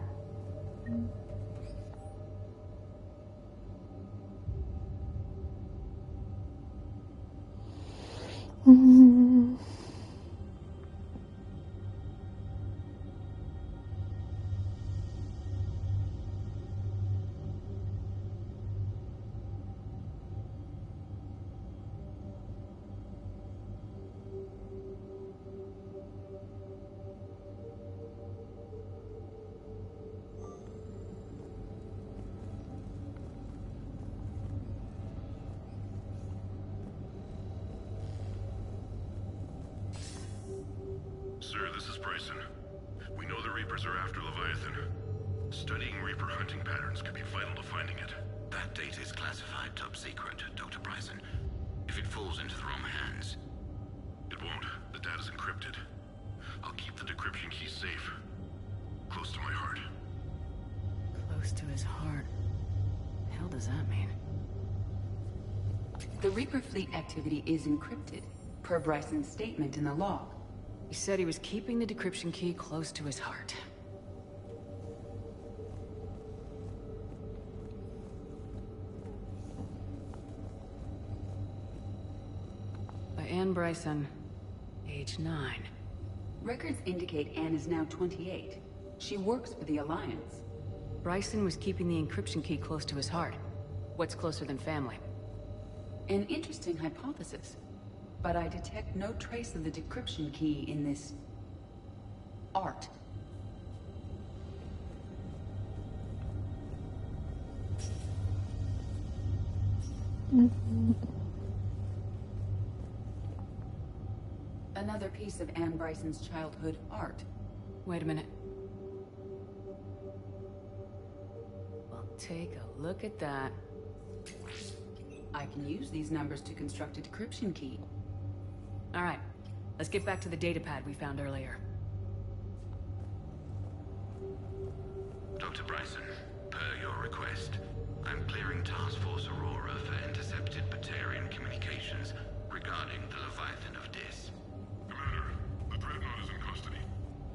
Speaker 9: Sir, this is Bryson. We know the Reapers are after Leviathan. Studying Reaper hunting patterns could be vital to finding it.
Speaker 21: That data is classified top secret, Dr. Bryson. If it falls into the wrong hands...
Speaker 9: It won't. The data's encrypted. I'll keep the decryption key safe. Close to my heart.
Speaker 5: Close to his heart. The hell does that mean?
Speaker 4: The Reaper fleet activity is encrypted, per Bryson's statement in the log.
Speaker 5: He said he was keeping the decryption key close to his heart. By Anne Bryson, age 9.
Speaker 4: Records indicate Anne is now 28. She works for the Alliance.
Speaker 5: Bryson was keeping the encryption key close to his heart. What's closer than family?
Speaker 4: An interesting hypothesis. But I detect no trace of the decryption key in this... art. Another piece of Anne Bryson's childhood art.
Speaker 5: Wait a minute. Well, take a look at that.
Speaker 4: I can use these numbers to construct a decryption key.
Speaker 5: All right, let's get back to the datapad we found earlier.
Speaker 21: Dr. Bryson, per your request, I'm clearing Task Force Aurora for intercepted Batarian communications regarding the Leviathan of Dis.
Speaker 9: Commander, the Dreadnought is in custody,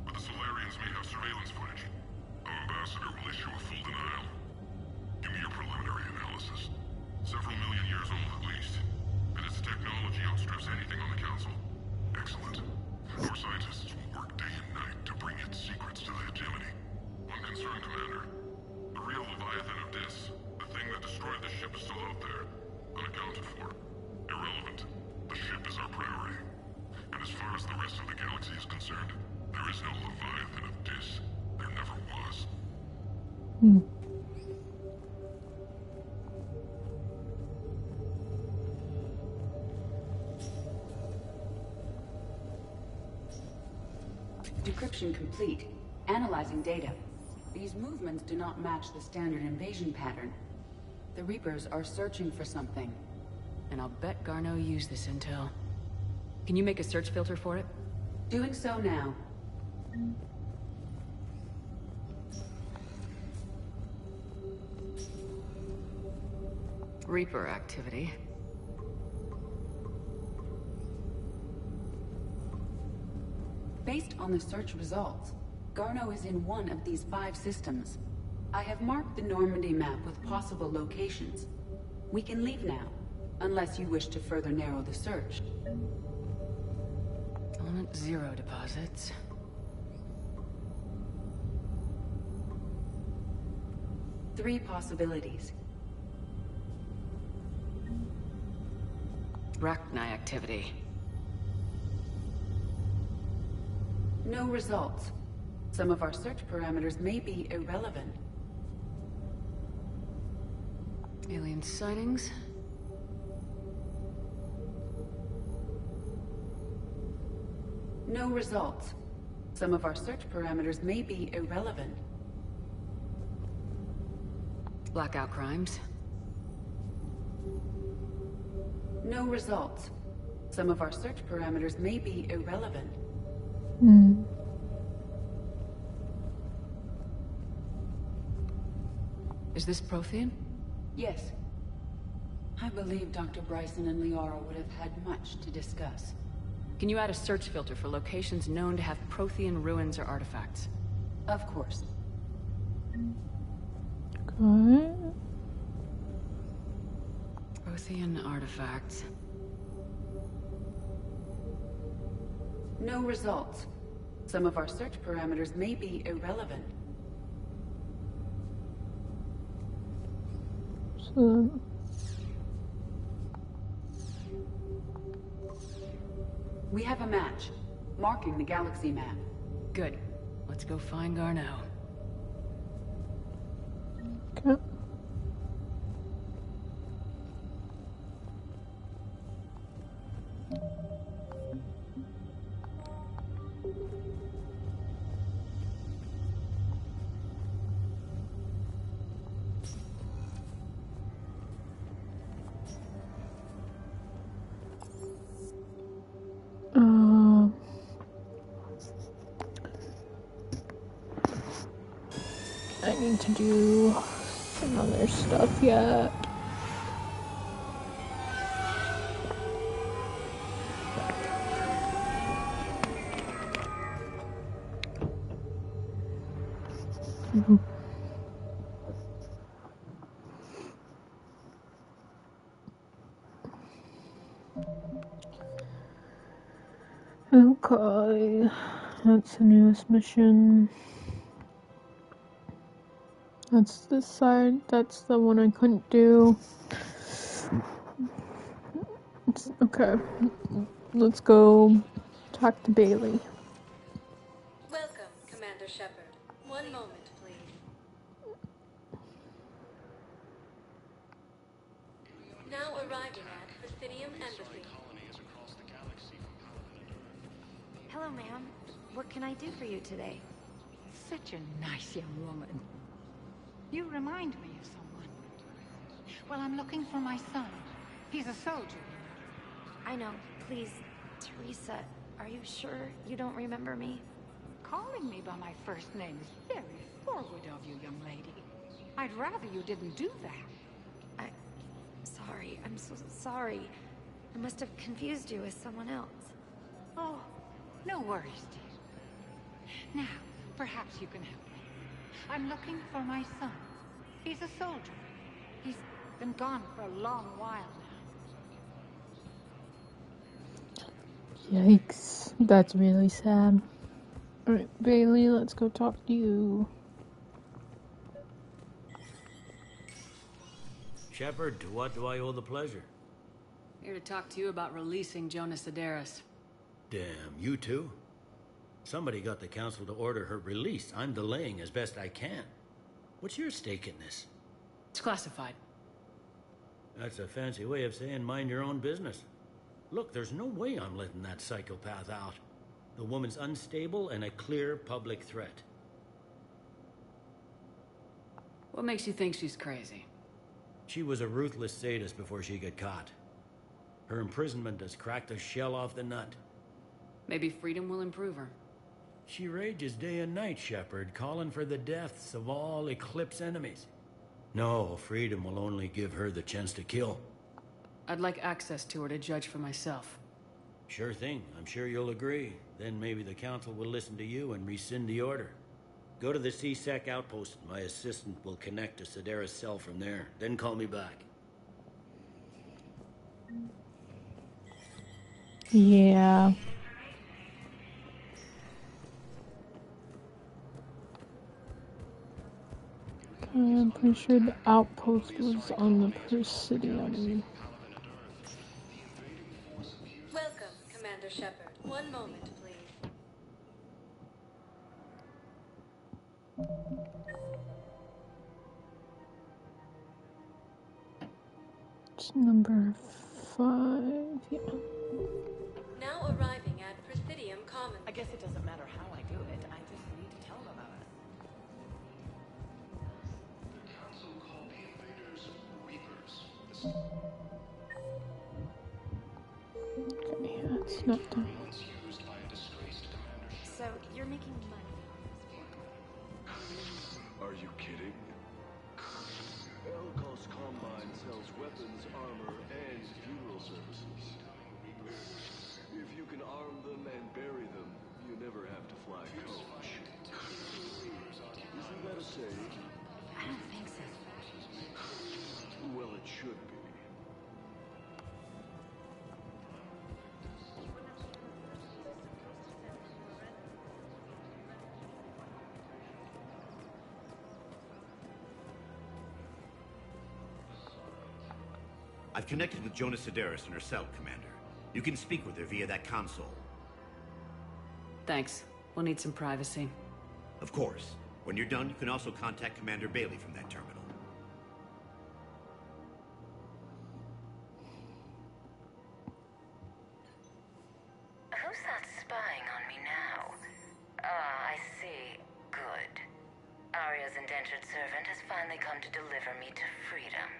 Speaker 9: but the Solarians may have surveillance footage. Our ambassador will issue a full denial. Give me your preliminary analysis. Several million years old at least. And its technology outstrips anything on the Council. Excellent. Our scientists will work day and night to bring its secrets to the hegemony. One concern, Commander. The real Leviathan of Dis, the thing that destroyed the ship, is still out there. Unaccounted for. Irrelevant. The ship is our priority. And as far as the rest of the galaxy is concerned, there is no Leviathan of Dis. There never was.
Speaker 4: Decryption complete. Analyzing data. These movements do not match the standard invasion pattern. The Reapers are searching for something.
Speaker 5: And I'll bet Garneau used this intel. Can you make a search filter for it?
Speaker 4: Doing so now.
Speaker 5: Reaper activity.
Speaker 4: Based on the search results, Garneau is in one of these 5 systems. I have marked the Normandy map with possible locations. We can leave now, unless you wish to further narrow the search.
Speaker 5: Element 0 deposits.
Speaker 4: Three possibilities.
Speaker 5: Rachni activity.
Speaker 4: No results. Some of our search parameters may be irrelevant.
Speaker 5: Alien sightings?
Speaker 4: No results. Some of our search parameters may be irrelevant.
Speaker 5: Blackout crimes?
Speaker 4: No results. Some of our search parameters may be irrelevant.
Speaker 5: Is this Prothean?
Speaker 4: Yes. I believe Dr. Bryson and Liara would have had much to discuss.
Speaker 5: Can you add a search filter for locations known to have Prothean ruins or artifacts?
Speaker 4: Of course.
Speaker 1: Okay.
Speaker 5: Prothean artifacts.
Speaker 4: No results. Some of our search parameters may be irrelevant.
Speaker 1: So...
Speaker 4: We have a match, marking the galaxy map.
Speaker 5: Good. Let's go find Garneau.
Speaker 1: Okay. I need to do some other stuff yet. Okay, that's the newest mission. That's this side, that's the one I couldn't do. Okay, let's go talk to Bailey.
Speaker 2: Welcome, Commander Shepard. One moment, please. Now arriving at Presidium Embassy.
Speaker 22: Hello, ma'am. What can I do for you today?
Speaker 7: Such a nice young woman. You remind me of someone. Well, I'm looking for my son. He's a soldier.
Speaker 22: I know. Please, Teresa, are you sure you don't remember me?
Speaker 7: Calling me by my first name is very forward of you, young lady. I'd rather you didn't do that.
Speaker 22: Sorry. I'm so sorry. I must have confused you with someone else.
Speaker 7: Oh, no worries, dear. Now, perhaps you can help me. I'm looking for my son. He's a soldier. He's been gone for a long while now.
Speaker 1: Yikes, that's really sad. Alright, Bailey, let's go talk to you.
Speaker 17: Shepard, to what do I owe the pleasure?
Speaker 5: Here to talk to you about releasing Jonas Sederis.
Speaker 17: Damn, you too? Somebody got the council to order her release. I'm delaying as best I can. What's your stake in this?
Speaker 5: It's classified.
Speaker 17: That's a fancy way of saying mind your own business. Look, there's no way I'm letting that psychopath out. The woman's unstable and a clear public threat.
Speaker 5: What makes you think she's crazy?
Speaker 17: She was a ruthless sadist before she got caught. Her imprisonment has cracked the shell off the nut.
Speaker 5: Maybe freedom will improve her.
Speaker 17: She rages day and night, Shepard, calling for the deaths of all Eclipse enemies. No, freedom will only give her the chance to kill.
Speaker 5: I'd like access to her to judge for myself.
Speaker 17: Sure thing. I'm sure you'll agree. Then maybe the council will listen to you and rescind the order. Go to the C-Sec outpost. My assistant will connect to Sederis' cell from there. Then call me back.
Speaker 1: Yeah. I'm pretty sure the outpost was on the Presidium.
Speaker 2: Welcome, Commander Shepard. One moment, please.
Speaker 1: It's number 5, yeah.
Speaker 2: Now arriving at Presidium Commons.
Speaker 8: I guess it doesn't matter how I do it. I just need to tell them about it.
Speaker 1: Okay, that's not done.
Speaker 22: So, you're making money.
Speaker 10: Are you kidding?
Speaker 12: Elkos Combine sells weapons, armor, and funeral services. If you can arm them and bury them, you never have to fly coach. Isn't that a saying?
Speaker 22: I don't think so.
Speaker 12: Well, it should be.
Speaker 15: I've connected with Jonah Sedaris in her cell, Commander. You can speak with her via that console.
Speaker 5: Thanks. We'll need some privacy.
Speaker 15: Of course. When you're done, you can also contact Commander Bailey from that terminal.
Speaker 18: Who's that spying on me now? Ah, I see. Good. Arya's indentured servant has finally come to deliver me to freedom.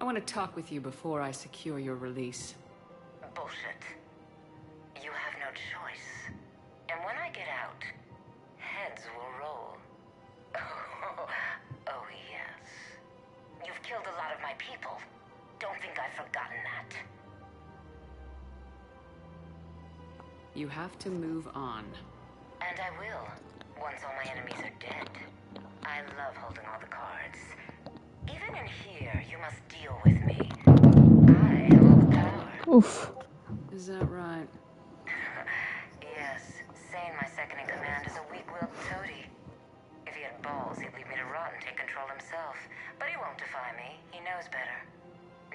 Speaker 5: I want to talk with you before I secure your release.
Speaker 18: Bullshit. You have no choice. And when I get out, heads will roll. Oh, yes. You've killed a lot of my people. Don't think I've forgotten that.
Speaker 5: You have to move on.
Speaker 18: And I will, once all my enemies are dead. I love holding all the cards. Even in here, you must deal with me. I have all the power.
Speaker 1: Oof.
Speaker 5: Is that right?
Speaker 18: Yes. Sane, my second-in-command, is a weak-willed toady. If he had balls, he'd leave me to rot and take control himself. But he won't defy me. He knows better.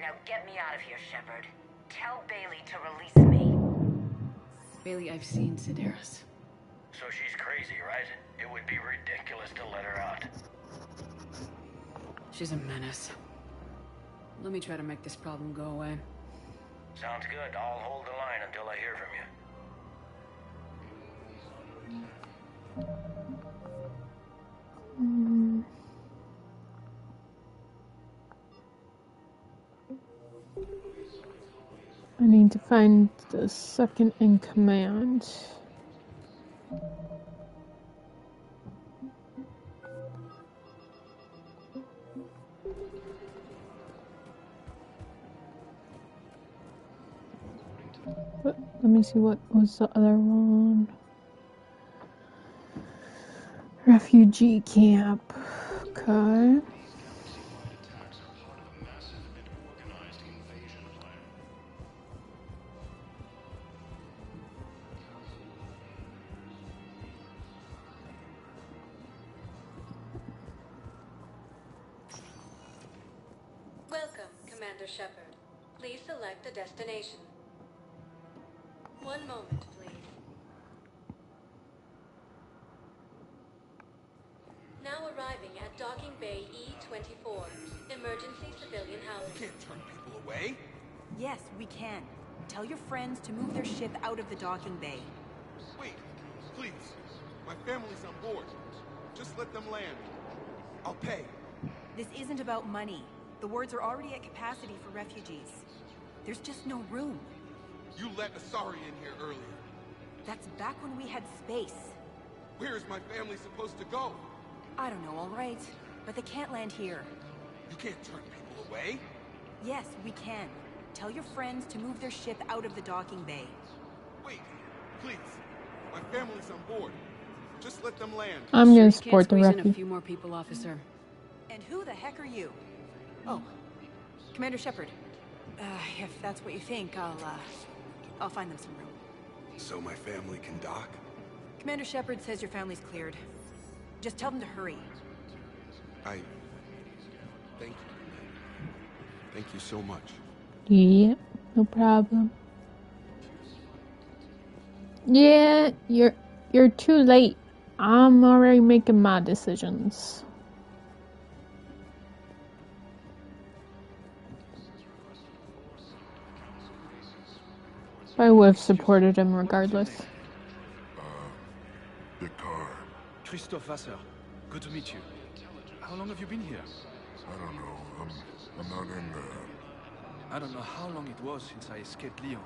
Speaker 18: Now get me out of here, Shepard. Tell Bailey to release me.
Speaker 5: Bailey, I've seen Sedaris.
Speaker 24: So she's crazy, right? It would be ridiculous to let her out.
Speaker 5: She's a menace. Let me try to make this problem go away.
Speaker 24: Sounds good. I'll hold the line until I hear from you.
Speaker 1: I need to find the second in command. But let me see, what was the other one? Refugee camp. Okay.
Speaker 2: Welcome, Commander Shepard. Please select a destination. One moment, please. Now arriving at Docking Bay E-24, emergency civilian housing.
Speaker 25: You can't turn people away.
Speaker 26: Yes, we can. Tell your friends to move their ship out of the docking bay.
Speaker 25: Wait, please. My family's on board. Just let them land. I'll pay.
Speaker 26: This isn't about money. The wards are already at capacity for refugees. There's just no room.
Speaker 25: You let Asari in here earlier.
Speaker 26: That's back when we had space.
Speaker 25: Where is my family supposed to go?
Speaker 26: I don't know, all right. But they can't land here.
Speaker 25: You can't turn people away.
Speaker 26: Yes, we can. Tell your friends to move their ship out of the docking bay.
Speaker 25: Wait, please. My family's on board. Just let them land.
Speaker 1: I'm gonna support the
Speaker 5: Can't squeeze in
Speaker 1: refugee.
Speaker 5: a few more people, officer.
Speaker 26: And who the heck are you? Oh, Commander Shepard. If that's what you think, I'll find them some room.
Speaker 25: So my family can dock?
Speaker 26: Commander Shepard says your family's cleared. Just tell them to hurry.
Speaker 25: Thank you. Thank you so much.
Speaker 1: Yeah, no problem. Yeah, you're too late. I'm already making my decisions. I would have supported him regardless.
Speaker 10: Picard.
Speaker 27: Christophe Vasseur. Good to meet you. How long have you been here?
Speaker 10: I don't know. I'm not in there.
Speaker 27: I don't know how long it was since I escaped Leo.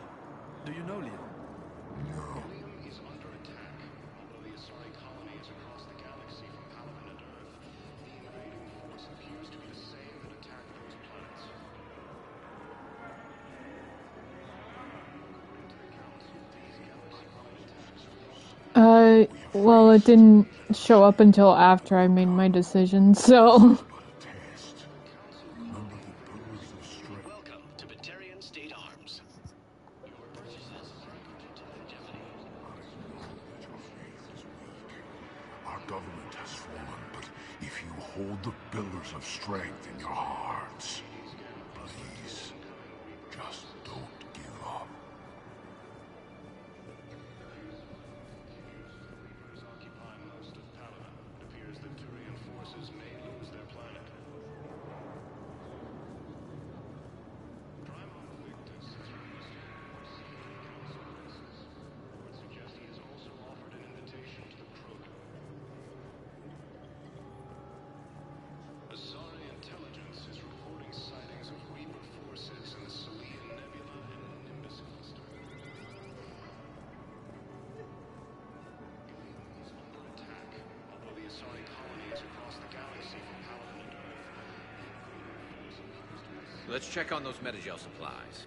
Speaker 27: Do you know Leo?
Speaker 10: No.
Speaker 1: Well, it didn't show up until after I made my decision, so...
Speaker 6: Welcome to Batarian State Arms.
Speaker 11: Our government has fallen, but if you hold the pillars of strength in your hearts, please, just don't give up.
Speaker 13: Let's check on those Metagel supplies.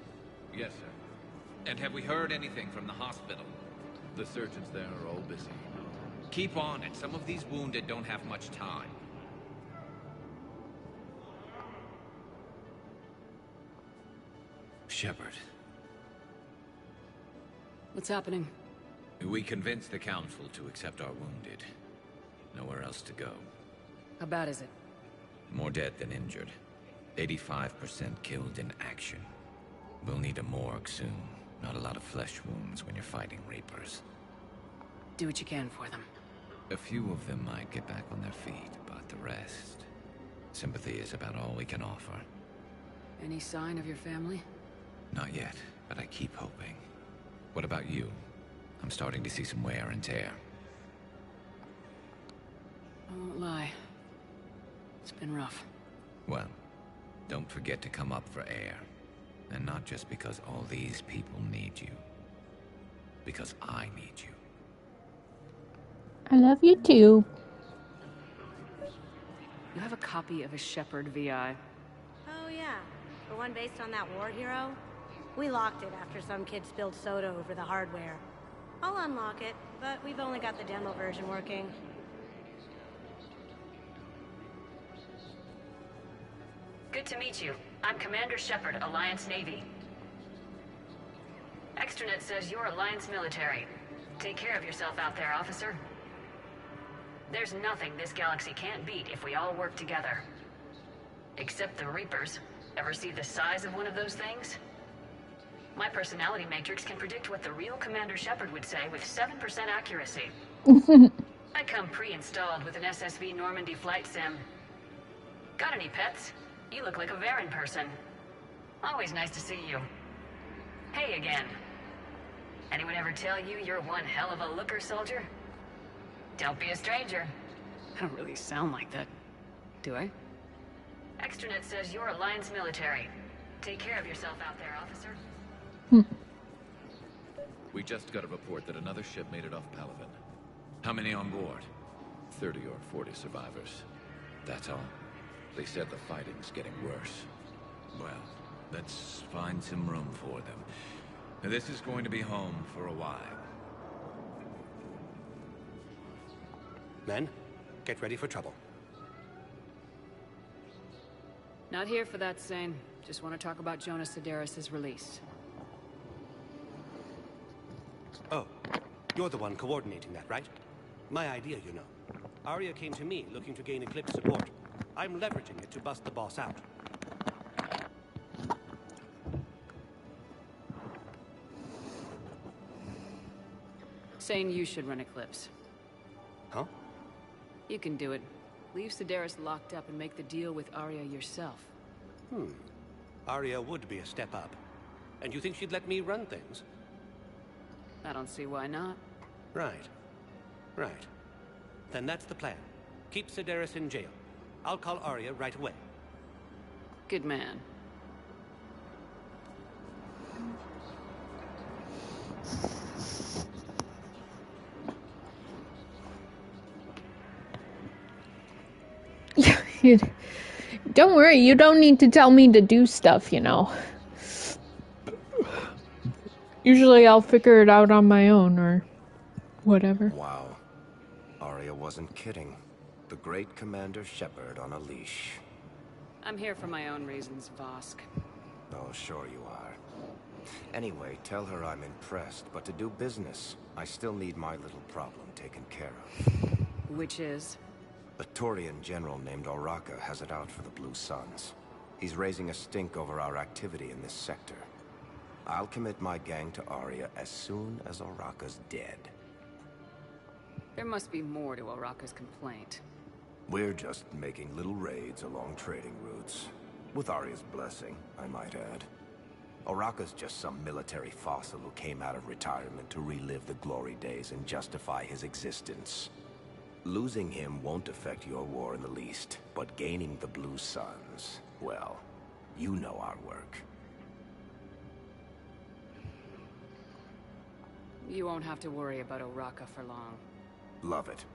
Speaker 14: Yes, sir.
Speaker 13: And have we heard anything from the hospital?
Speaker 14: The surgeons there are all busy.
Speaker 13: Keep on it. Some of these wounded don't have much time.
Speaker 14: Shepard.
Speaker 5: What's happening?
Speaker 13: We convinced the Council to accept our wounded. Nowhere else to go.
Speaker 5: How bad is it?
Speaker 13: More dead than injured. 85% killed in action. We'll need a morgue soon. Not a lot of flesh wounds when you're fighting Reapers.
Speaker 5: Do what you can for them.
Speaker 13: A few of them might get back on their feet, but the rest... Sympathy is about all we can offer.
Speaker 5: Any sign of your family?
Speaker 13: Not yet, but I keep hoping. What about you? I'm starting to see some wear and tear.
Speaker 5: I won't lie. It's been rough.
Speaker 13: Well, don't forget to come up for air. And not just because all these people need you. Because I need you.
Speaker 1: I love you too.
Speaker 5: You have a copy of a Shepard VI.
Speaker 22: Oh yeah, the one based on that war hero? We locked it after some kid spilled soda over the hardware. I'll unlock it, but we've only got the demo version working.
Speaker 18: Good to meet you. I'm Commander Shepard, Alliance Navy. Extranet says you're Alliance military. Take care of yourself out there, officer. There's nothing this galaxy can't beat if we all work together. Except the Reapers. Ever see the size of one of those things? My personality matrix can predict what the real Commander Shepard would say with 7% accuracy. I come pre-installed with an SSV Normandy flight sim. Got any pets? You look like a Varen person. Always nice to see you. Hey again. Anyone ever tell you you're one hell of a looker, soldier? Don't be a stranger.
Speaker 5: I don't really sound like that, do I?
Speaker 18: Extranet says you're Alliance military. Take care of yourself out there, officer.
Speaker 14: We just got a report that another ship made it off Palaven.
Speaker 13: How many on board?
Speaker 14: 30 or 40 survivors.
Speaker 13: That's all?
Speaker 14: They said the fighting's getting worse.
Speaker 13: Well, let's find some room for them. This is going to be home for a while.
Speaker 16: Men, get ready for trouble.
Speaker 5: Not here for that, Sane. Just want to talk about Jonas Sedaris' release.
Speaker 16: Oh, you're the one coordinating that, right? My idea, you know. Arya came to me looking to gain Eclipse support. I'm leveraging it to bust the boss out.
Speaker 5: Sane, you should run Eclipse.
Speaker 16: Huh?
Speaker 5: You can do it. Leave Sedaris locked up and make the deal with Arya yourself.
Speaker 16: Arya would be a step up. And you think she'd let me run things?
Speaker 5: I don't see why not.
Speaker 16: Right. Right. Then that's the plan. Keep Sedaris in jail. I'll call Arya right away.
Speaker 5: Good man.
Speaker 1: Don't worry, you don't need to tell me to do stuff, you know. Usually I'll figure it out on my own or whatever.
Speaker 14: Wow.
Speaker 3: Arya wasn't kidding. The great Commander Shepard on a leash.
Speaker 5: I'm here for my own reasons, Vosk.
Speaker 3: Oh, sure you are. Anyway, tell her I'm impressed, but to do business, I still need my little problem taken care of.
Speaker 5: Which is?
Speaker 3: A Turian general named Oraka has it out for the Blue Suns. He's raising a stink over our activity in this sector. I'll commit my gang to Arya as soon as Oraka's dead.
Speaker 5: There must be more to Oraka's complaint.
Speaker 3: We're just making little raids along trading routes. With Arya's blessing, I might add. Oraka's just some military fossil who came out of retirement to relive the glory days and justify his existence. Losing him won't affect your war in the least, but gaining the Blue Suns, well, you know our work.
Speaker 5: You won't have to worry about Oraka for long.
Speaker 3: Love it.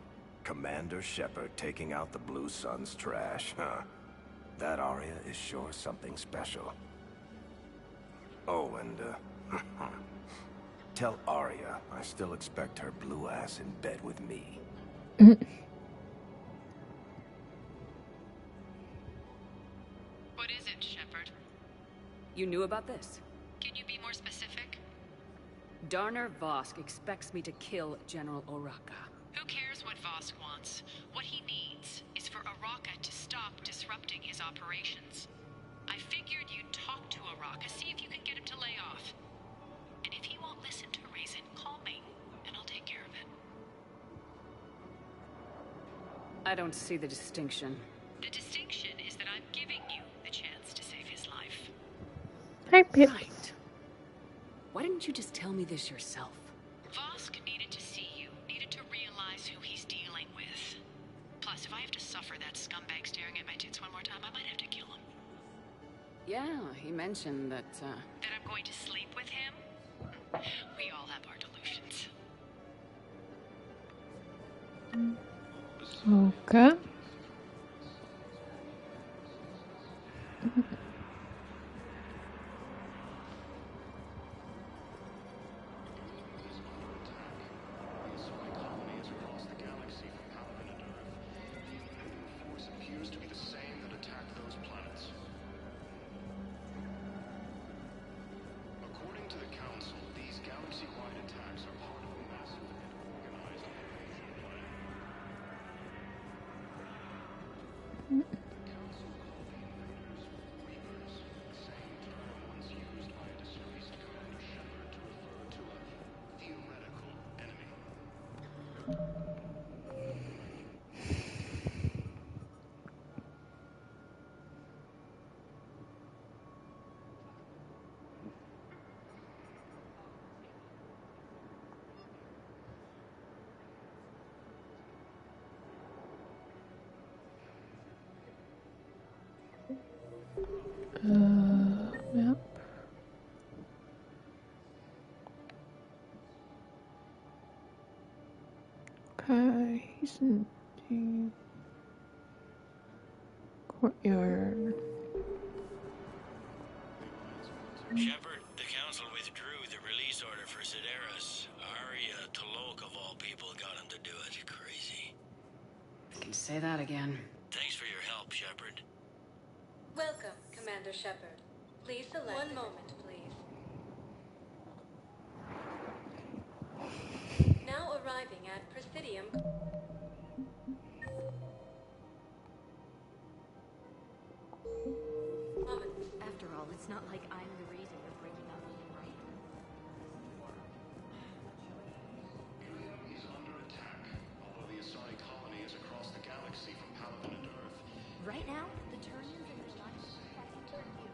Speaker 3: Commander Shepard taking out the Blue Suns trash, huh? That Arya is sure something special. Oh, and, tell Arya I still expect her blue ass in bed with me.
Speaker 4: What is it, Shepard?
Speaker 5: You knew about this?
Speaker 4: Can you be more specific?
Speaker 5: Darner Vosk expects me to kill General Oraka.
Speaker 4: Who cares what Vosk wants? What he needs is for Oraka to stop disrupting his operations. I figured you'd talk to Oraka, see if you can get him to lay off. And if he won't listen to reason, call me, and I'll take care of it.
Speaker 5: I don't see the distinction.
Speaker 4: The distinction is that I'm giving you the chance to save his life.
Speaker 1: Hi, Pip.
Speaker 5: Right. Why didn't you just tell me this yourself?
Speaker 4: Vosk needed to see you, needed to realize who he's dealing with. Plus, if I have to suffer that scumbag staring at my tits one more time, I might have to kill him.
Speaker 5: Yeah, he mentioned that,
Speaker 4: That I'm going to sleep with him? We all have our delusions.
Speaker 1: Okay. Map. Okay, he's in the courtyard.
Speaker 17: Shepard, the council withdrew the release order for Sedaris. Arya T'Loak, of all people, got him to do it. Crazy.
Speaker 5: I can say that again.
Speaker 17: Thanks for your help, Shepard.
Speaker 2: Welcome, Commander Shepard. Please select... One moment, please. Now arriving at Presidium...
Speaker 9: After all, it's not like I'm the reason you're breaking up with him, right?
Speaker 24: He's under attack, although the Asari colony is across the galaxy from Paladin and Earth.
Speaker 9: Right now, the Turians and the Giants have entered you.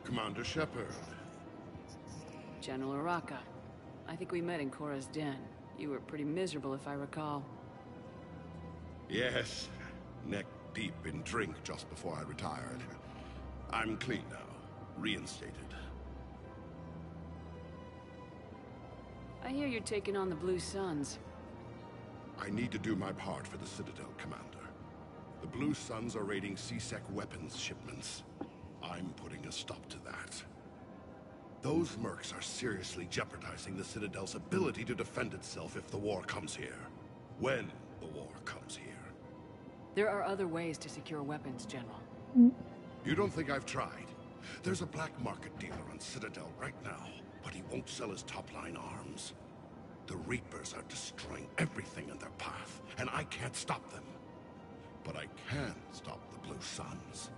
Speaker 11: Commander Shepard.
Speaker 5: General Oraka. I think we met in Korra's den. You were pretty miserable, if I recall.
Speaker 11: Yes, neck deep in drink just before I retired. I'm clean now, reinstated.
Speaker 5: I hear you're taking on the Blue Suns.
Speaker 11: I need to do my part for the Citadel, Commander. The Blue Suns are raiding C-Sec weapons shipments. I'm putting a stop to that. Those mercs are seriously jeopardizing the Citadel's ability to defend itself if the war comes here. When the war comes here.
Speaker 5: There are other ways to secure weapons, General.
Speaker 11: You don't think I've tried? There's a black market dealer on Citadel right now, but he won't sell his top-line arms. The Reapers are destroying everything in their path, and I can't stop them. But I can stop the Blue Suns.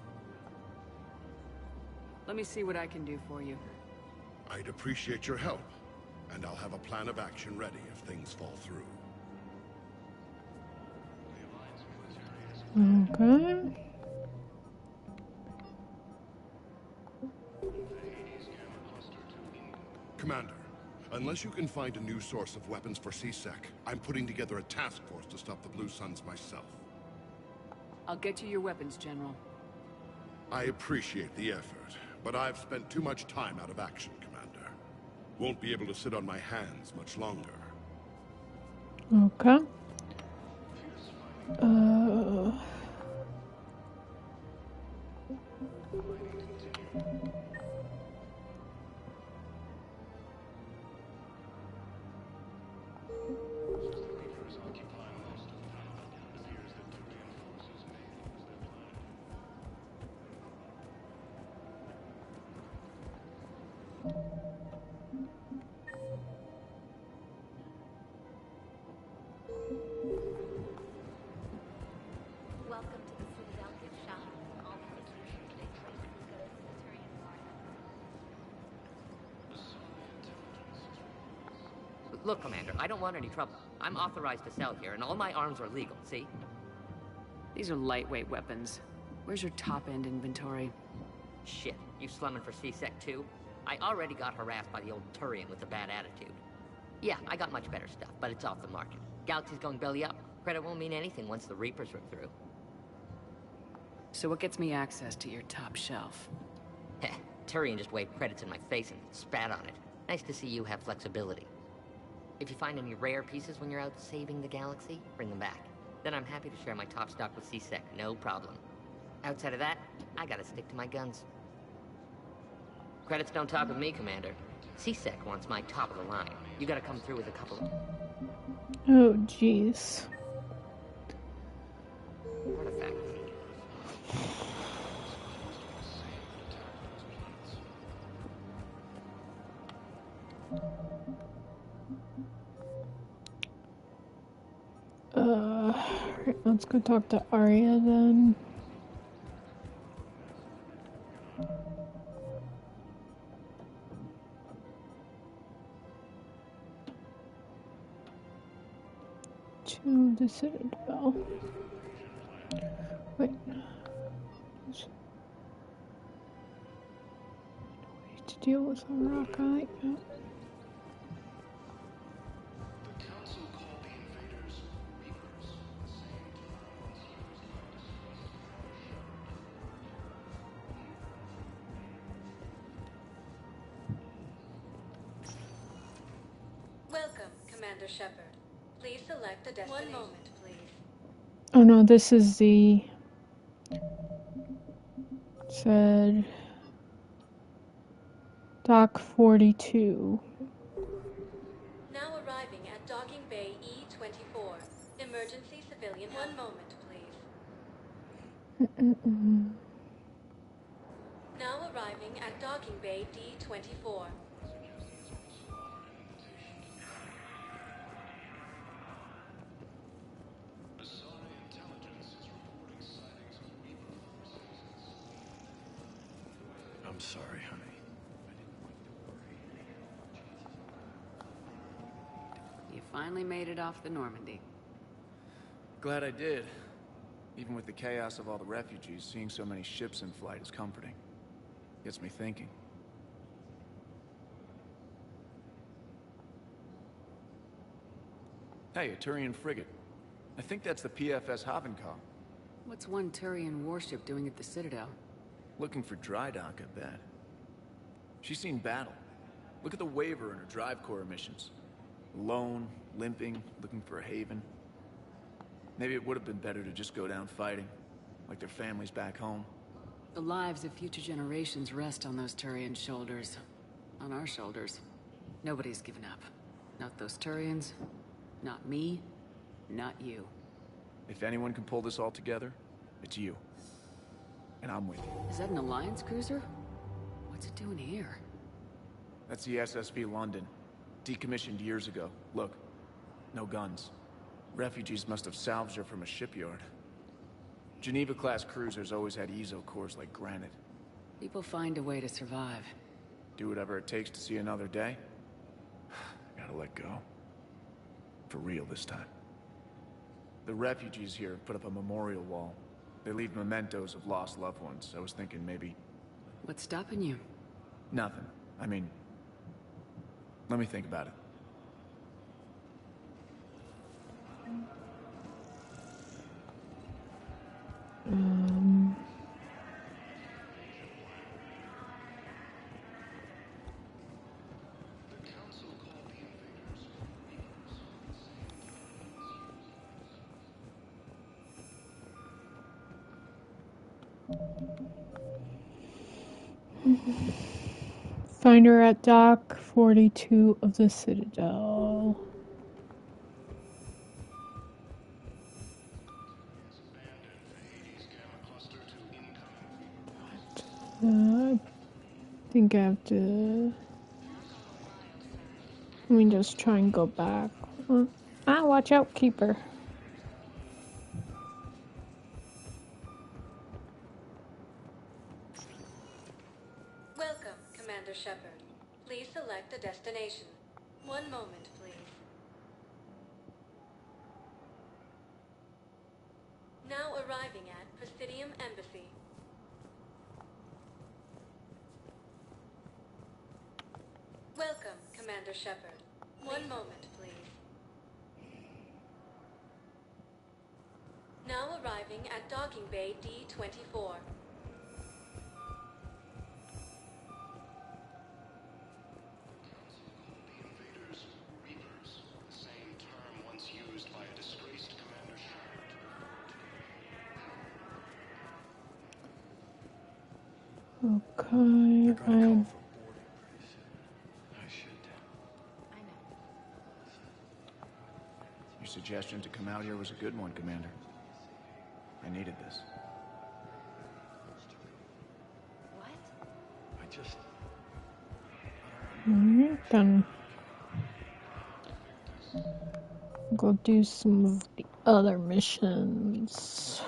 Speaker 5: Let me see what I can do for you.
Speaker 11: I'd appreciate your help, and I'll have a plan of action ready if things fall through.
Speaker 1: Okay.
Speaker 11: Commander, unless you can find a new source of weapons for C-Sec, I'm putting together a task force to stop the Blue Suns myself.
Speaker 5: I'll get you your weapons, General.
Speaker 11: I appreciate the effort, but I've spent too much time out of action, Commander. Won't be able to sit on my hands much longer.
Speaker 1: Okay.
Speaker 9: Welcome to the Citadel gift shop. All executions take place in the Centurion Market.
Speaker 7: Look, Commander, I don't want any trouble. I'm authorized to sell here, and all my arms are legal, see?
Speaker 5: These are lightweight weapons. Where's your top-end inventory?
Speaker 7: Shit, you slumming for C-Sec too? I already got harassed by the old Turian with a bad attitude. Yeah, I got much better stuff, but it's off the market. Galaxy's going belly up. Credit won't mean anything once the Reapers rip through.
Speaker 5: So what gets me access to your top shelf?
Speaker 7: Heh, Turian just waved credits in my face and spat on it. Nice to see you have flexibility. If you find any rare pieces when you're out saving the galaxy, bring them back. Then I'm happy to share my top stock with C-Sec, no problem. Outside of that, I gotta stick to my guns. Credits don't talk with me, Commander. C-Sec wants my top of the line. You gotta come through with a couple of...
Speaker 1: Oh, jeez.
Speaker 7: artifacts.
Speaker 1: Right, let's go talk to Arya then. To the Citadel. Wait. To deal with a rockite. Yeah.
Speaker 2: Welcome, Commander Shepard. Please select a destination. 1 moment, please.
Speaker 1: Oh no, this is the... said... Dock 42.
Speaker 2: Now arriving at Docking Bay E-24. Emergency civilian. 1 moment, please. Now arriving at Docking Bay D-24.
Speaker 27: I'm sorry, honey.
Speaker 5: You finally made it off the Normandy.
Speaker 27: Glad I did. Even with the chaos of all the refugees, seeing so many ships in flight is comforting. Gets me thinking. Hey, a Turian frigate. I think that's the PFS Havenkam.
Speaker 5: What's one Turian warship doing at the Citadel?
Speaker 27: Looking for Drydock, I bet. She's seen battle. Look at the waiver in her drive core emissions. Alone, limping, looking for a haven. Maybe it would have been better to just go down fighting, like their families back home.
Speaker 5: The lives of future generations rest on those Turian shoulders. On our shoulders. Nobody's given up. Not those Turians, not me, not you.
Speaker 27: If anyone can pull this all together, it's you. And I'm with you.
Speaker 5: Is that an Alliance cruiser? What's it doing here?
Speaker 27: That's the SSV London. Decommissioned years ago. Look, no guns. Refugees must have salvaged her from a shipyard. Geneva-class cruisers always had ezo cores like granite.
Speaker 5: People find a way to survive.
Speaker 27: Do whatever it takes to see another day. Gotta let go. For real this time. The refugees here put up a memorial wall. They leave mementos of lost loved ones. I was thinking maybe...
Speaker 5: What's stopping you?
Speaker 27: Nothing. I mean... Let me think about it.
Speaker 1: Find her at Dock 42 of the Citadel. I think I have to... Let me just try and go back. Watch out, Keeper.
Speaker 2: Welcome, Commander Shepard. Please select a destination. One moment, please. Now arriving at Presidium Embassy. Welcome, Commander Shepard. One moment, please. Now arriving at Docking Bay D-24.
Speaker 1: Okay,
Speaker 27: Your suggestion to come out here was a good one, Commander. I needed this.
Speaker 1: Alright, then. Go do some of the other missions.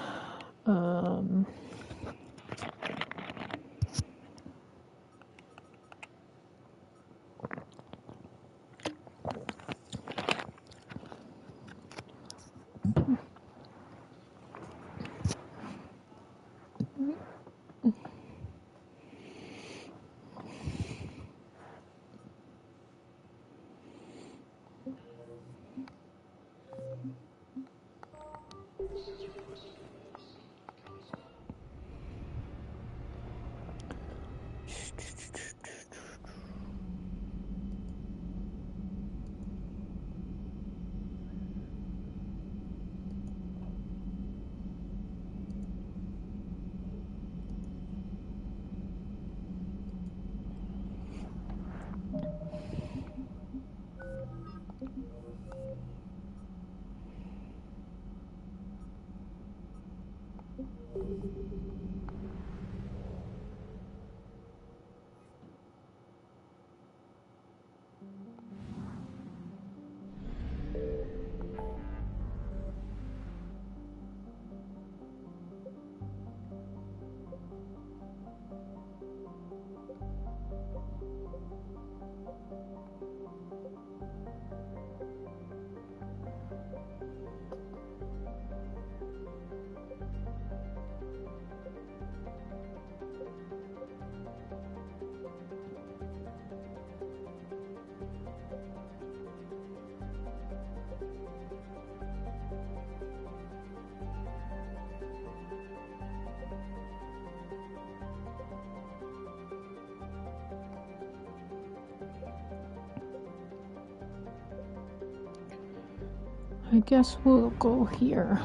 Speaker 1: I guess we'll go here.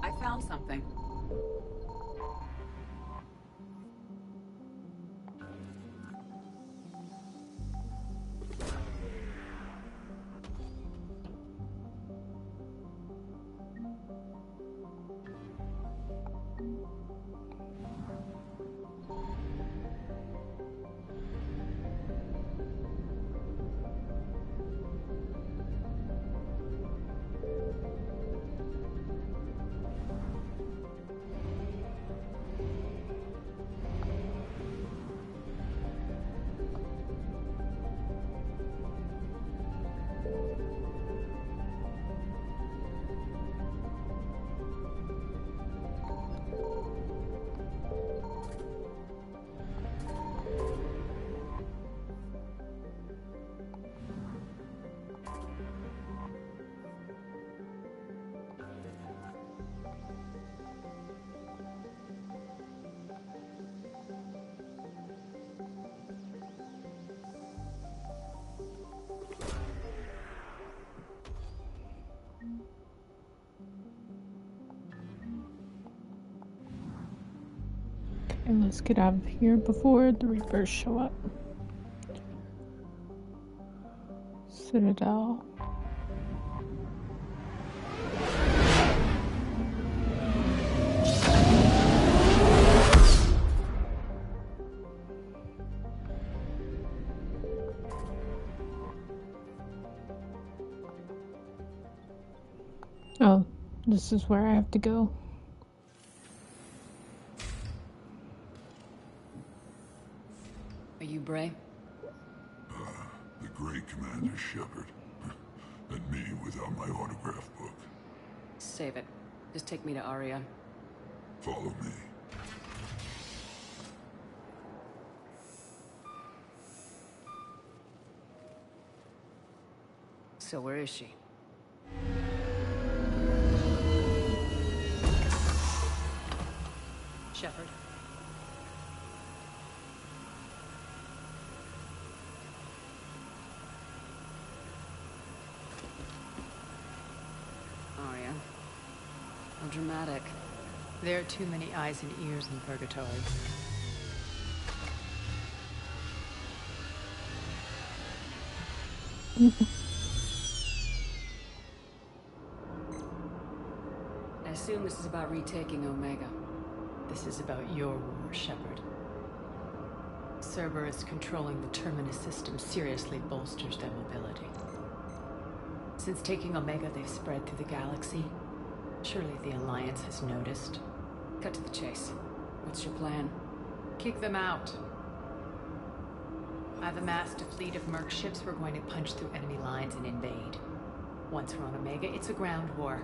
Speaker 5: I found something.
Speaker 1: And let's get out of here before the Reapers show up. Citadel. Oh, this is where I have to go.
Speaker 5: Are you Bray?
Speaker 10: The great Commander Shepard. And me without my autograph book.
Speaker 5: Save it. Just take me to Aria.
Speaker 10: Follow me.
Speaker 5: So where is she? Shepard. Aria. How dramatic.
Speaker 8: There are too many eyes and ears in Purgatory.
Speaker 5: I assume this is about retaking Omega.
Speaker 8: This is about your war, Shepard. Cerberus controlling the Terminus system seriously bolsters their mobility. Since taking Omega, they've spread through the galaxy. Surely the Alliance has noticed.
Speaker 5: Cut to the chase. What's your plan?
Speaker 8: Kick them out. I've amassed a fleet of merc ships. We're going to punch through enemy lines and invade. Once we're on Omega, it's a ground war.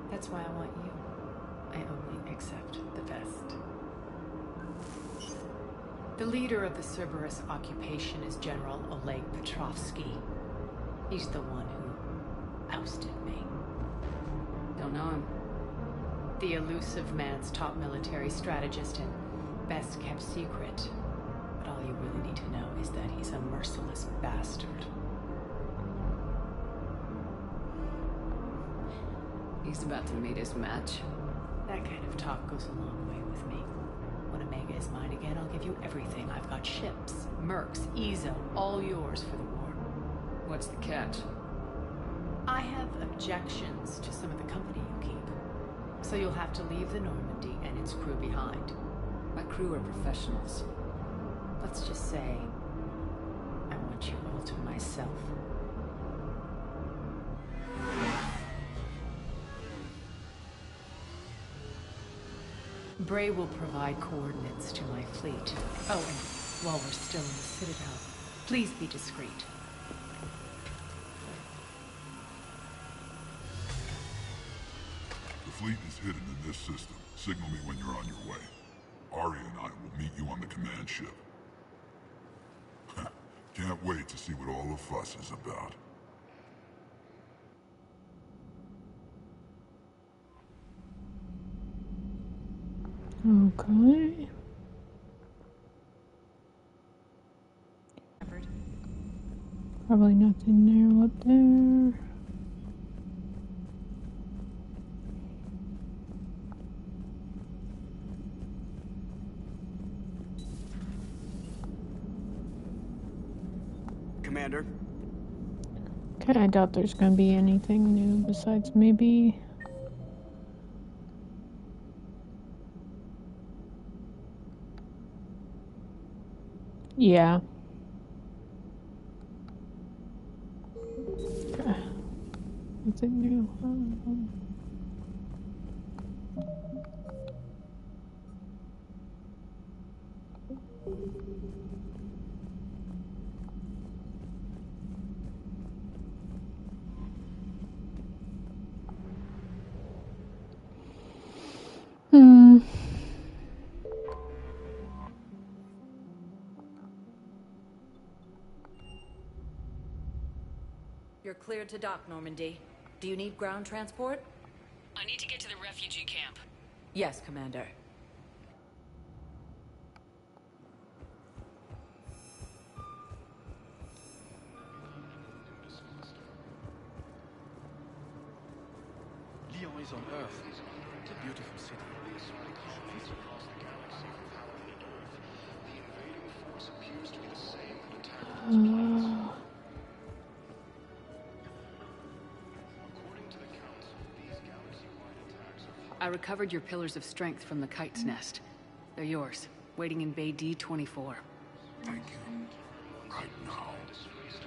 Speaker 8: That's why I want you. I only accept the best. The leader of the Cerberus occupation is General Oleg Petrovsky. He's the one who ousted me.
Speaker 5: Don't know him.
Speaker 8: The elusive man's top military strategist and best kept secret. But all you really need to know is that he's a merciless bastard.
Speaker 5: He's about to meet his match.
Speaker 8: That kind of talk goes a long way with me. When Omega is mine again, I'll give you everything. I've got ships, mercs, Ezo, all yours for the war.
Speaker 5: What's the catch?
Speaker 8: I have objections to some of the company you keep. So you'll have to leave the Normandy and its crew behind.
Speaker 5: My crew are professionals.
Speaker 8: Let's just say, I want you all to myself. Bray will provide coordinates to my fleet. Oh, and while we're still in the Citadel, please be discreet.
Speaker 10: The fleet is hidden in this system. Signal me when you're on your way. Aria and I will meet you on the command ship. Can't wait to see what all the fuss is about.
Speaker 1: Okay. Probably nothing new up there.
Speaker 12: Commander?
Speaker 1: Okay, I doubt there's gonna be anything new besides maybe... Yeah. Okay. Nothing new. Hmm.
Speaker 15: You're cleared to dock, Normandy. Do you need ground transport?
Speaker 5: I need to get to the refugee camp.
Speaker 15: Yes, Commander.
Speaker 24: Lyon is on Earth. It's a beautiful city. The invading force appears to be the same that attacked According to the Council, these galaxy-wide attacks are...
Speaker 5: I recovered your pillars of strength from the kite's nest. They're yours, waiting in Bay D-24.
Speaker 10: Thank you. Right now,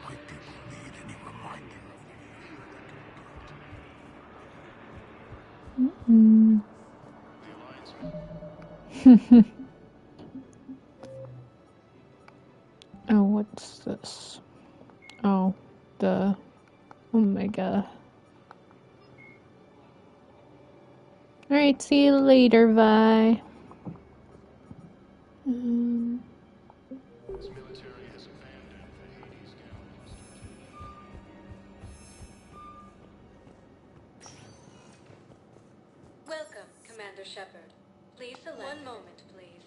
Speaker 10: my people need any reminder
Speaker 1: Oh, what's this? Oh, the Omega. Alright, see you later, Vi.
Speaker 24: Its military has abandoned the Hades galaxy.
Speaker 2: Welcome, Commander Shepard. Please select. One moment, please.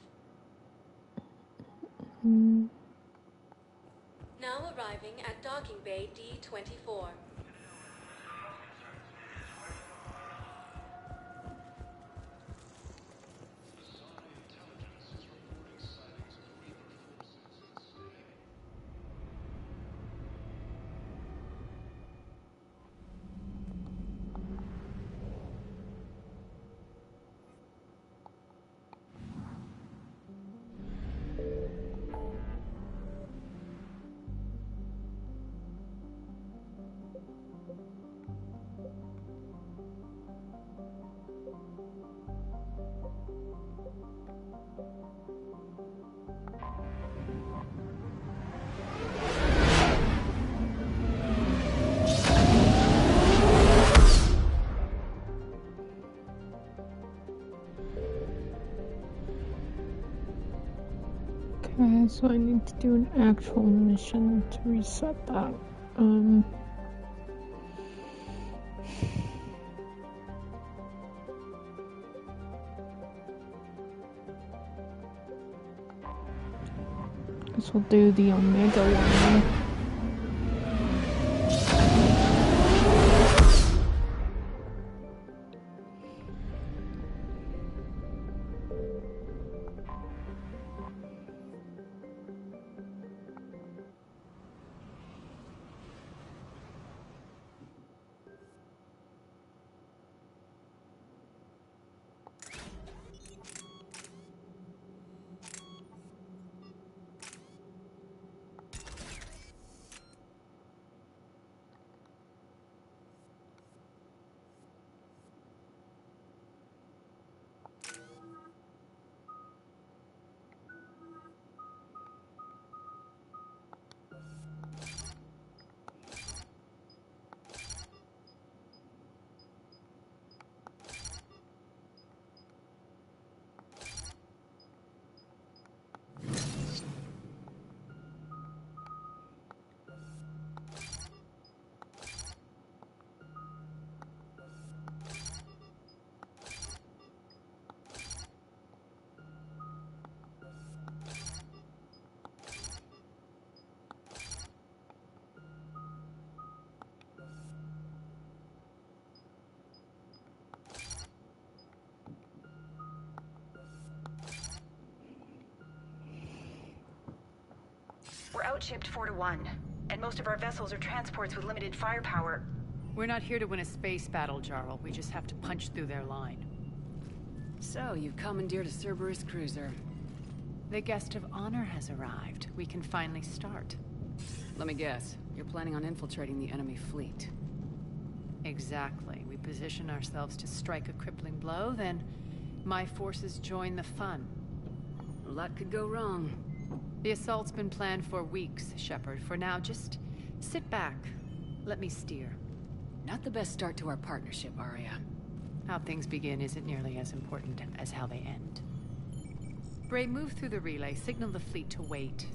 Speaker 2: Now arriving at Docking Bay D-24.
Speaker 1: Okay, so I need to do an actual mission to reset that. Guess we'll do the Omega one.
Speaker 12: We're outshipped 4-1, and most of our vessels are transports with limited firepower.
Speaker 8: We're not here to win a space battle, Jarl. We just have to punch through their line.
Speaker 5: So, you've commandeered a Cerberus cruiser.
Speaker 8: The guest of honor has arrived. We can finally start.
Speaker 5: Let me guess. You're planning on infiltrating the enemy fleet.
Speaker 8: Exactly. We position ourselves to strike a crippling blow, then my forces join the fun.
Speaker 5: A lot could go wrong.
Speaker 8: The assault's been planned for weeks, Shepard. For now, just sit back. Let me steer.
Speaker 5: Not the best start to our partnership, Arya.
Speaker 8: How things begin isn't nearly as important as how they end. Bray, move through the relay. Signal the fleet to wait.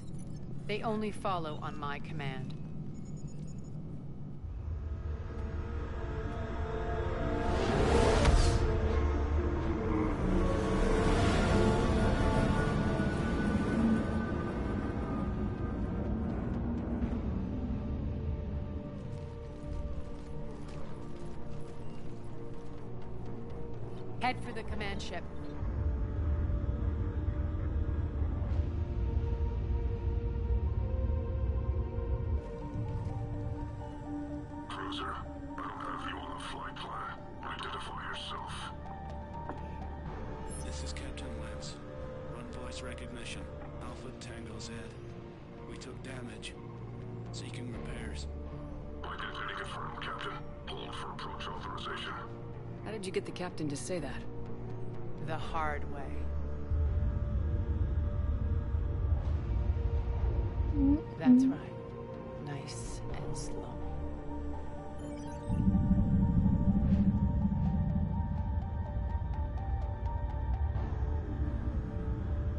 Speaker 8: They only follow on my command. Head for the command ship.
Speaker 10: Cruiser, I don't have you on the flight plan. Identify yourself.
Speaker 6: This is Captain Lance. Run voice recognition. Alpha Tango Z. We took damage. Seeking repairs.
Speaker 10: Identity confirmed, Captain. Hold for approach authorization.
Speaker 5: How did you get the captain to say that?
Speaker 8: The hard way. That's right. Nice and slow.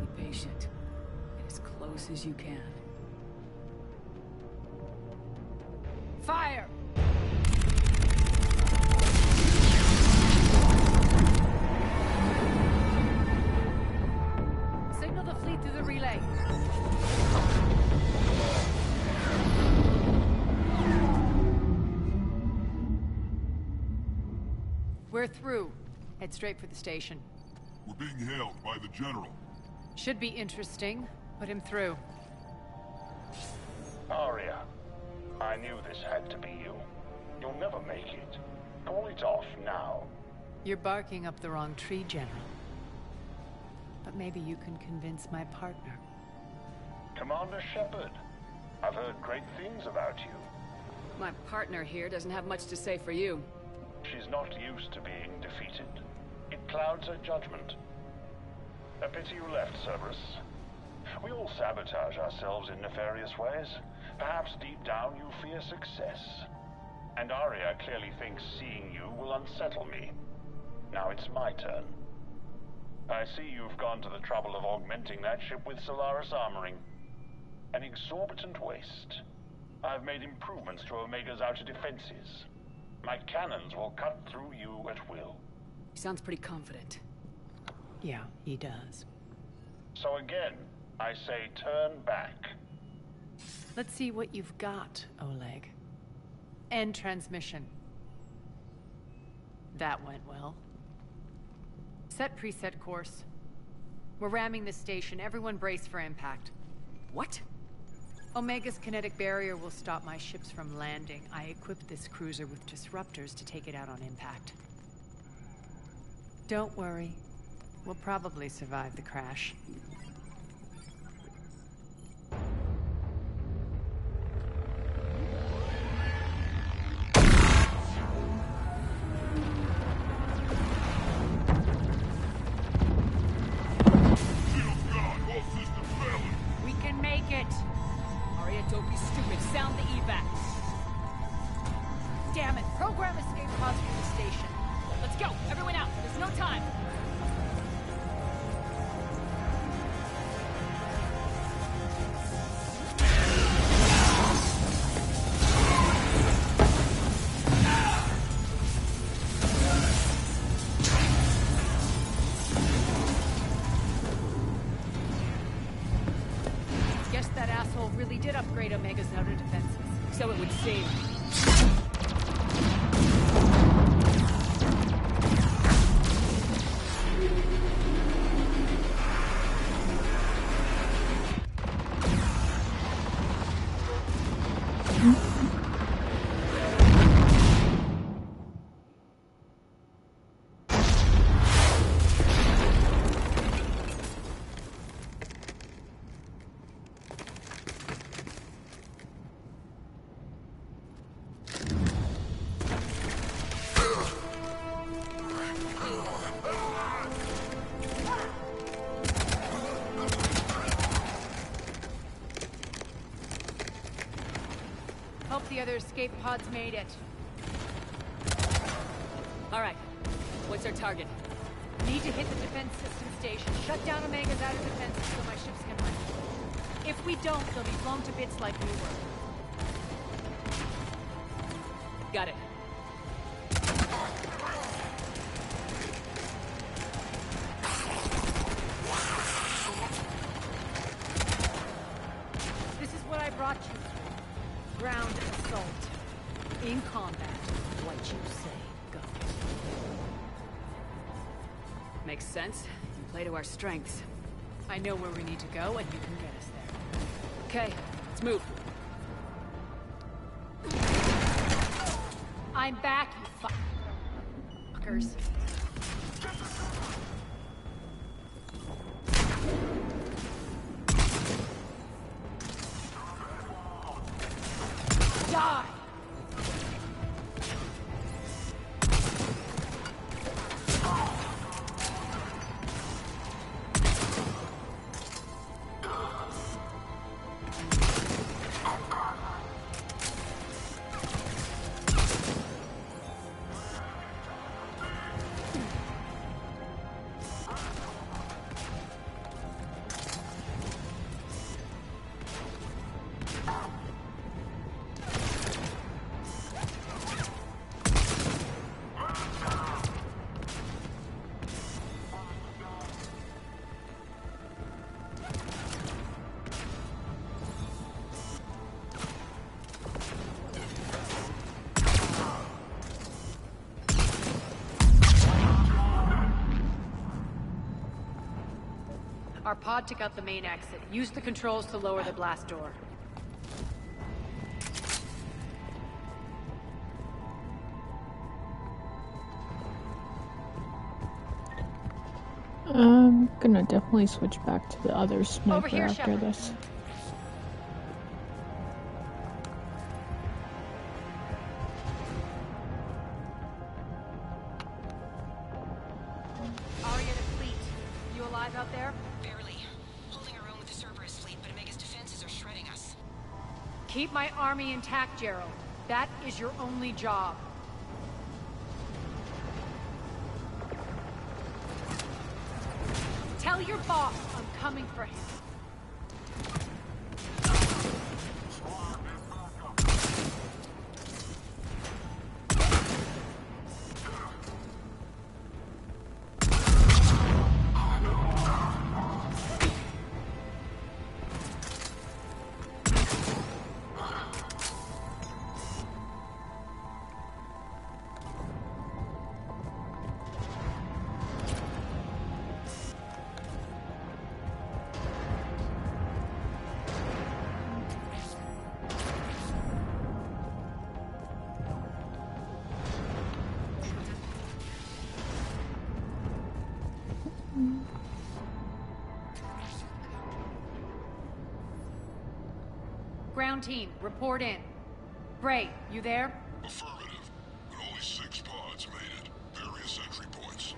Speaker 5: Be patient. Get as close as you can.
Speaker 8: Fire! Signal the fleet through the relay. We're through. Head straight for the station.
Speaker 10: We're being hailed by the General.
Speaker 8: Should be interesting. Put him through.
Speaker 24: Arya, I knew this had to be you. You'll never make it. Call it off now.
Speaker 8: You're barking up the wrong tree, General. But maybe you can convince my partner.
Speaker 24: Commander Shepard, I've heard great things about you.
Speaker 5: My partner here doesn't have much to say for you.
Speaker 24: She's not used to being defeated. It clouds her judgment. A pity you left, Cerberus. We all sabotage ourselves in nefarious ways. Perhaps deep down you fear success. And Arya clearly thinks seeing you will unsettle me. Now it's my turn. I see you've gone to the trouble of augmenting that ship with Solaris armoring. An exorbitant waste. I've made improvements to Omega's outer defenses. My cannons will cut through you at will.
Speaker 5: He sounds pretty confident.
Speaker 8: Yeah, he does.
Speaker 24: So again, I say turn back.
Speaker 8: Let's see what you've got, Oleg. End transmission. That went well. Set preset course. We're ramming the station. Everyone brace for impact.
Speaker 5: What?
Speaker 8: Omega's kinetic barrier will stop my ships from landing. I equipped this cruiser with disruptors to take it out on impact. Don't worry. We'll probably survive the crash. We can make it!
Speaker 5: Arya, don't be stupid. Sound the evac.
Speaker 8: Damn it! Program escape pods from the station.
Speaker 5: Let's go! Everyone out! There's no time!
Speaker 8: Guess that asshole really did upgrade Omega's outer defenses.
Speaker 5: So it would seem.
Speaker 19: other escape pods made it.
Speaker 15: All right. What's our target?
Speaker 19: Need to hit the defense system station. Shut down Omega's outer defenses so my ships can land. If we don't, they'll be blown to bits like we were.
Speaker 15: Got it.
Speaker 19: This is what I brought you. Ground assault. In combat. What you say goes.
Speaker 5: Makes sense. You play to our strengths.
Speaker 19: I know where we need to go, and you can get us there.
Speaker 5: Okay, let's move.
Speaker 19: I'm back, you fuckers. Die! Our pod took out the main exit. Use the controls to lower the blast door.
Speaker 1: I'm gonna definitely switch back to the other sniper
Speaker 19: here,
Speaker 1: after
Speaker 19: Shepard.
Speaker 1: this.
Speaker 19: Arya to Fleet. You alive out there?
Speaker 12: Barely. Holding our own with the Cerberus fleet, but Omega's defenses are shredding us.
Speaker 19: Keep my army intact, Gerald. That is your only job. Tell your boss I'm coming for him. Ground team, report in. Bray, you there?
Speaker 10: Affirmative. But only 6 pods made it. Various entry points.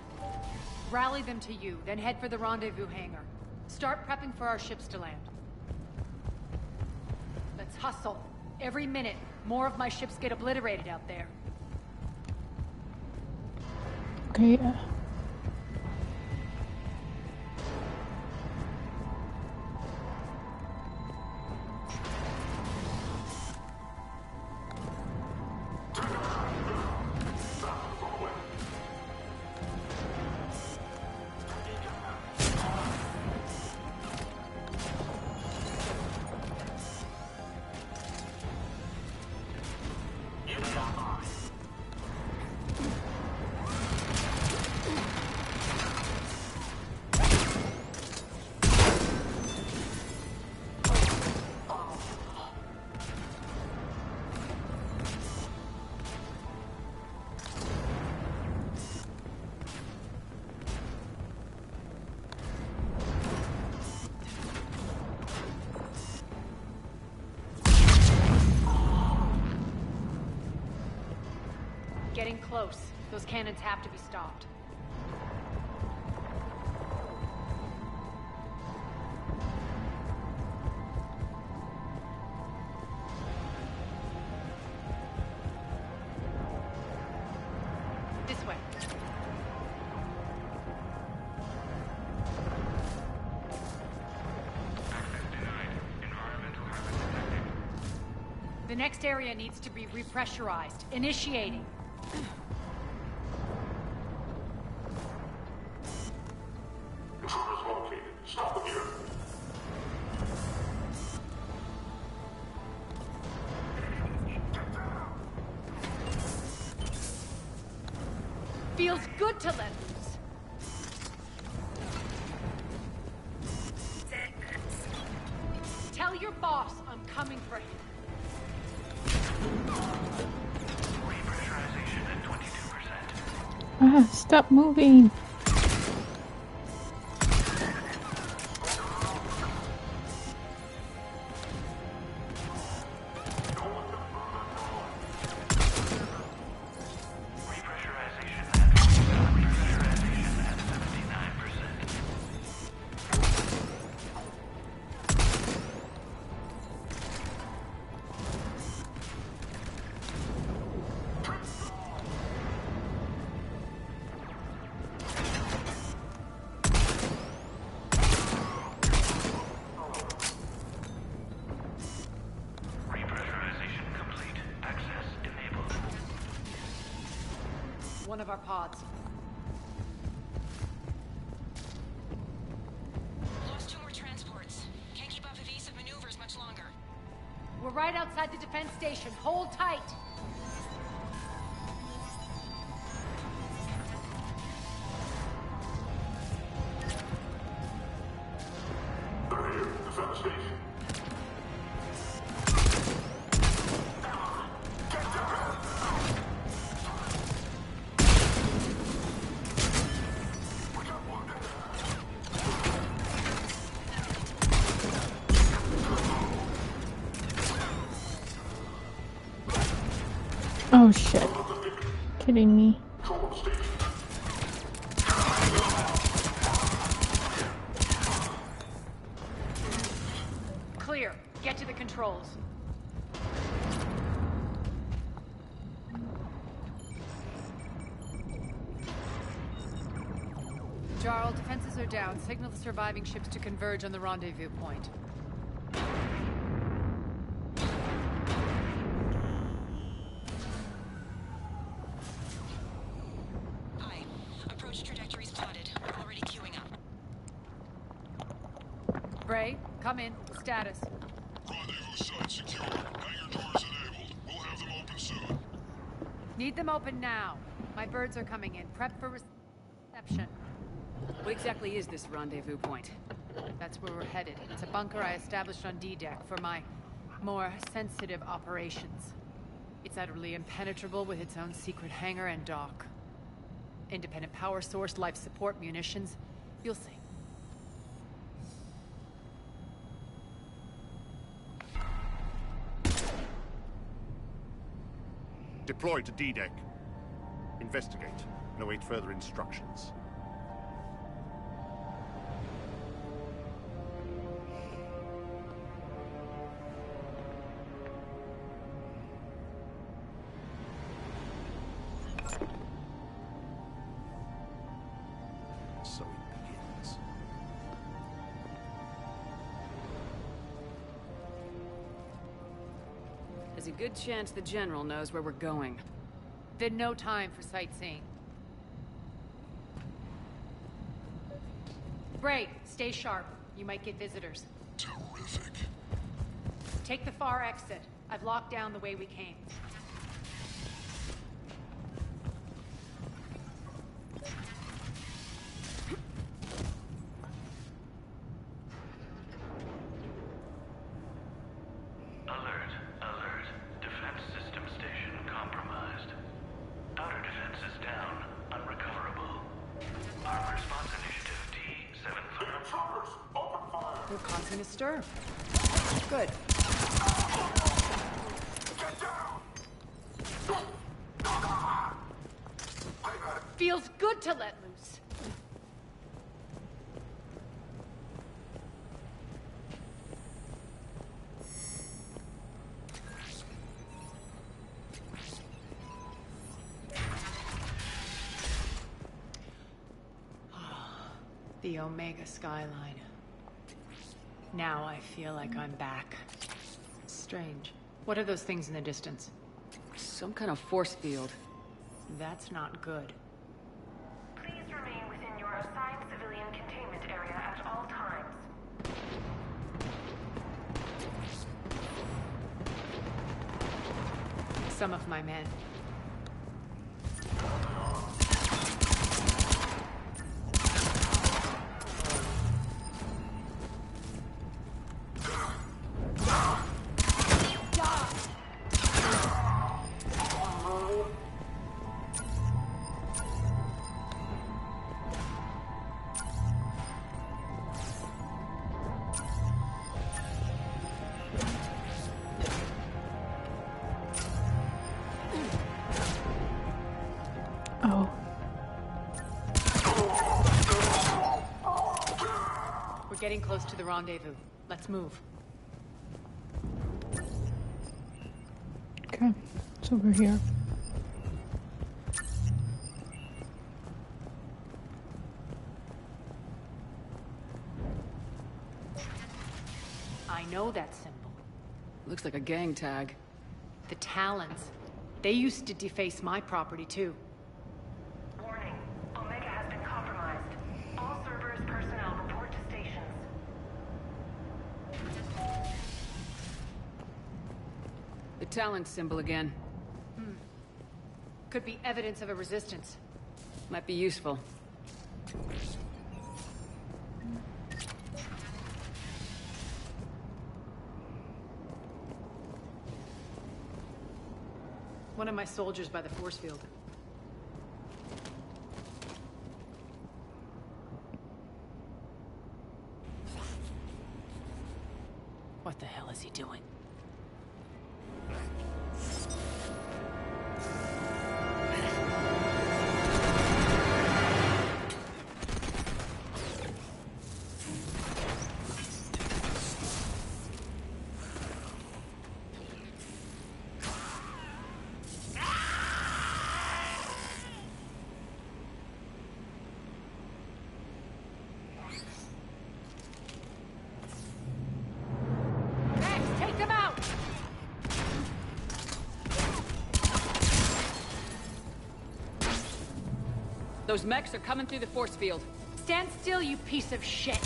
Speaker 19: Rally them to you, then head for the rendezvous hangar. Start prepping for our ships to land. Let's hustle. Every minute, more of my ships get obliterated out there.
Speaker 1: Okay.
Speaker 19: Getting close. Those cannons have to be stopped. The next area needs to be repressurized. Initiating.
Speaker 10: Intruders located. Stop them here.
Speaker 19: Feels good to let loose. Tell your boss I'm coming for him.
Speaker 24: Repressurization at 22%.
Speaker 1: Ah, stop moving.
Speaker 19: One of our pods.
Speaker 12: Lost 2 more transports. Can't keep up evasive maneuvers much longer.
Speaker 19: We're right outside the defense station. Hold tight.
Speaker 10: They're here. Defend the station.
Speaker 1: Oh shit. Kidding me.
Speaker 19: Clear. Get to the controls. Jarl, defenses are down. Signal the surviving ships to converge on the rendezvous point.
Speaker 12: Aye. Approach trajectories plotted. Already queuing up.
Speaker 19: Bray, come in. Status.
Speaker 10: Rendezvous site secure. Hangar doors enabled. We'll have them open soon.
Speaker 19: Need them open now. My birds are coming in. Prep for reception.
Speaker 5: What exactly is this rendezvous point?
Speaker 19: That's where we're headed. It's a bunker I established on D-Deck for my more sensitive operations. It's utterly impenetrable with its own secret hangar and dock. Independent power source, life support, munitions. You'll see.
Speaker 11: Deploy to D-Deck. Investigate and await further instructions. So it begins.
Speaker 5: There's a good chance the General knows where we're going.
Speaker 19: Then no time for sightseeing. Bray, stay sharp. You might get visitors.
Speaker 10: Terrific.
Speaker 19: Take the far exit. I've locked down the way we came.
Speaker 24: Alert, alert. Defense system station compromised. Outer defense is down, unrecoverable. Armor response initiative D75.
Speaker 10: Intruders, open fire.
Speaker 19: We're causing a stir. Good.
Speaker 10: Get down.
Speaker 19: Feels good to let loose. The Omega skyline. Now I feel like I'm back. Strange. What are those things in the distance?
Speaker 5: Some kind of force field.
Speaker 19: That's not good.
Speaker 12: Please remain within your assigned civilian containment area at all times.
Speaker 19: Some of my men.
Speaker 1: Oh.
Speaker 19: We're getting close to the rendezvous. Let's move.
Speaker 1: Okay, it's over here.
Speaker 19: I know that symbol.
Speaker 5: Looks like a gang tag.
Speaker 19: The Talons. They used to deface my property too.
Speaker 12: Warning. Omega has been compromised. All Cerberus personnel report to stations.
Speaker 5: The Talon symbol again.
Speaker 19: Could be evidence of a resistance.
Speaker 5: Might be useful.
Speaker 19: One of my soldiers by the force field. What the hell is he doing? Take them out!
Speaker 5: Those mechs are coming through the force field.
Speaker 19: Stand still, you piece of shit!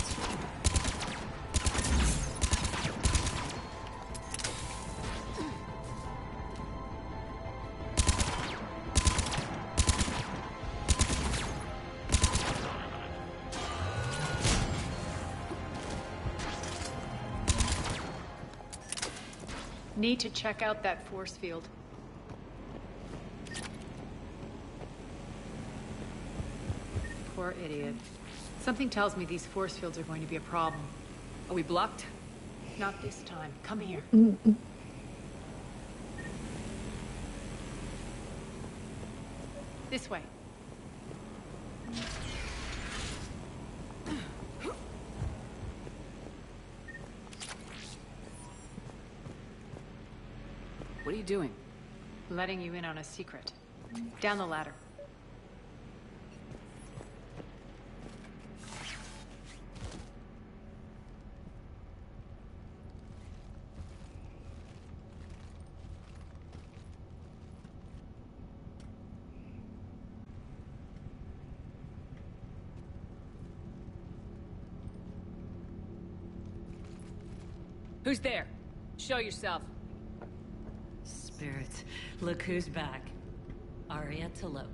Speaker 19: Need to check out that force field. Poor idiot. Something tells me these force fields are going to be a problem.
Speaker 5: Are we blocked?
Speaker 19: Not this time. Come here. This way.
Speaker 5: What are you doing?
Speaker 19: Letting you in on a secret. Down the ladder.
Speaker 5: Who's there? Show yourself.
Speaker 18: Spirits, look who's back. Arya T'Loak.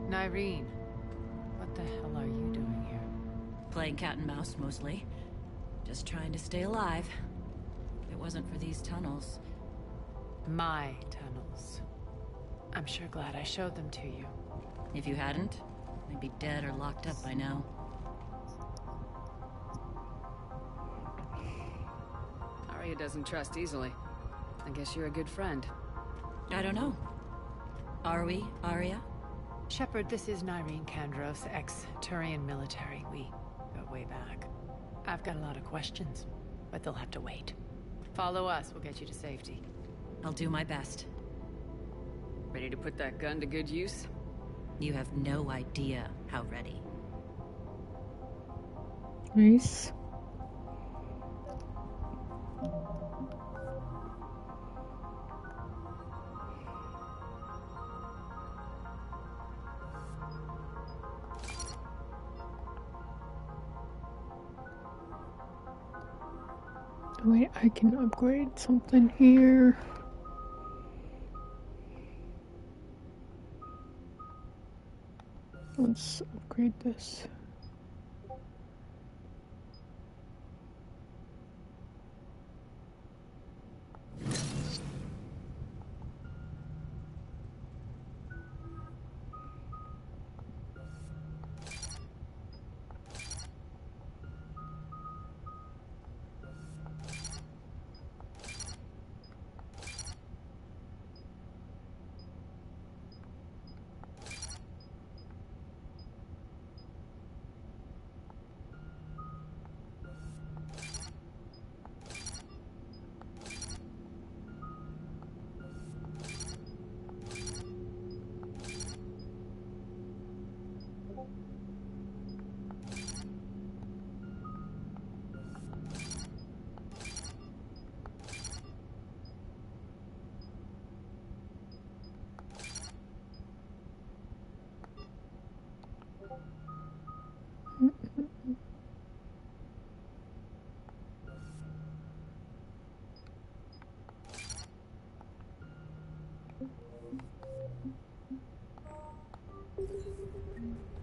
Speaker 19: Nyreen, what the hell are you doing here?
Speaker 18: Playing cat and mouse, mostly. Just trying to stay alive. If it wasn't for these tunnels.
Speaker 19: My tunnels. I'm sure glad I showed them to you.
Speaker 18: If you hadn't, I'd be dead or locked up by now.
Speaker 5: Arya doesn't trust easily. I guess you're a good friend.
Speaker 18: I don't know. Are we, Arya?
Speaker 19: Shepard, this is Nyreen Kandros, ex-Turian military. We go way back. I've got a lot of questions, but they'll have to wait. Follow us, we'll get you to safety.
Speaker 18: I'll do my best.
Speaker 5: Ready to put that gun to good use?
Speaker 18: You have no idea how ready.
Speaker 1: Nice. Wait, I can upgrade something here. Let's upgrade this.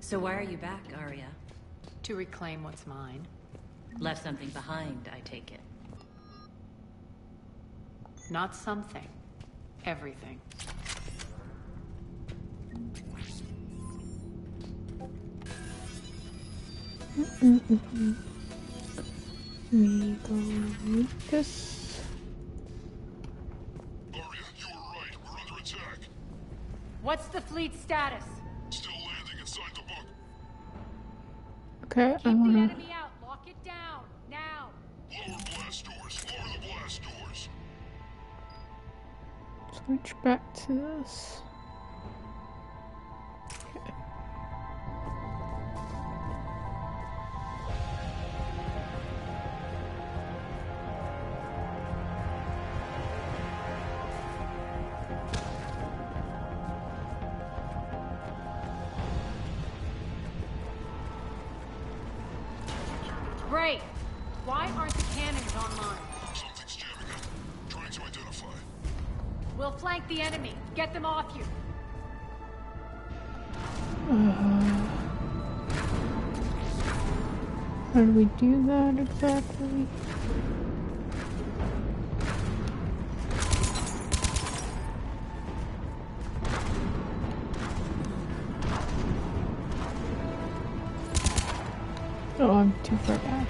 Speaker 18: So why are you back, Arya?
Speaker 8: To reclaim what's mine.
Speaker 18: Left something behind, I take it.
Speaker 8: Not something. Everything.
Speaker 1: We go like this.
Speaker 10: Arya, you were right. We're under attack.
Speaker 19: What's the fleet status?
Speaker 10: Still landing inside the bunker.
Speaker 1: Okay,
Speaker 19: Keep the enemy out. Lock it down. Now.
Speaker 10: Lower blast doors. Lower the blast doors.
Speaker 1: Switch back to this. Okay.
Speaker 19: Great. Why aren't the cannons online?
Speaker 10: Something's jamming up. Trying to identify.
Speaker 19: We'll flank the enemy. Get them off you.
Speaker 1: How do we do that exactly? Oh, I'm too far back.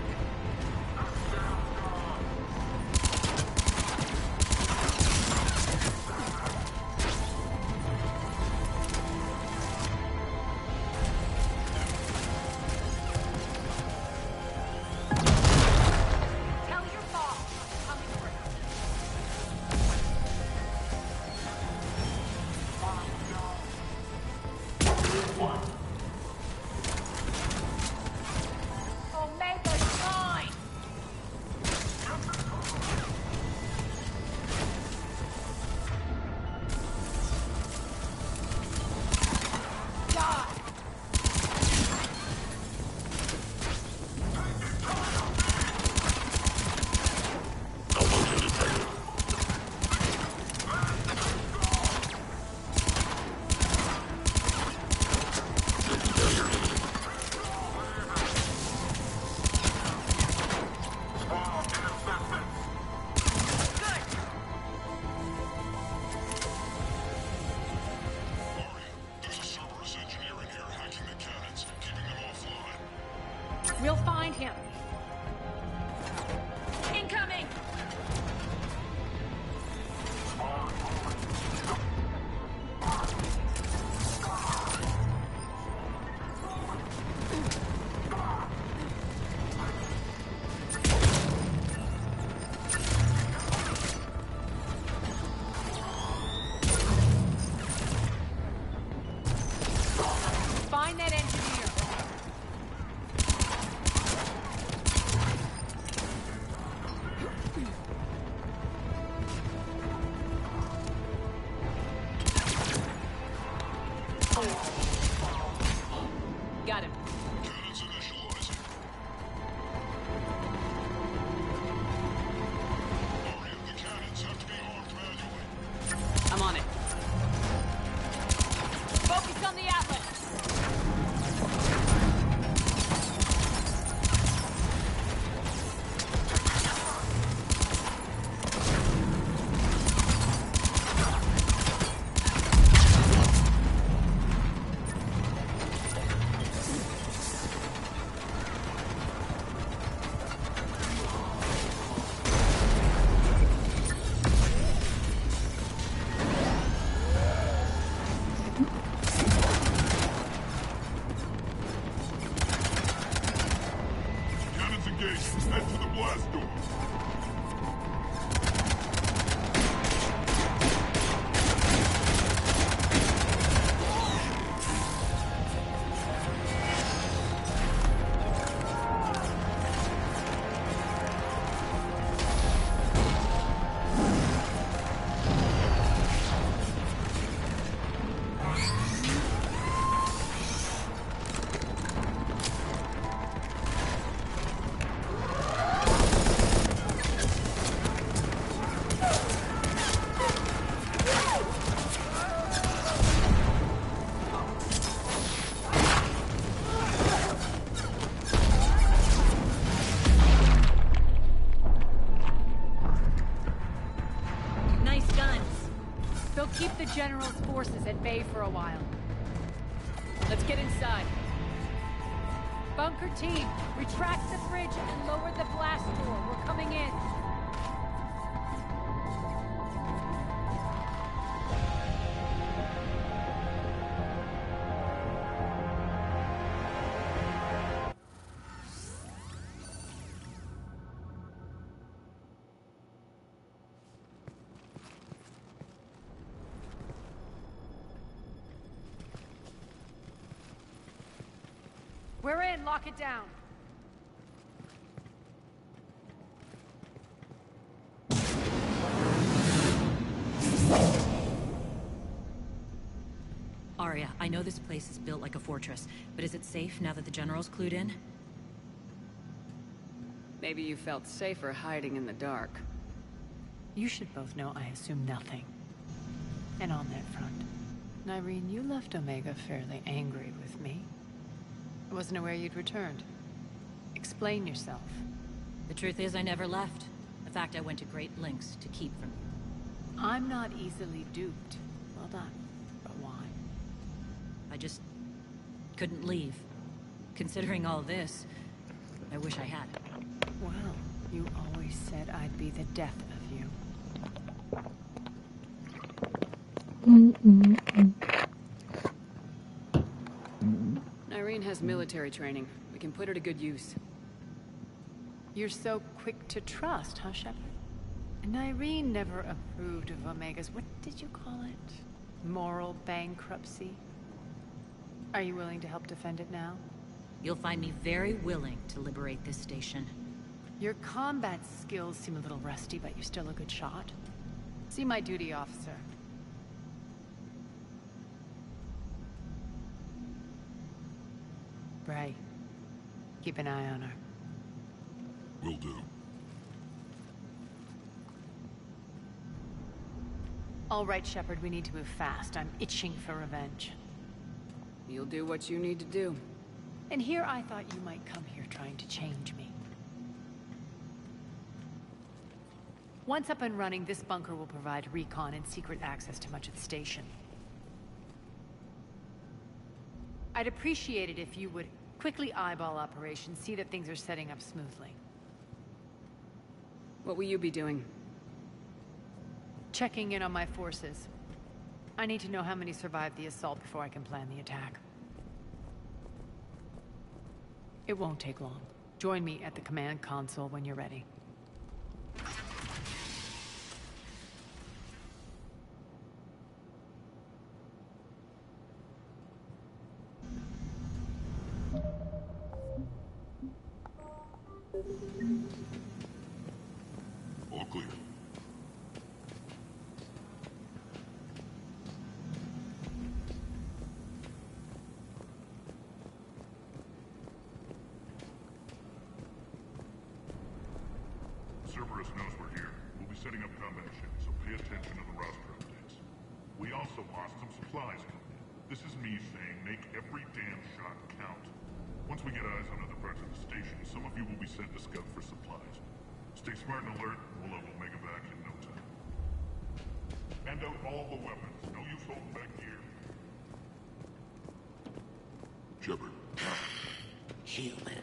Speaker 19: Tell your boss I'm coming for you. Omega's mine. We'll find him. Incoming! Find that engineer. Got him.
Speaker 10: Cannons initializing. Aria, the cannons have to be armed manually.
Speaker 19: I'm on it. Focus on the Atlas!
Speaker 10: Cannons engaged. Head for the blast door.
Speaker 19: Nice guns. They'll keep the General's forces at bay for a while. Let's get inside. Bunker team, retract the bridge and lower the blast door. We're coming in. We're in. Lock it down.
Speaker 18: Arya, I know this place is built like a fortress, but is it safe now that the General's clued in?
Speaker 5: Maybe you felt safer hiding in the dark.
Speaker 8: You should both know I assume nothing. And on that front, Nyreen, you left Omega fairly angry with me. I wasn't aware you'd returned. Explain yourself.
Speaker 18: The truth is, I never left. In fact, I went to great lengths to keep from you.
Speaker 8: I'm not easily duped. Well done. But why?
Speaker 18: I just couldn't leave. Considering all this, I wish I had.
Speaker 8: Well, you always said I'd be the death of you.
Speaker 5: Nyreen has military training. We can put her to good use.
Speaker 8: You're so quick to trust, huh, Shepard? Nyreen never approved of Omega's, what did you call it? Moral bankruptcy? Are you willing to help defend it now?
Speaker 18: You'll find me very willing to liberate this station.
Speaker 8: Your combat skills seem a little rusty, but you're still a good shot. See my duty officer. Bray, keep an eye on her.
Speaker 10: Will do.
Speaker 8: All right, Shepard, we need to move fast. I'm itching for revenge.
Speaker 5: You'll do what you need to do.
Speaker 8: And here I thought you might come here trying to change me. Once up and running, this bunker will provide recon and secret access to much of the station. I'd appreciate it if you would quickly eyeball operations, see that things are setting up smoothly.
Speaker 5: What will you be doing?
Speaker 8: Checking in on my forces. I need to know how many survived the assault before I can plan the attack. It won't take long. Join me at the command console when you're ready.
Speaker 10: All clear. Cerberus knows we're here. We'll be setting up combat ships, so pay attention to the roster updates. We also lost some supplies coming in. This is me saying make every damn shot count. Once we get eyes on other parts of the station, some of you will be sent to scout for supplies. Stay smart and alert, we'll have Omega back in no time. Hand out all the weapons. No use holding back gear. Shepard.
Speaker 17: Human.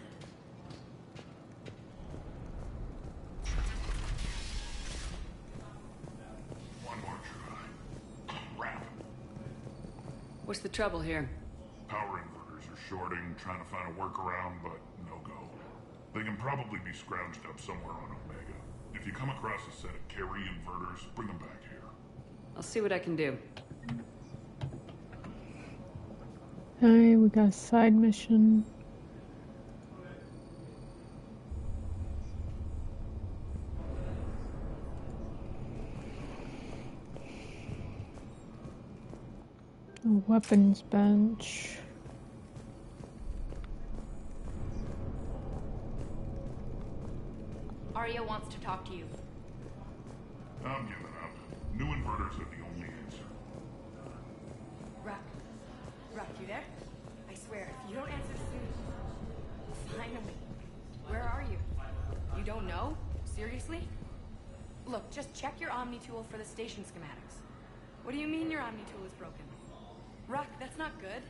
Speaker 10: One more try. Crap.
Speaker 5: What's the trouble here?
Speaker 10: Power inverters are shorting, trying to find a workaround, but no go. They can probably be scrounged up somewhere on Omega. If you come across a set of carry inverters, bring them back here.
Speaker 5: I'll see what I can do.
Speaker 1: Hey, we got a side mission. A weapons bench.
Speaker 13: Arya wants to talk to you.
Speaker 10: I'm giving up. New inverters are the only answer.
Speaker 13: Ruck, you there? I swear, if you don't answer soon... Finally. Where are you? You don't know? Seriously? Look, just check your Omni tool for the station schematics. What do you mean your Omni tool is broken? Ruck, that's not good.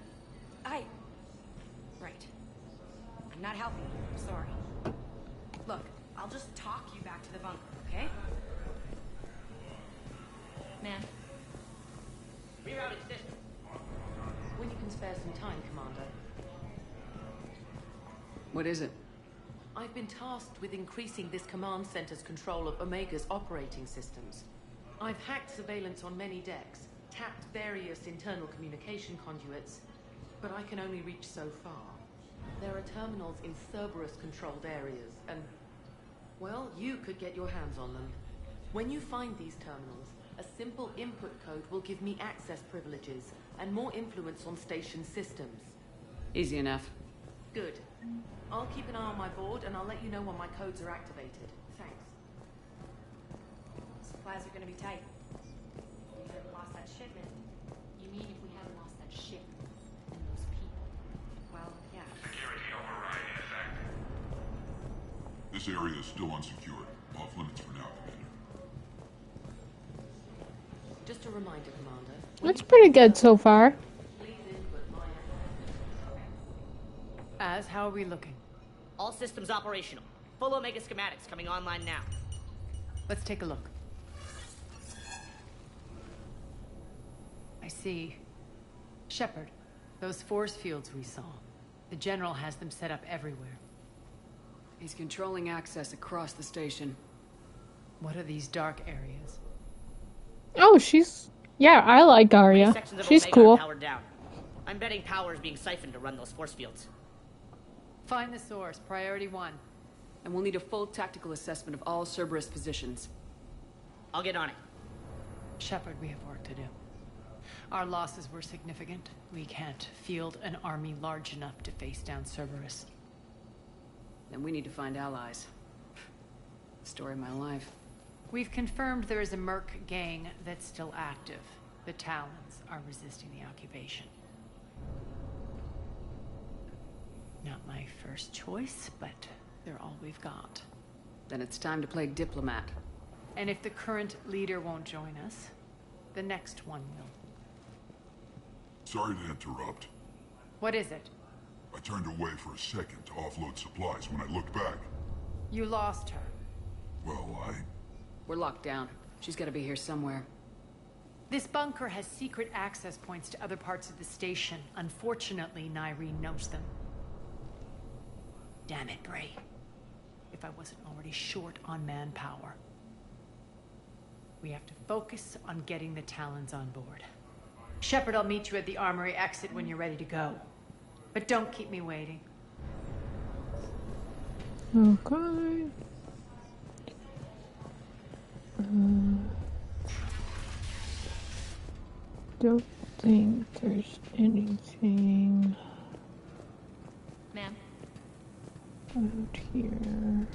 Speaker 13: Right. I'm not helping you. Sorry. Look, I'll just talk you back to the bunker, okay? Man.
Speaker 7: Rerouting system.
Speaker 13: When you can spare some time, Commander.
Speaker 5: What is it?
Speaker 20: I've been tasked with increasing this command center's control of Omega's operating systems. I've hacked surveillance on many decks, tapped various internal communication conduits, but I can only reach so far. There are terminals in Cerberus-controlled areas, and, well, you could get your hands on them. When you find these terminals, a simple input code will give me access privileges and more influence on station systems.
Speaker 5: Easy enough.
Speaker 20: Good. I'll keep an eye on my board, and I'll let you know when my codes are activated. Thanks.
Speaker 13: Supplies are gonna be tight. We haven't lost that shipment. You mean if we haven't lost that ship and those people? Well, yeah.
Speaker 10: Security override in effect. This area is still unsecured. Off limits for now, Commander.
Speaker 20: Just a reminder, Commander.
Speaker 1: That's pretty good so far.
Speaker 19: How are we looking?
Speaker 7: All systems operational. Full Omega schematics coming online now.
Speaker 19: Let's take a look. I see. Shepard, those force fields we saw. The General has them set up everywhere.
Speaker 5: He's controlling access across the station.
Speaker 19: What are these dark areas?
Speaker 1: Oh, yeah, I like Arya. She's
Speaker 7: Omega
Speaker 1: cool.
Speaker 7: are powered down. I'm betting power is being siphoned to run those force fields.
Speaker 19: Find the source, priority 1.
Speaker 5: And we'll need a full tactical assessment of all Cerberus positions.
Speaker 7: I'll get on it.
Speaker 19: Shepard, we have work to do. Our losses were significant. We can't field an army large enough to face down Cerberus.
Speaker 5: Then we need to find allies. Story of my life.
Speaker 19: We've confirmed there is a Merc gang that's still active. The Talons are resisting the occupation. Not my first choice, but they're all we've got.
Speaker 5: Then it's time to play diplomat.
Speaker 19: And if the current leader won't join us, the next one will.
Speaker 10: Sorry to interrupt.
Speaker 19: What is it?
Speaker 10: I turned away for a second to offload supplies. When I looked back...
Speaker 19: You lost her.
Speaker 10: Well,
Speaker 5: We're locked down. She's gotta be here somewhere.
Speaker 19: This bunker has secret access points to other parts of the station. Unfortunately, Nyreen knows them. Damn it, Bray. If I wasn't already short on manpower. We have to focus on getting the Talons on board. Shepard, I'll meet you at the armory exit when you're ready to go. But don't keep me waiting.
Speaker 1: Okay. Don't think there's anything
Speaker 13: Ma'am.
Speaker 1: out here.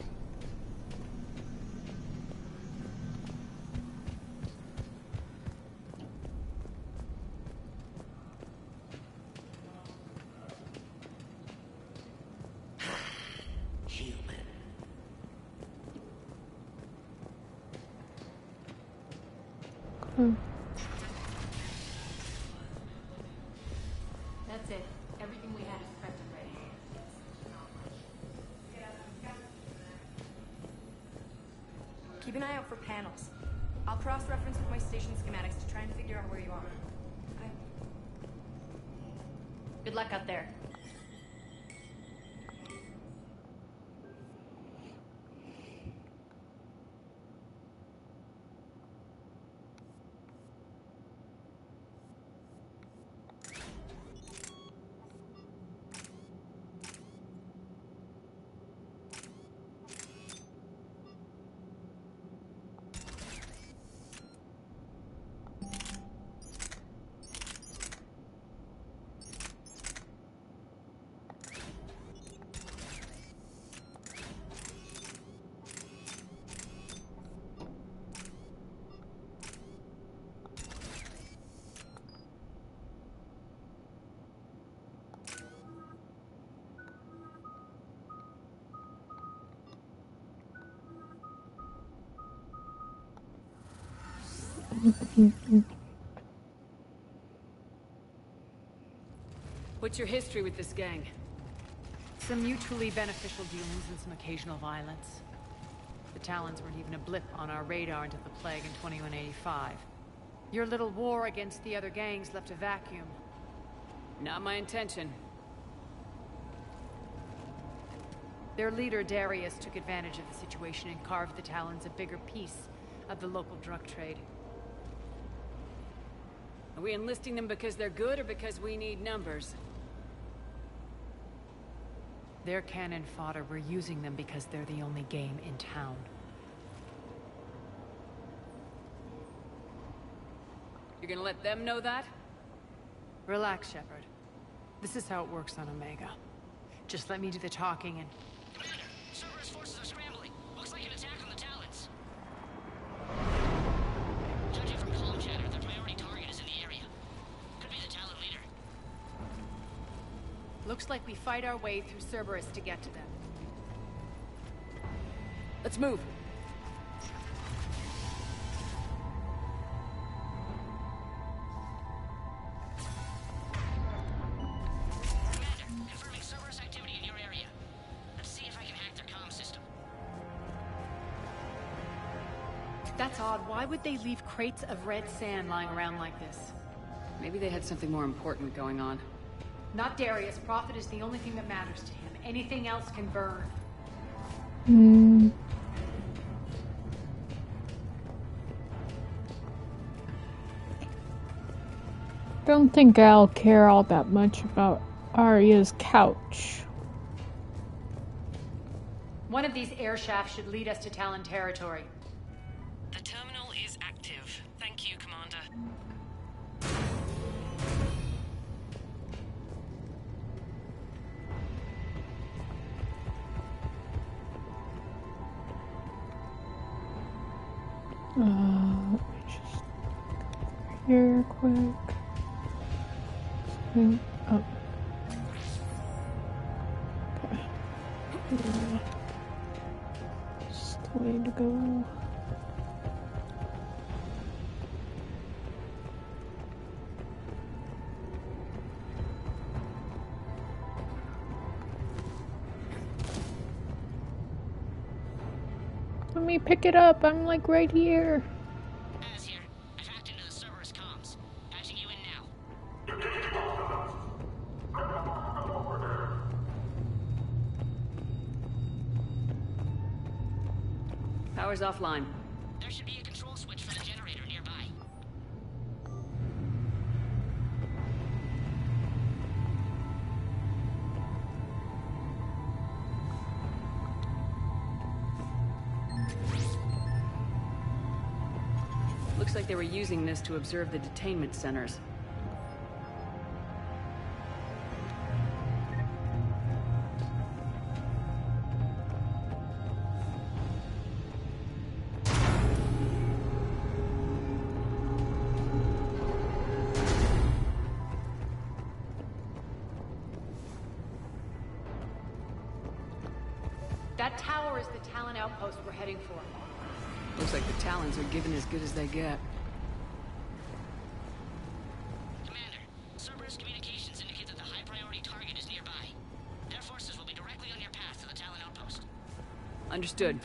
Speaker 13: Everything we had is prepped and ready. Keep an eye out for panels. I'll cross-reference with my station schematics to try and figure out where you are. Good luck out there.
Speaker 19: What's your history with this gang? Some mutually beneficial dealings and some occasional violence. The Talons weren't even a blip on our radar until the plague in 2185. Your little war against the other gangs left a vacuum. Not my intention. Their leader, Darius, took advantage of the situation and carved the Talons a bigger piece of the local drug trade. Are we enlisting them because they're good or because we need numbers? They're cannon fodder. We're using them because they're the only game in town. You're gonna let them know that? Relax, Shepard. This is how it works on Omega. Just let me do the talking and...
Speaker 14: Commander, Cerberus forces are scrambling. Looks like an attack on the Talons. Judging from comm chatter, their priority target is in the area. Could be the Talon leader.
Speaker 19: Looks like we fight our way through Cerberus to get to them.
Speaker 5: Let's move.
Speaker 14: Commander, confirming Cerberus activity in your area. Let's see if I can hack their comm system.
Speaker 19: That's odd. Why would they leave crates of red sand lying around like this?
Speaker 5: Maybe they had something more important going on.
Speaker 19: Not Darius. Profit is the only thing that matters to him. Anything else can burn.
Speaker 1: Don't think I'll care all that much about Arya's couch.
Speaker 19: One of these air shafts should lead us to Talon territory.
Speaker 14: The terminal is active. Thank you, Commander.
Speaker 1: Let me just here quick. Up. Okay. Yeah. Just the way to go. Let me pick it up. I'm like right here.
Speaker 14: Az here. I've hacked into the Cerberus comms. Patching you in now.
Speaker 5: Power's offline.
Speaker 14: There should be a control switch for the generator nearby.
Speaker 5: Looks like they were using this to observe the detainment centers.
Speaker 19: That tower is the Talon outpost we're heading for.
Speaker 5: Looks like the Talons are given as good as they get.
Speaker 14: Commander, Cerberus communications indicate that the high-priority target
Speaker 5: Understood.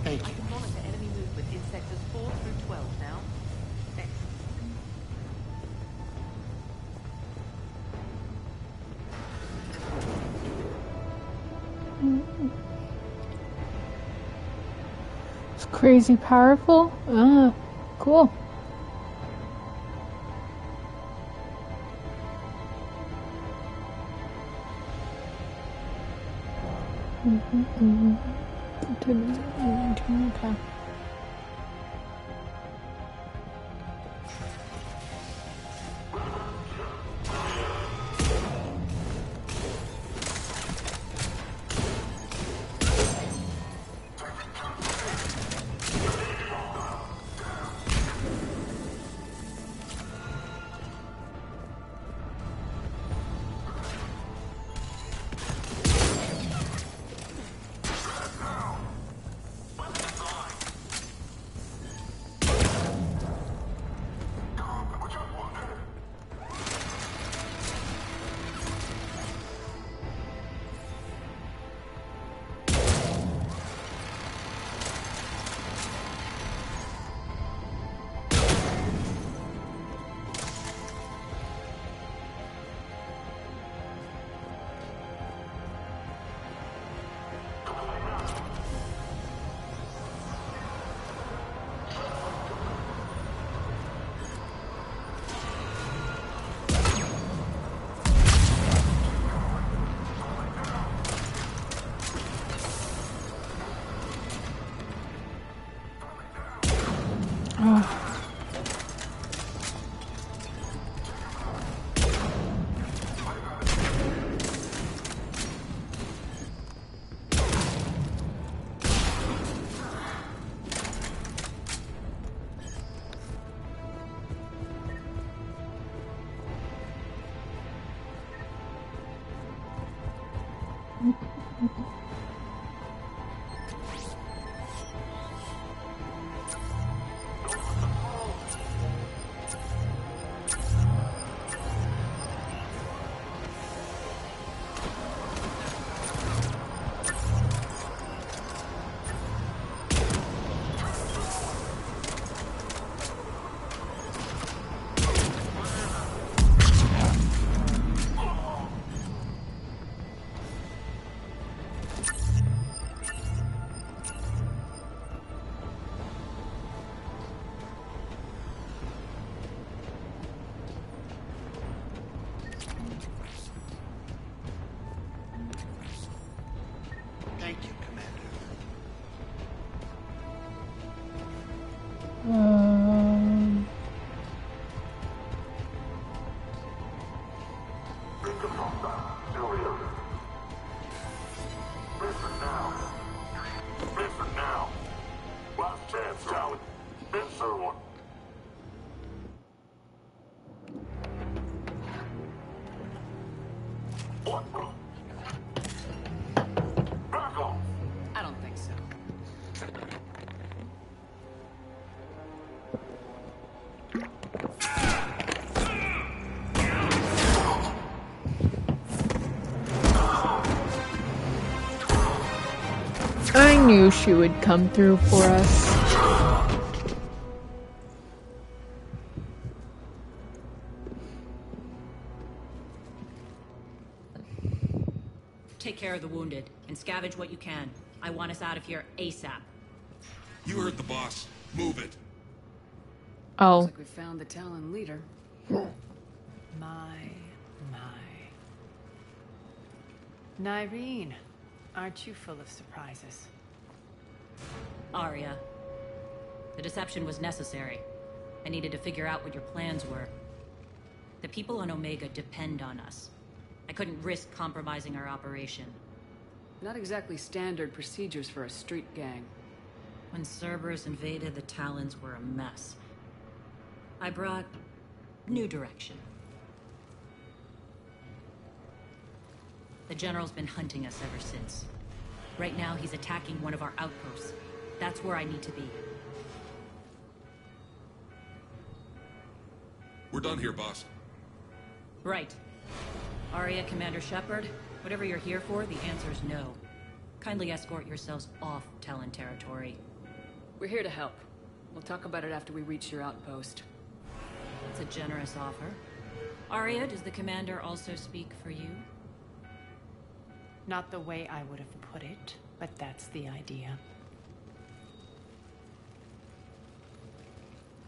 Speaker 20: I can monitor enemy movement in sectors 4 through 12 now. Excellent.
Speaker 1: It's crazy powerful. Ah, cool. Okay.
Speaker 6: Thank you, Commander.
Speaker 10: Listen now. Listen now. Last chance, Charlie. Answer one. Back off.
Speaker 5: I don't think so.
Speaker 1: I knew she would come through for us.
Speaker 18: Take care of the wounded and scavenge what you can. I want us out of here ASAP.
Speaker 3: You heard the boss. Move it.
Speaker 1: Oh.
Speaker 5: Looks like we found the Talon leader.
Speaker 19: My. Nyreen, aren't you full of surprises?
Speaker 18: Arya. The deception was necessary. I needed to figure out what your plans were. The people on Omega depend on us. I couldn't risk compromising our operation.
Speaker 5: Not exactly standard procedures for a street gang.
Speaker 18: When Cerberus invaded, the Talons were a mess. I brought new direction. The General's been hunting us ever since. Right now, he's attacking one of our outposts. That's where I need to be.
Speaker 3: We're done here, boss.
Speaker 18: Right. Arya, Commander Shepard, whatever you're here for, the answer's no. Kindly escort yourselves off Talon territory.
Speaker 5: We're here to help. We'll talk about it after we reach your outpost.
Speaker 18: It's a generous offer. Arya, does the Commander also speak for you?
Speaker 19: Not the way I would have put it, but that's the idea.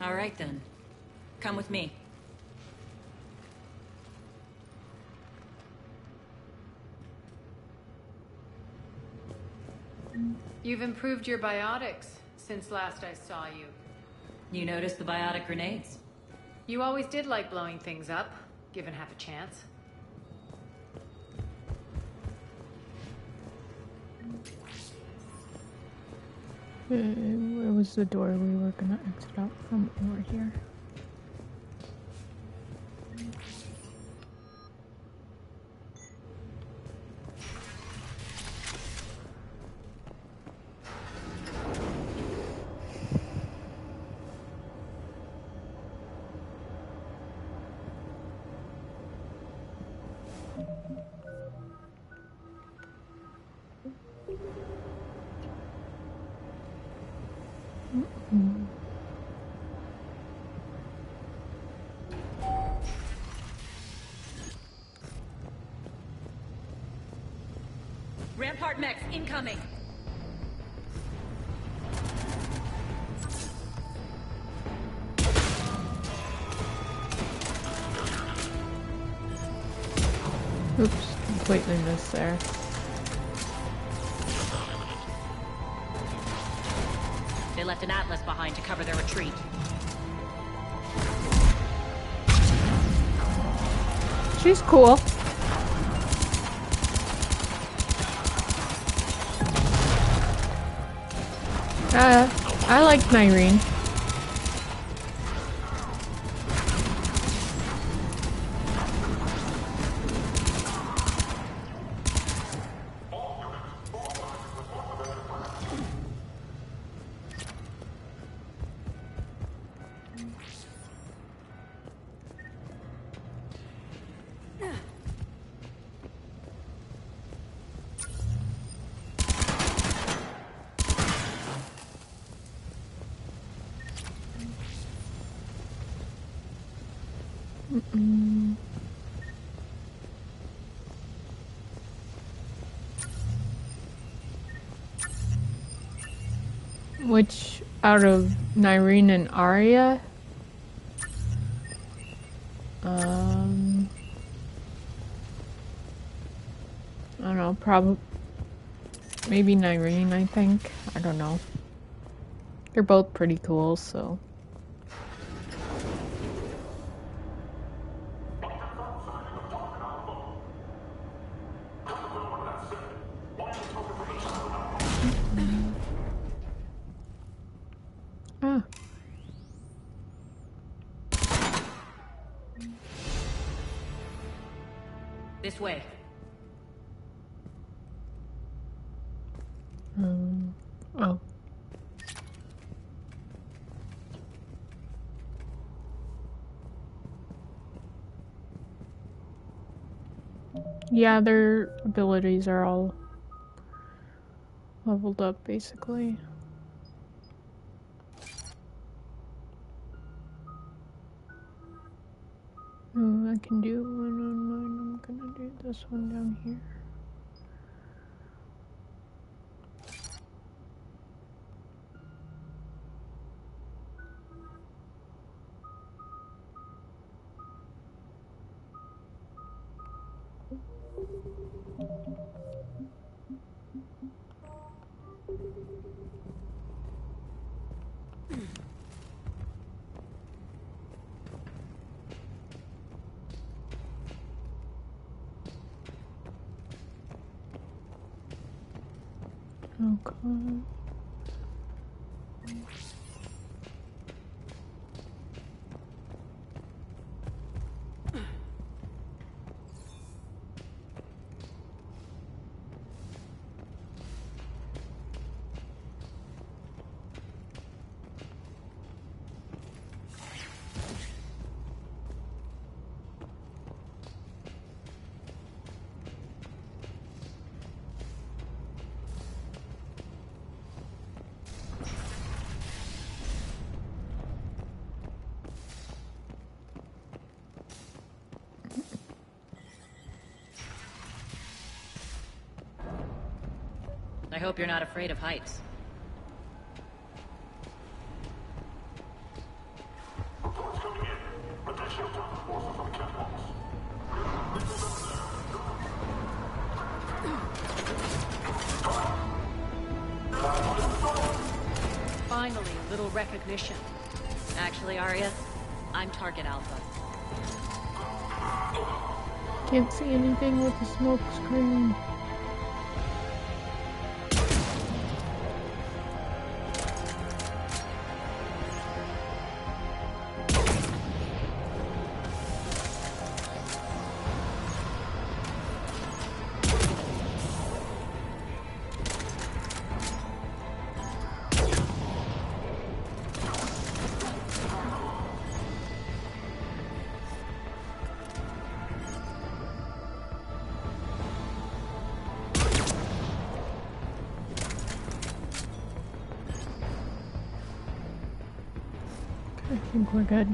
Speaker 18: All right, then. Come with me.
Speaker 19: You've improved your biotics since last I saw you.
Speaker 18: You noticed the biotic grenades?
Speaker 19: You always did like blowing things up, given half a chance.
Speaker 1: Where was the door we were gonna exit out from over here?
Speaker 18: Rampart mechs incoming!
Speaker 1: Oops, completely missed there.
Speaker 18: They left an Atlas behind to cover their retreat.
Speaker 1: She's cool. I like Nyreen. Which out of Nyreen and Arya? I don't know, probably. Maybe Nyreen, I think. I don't know. They're both pretty cool, so... Ah.
Speaker 18: This way.
Speaker 1: Oh. Yeah, their abilities are all leveled up, basically. I can do one on mine. I'm gonna do this one down here. Okay.
Speaker 18: I hope you're not afraid of heights.
Speaker 8: Finally, a little recognition.
Speaker 18: Actually, Arya, I'm Target Alpha.
Speaker 1: Can't see anything with the smoke screen. I think we're good.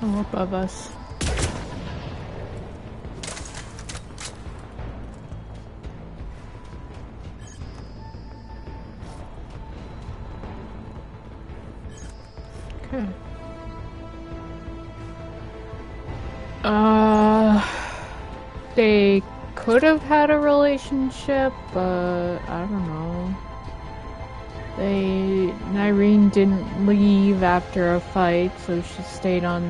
Speaker 1: Oh, above us. Okay. They could have had a relationship, but I don't know. Nyreen didn't leave after a fight, so she stayed on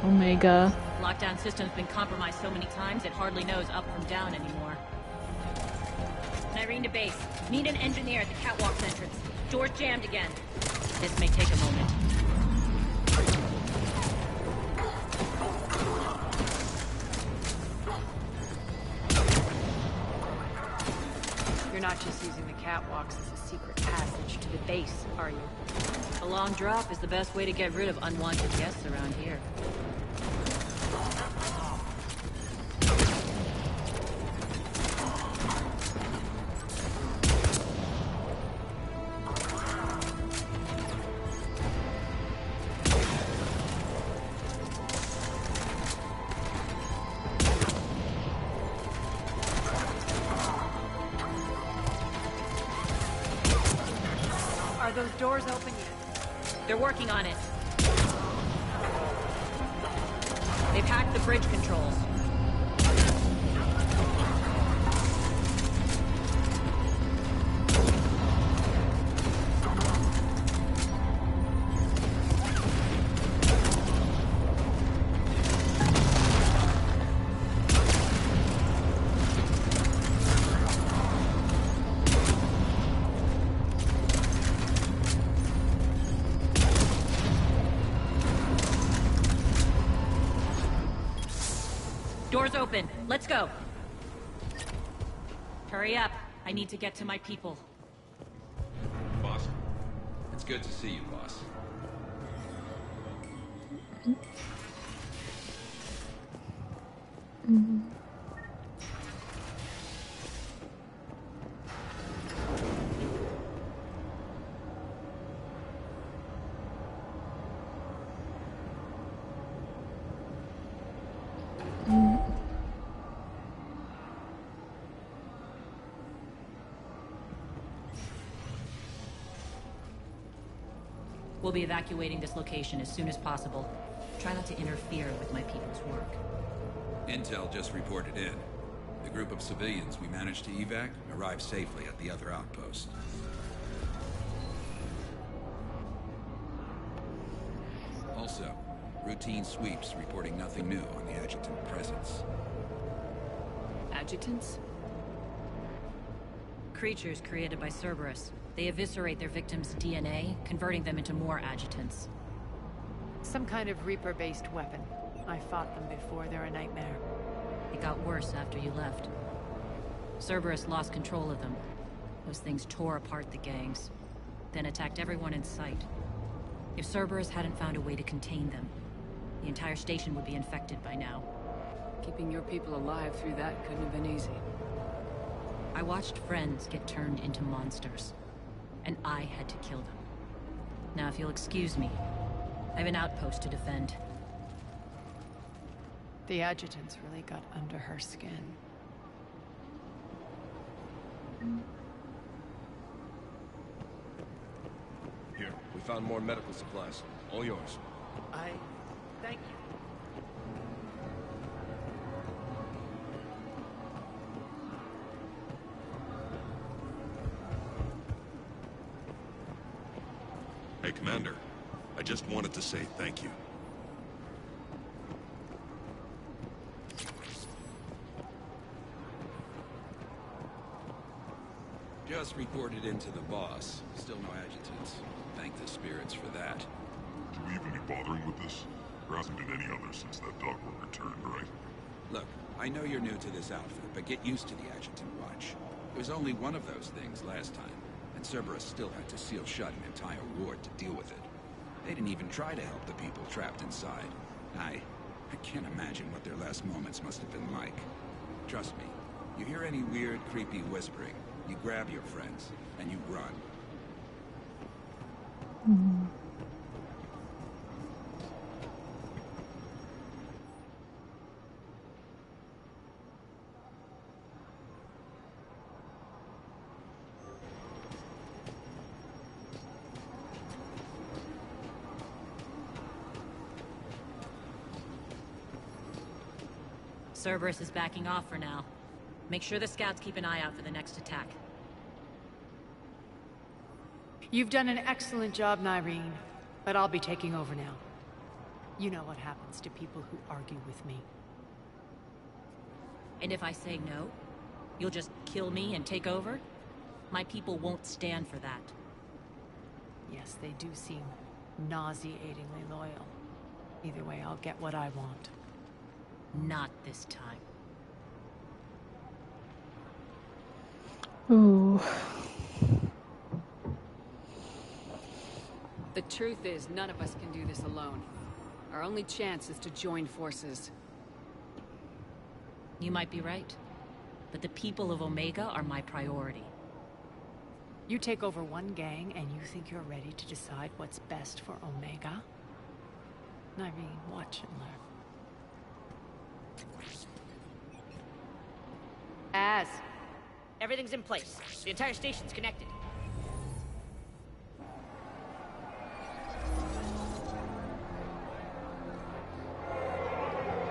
Speaker 1: Omega.
Speaker 18: Lockdown system's been compromised so many times it hardly knows up from down anymore. Nyreen to base. Need an engineer at the catwalk's entrance. Door's jammed again. This may take a moment.
Speaker 8: not just using the catwalks as a secret passage to the base, are you?
Speaker 18: A long drop is the best way to get rid of unwanted guests around here.
Speaker 8: Are those doors open yet?
Speaker 18: They're working on it. They've hacked the bridge controls. Doors open. Let's go. Hurry up. I need to get to my people.
Speaker 4: Boss, it's good to see you, boss.
Speaker 18: We'll be evacuating this location as soon as possible. Try not to interfere with my people's work.
Speaker 4: Intel just reported in. The group of civilians we managed to evac arrived safely at the other outpost. Also, routine sweeps reporting nothing new on the adjutant presence.
Speaker 18: Adjutants? Creatures created by Cerberus. They eviscerate their victims' DNA, converting them into more adjutants.
Speaker 8: Some kind of Reaper-based weapon. I fought them before, they're a nightmare.
Speaker 18: It got worse after you left. Cerberus lost control of them. Those things tore apart the gangs, then attacked everyone in sight. If Cerberus hadn't found a way to contain them, the entire station would be infected by now.
Speaker 5: Keeping your people alive through that couldn't have been easy.
Speaker 18: I watched friends get turned into monsters, and I had to kill them. Now, if you'll excuse me, I have an outpost to defend.
Speaker 8: The adjutants really got under her skin.
Speaker 16: Here, we found more medical supplies. All yours.
Speaker 5: Thank you.
Speaker 3: Hey, Commander. I just wanted to say thank you.
Speaker 4: Just reported into the boss. Still no adjutants. Thank the spirits for that.
Speaker 10: Should we even be bothering with this? There hasn't been any others since that dog were returned, right?
Speaker 4: Look, I know you're new to this outfit, but get used to the adjutant watch. There was only one of those things last time, and Cerberus still had to seal shut an entire ward to deal with it. They didn't even try to help the people trapped inside. I can't imagine what their last moments must have been like. Trust me, you hear any weird, creepy whispering, you grab your friends, and you run.
Speaker 18: Cerberus is backing off for now. Make sure the scouts keep an eye out for the next attack.
Speaker 8: You've done an excellent job, Nyreen, but I'll be taking over now. You know what happens to people who argue with me.
Speaker 18: And if I say no, you'll just kill me and take over? My people won't stand for that.
Speaker 8: Yes, they do seem nauseatingly loyal. Either way, I'll get what I want.
Speaker 18: Not this time.
Speaker 1: Ooh.
Speaker 5: The truth is, none of us can do this alone. Our only chance is to join forces.
Speaker 18: You might be right, but the people of Omega are my priority.
Speaker 8: You take over one gang and you think you're ready to decide what's best for Omega? Nyreen, watch and learn. Az.
Speaker 14: Everything's in place. The entire station's connected.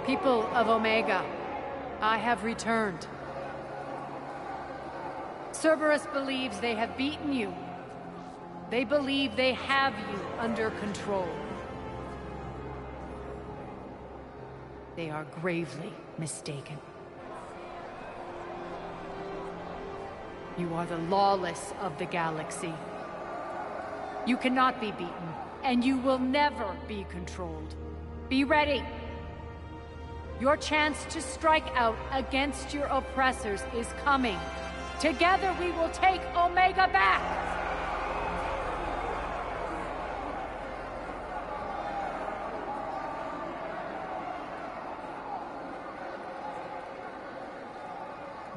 Speaker 8: People of Omega, I have returned. Cerberus believes they have beaten you. They believe they have you under control. They are gravely mistaken. You are the lawless of the galaxy. You cannot be beaten, and you will never be controlled. Be ready. Your chance to strike out against your oppressors is coming. Together we will take Omega back!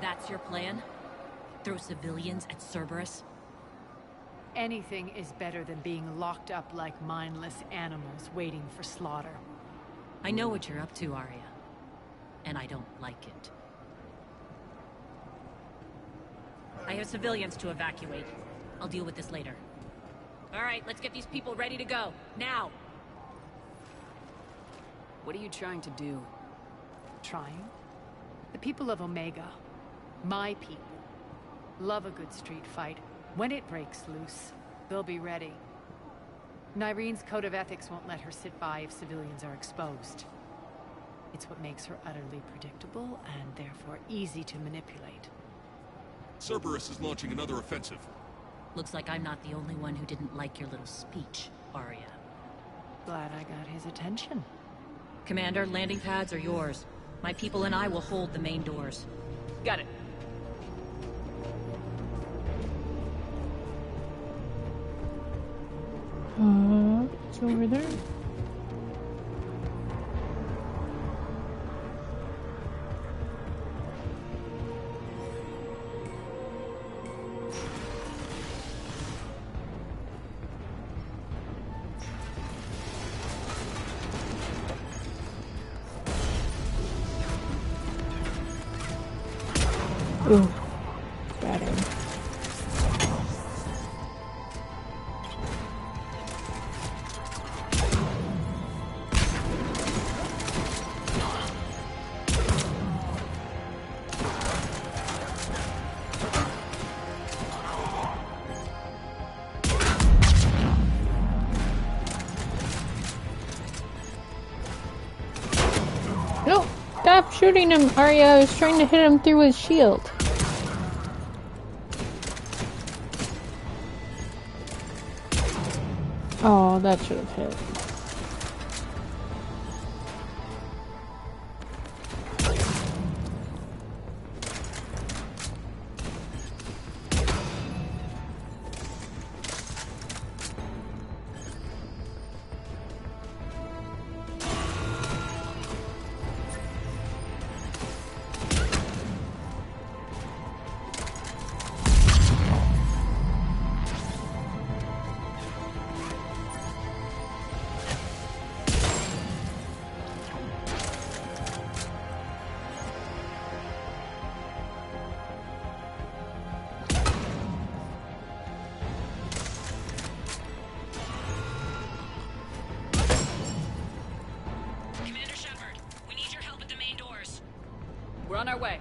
Speaker 18: That's your plan? Throw civilians at Cerberus?
Speaker 8: Anything is better than being locked up like mindless animals waiting for slaughter.
Speaker 18: I know what you're up to, Arya. And I don't like it. I have civilians to evacuate. I'll deal with this later. All right, let's get these people ready to go. Now!
Speaker 5: What are you trying to do?
Speaker 8: Trying? The people of Omega, my people, love a good street fight. When it breaks loose, they'll be ready. Nyreen's code of ethics won't let her sit by if civilians are exposed. It's what makes her utterly predictable and therefore easy to manipulate.
Speaker 3: Cerberus is launching another offensive.
Speaker 18: Looks like I'm not the only one who didn't like your little speech, Arya.
Speaker 8: Glad I got his attention.
Speaker 18: Commander, landing pads are yours. My people and I will hold the main doors.
Speaker 14: Got it.
Speaker 1: It's over there. Ooh, bad aim. No! Stop shooting him, Arya! I was trying to hit him through his shield. Oh, that should have hit.
Speaker 5: We're on our way.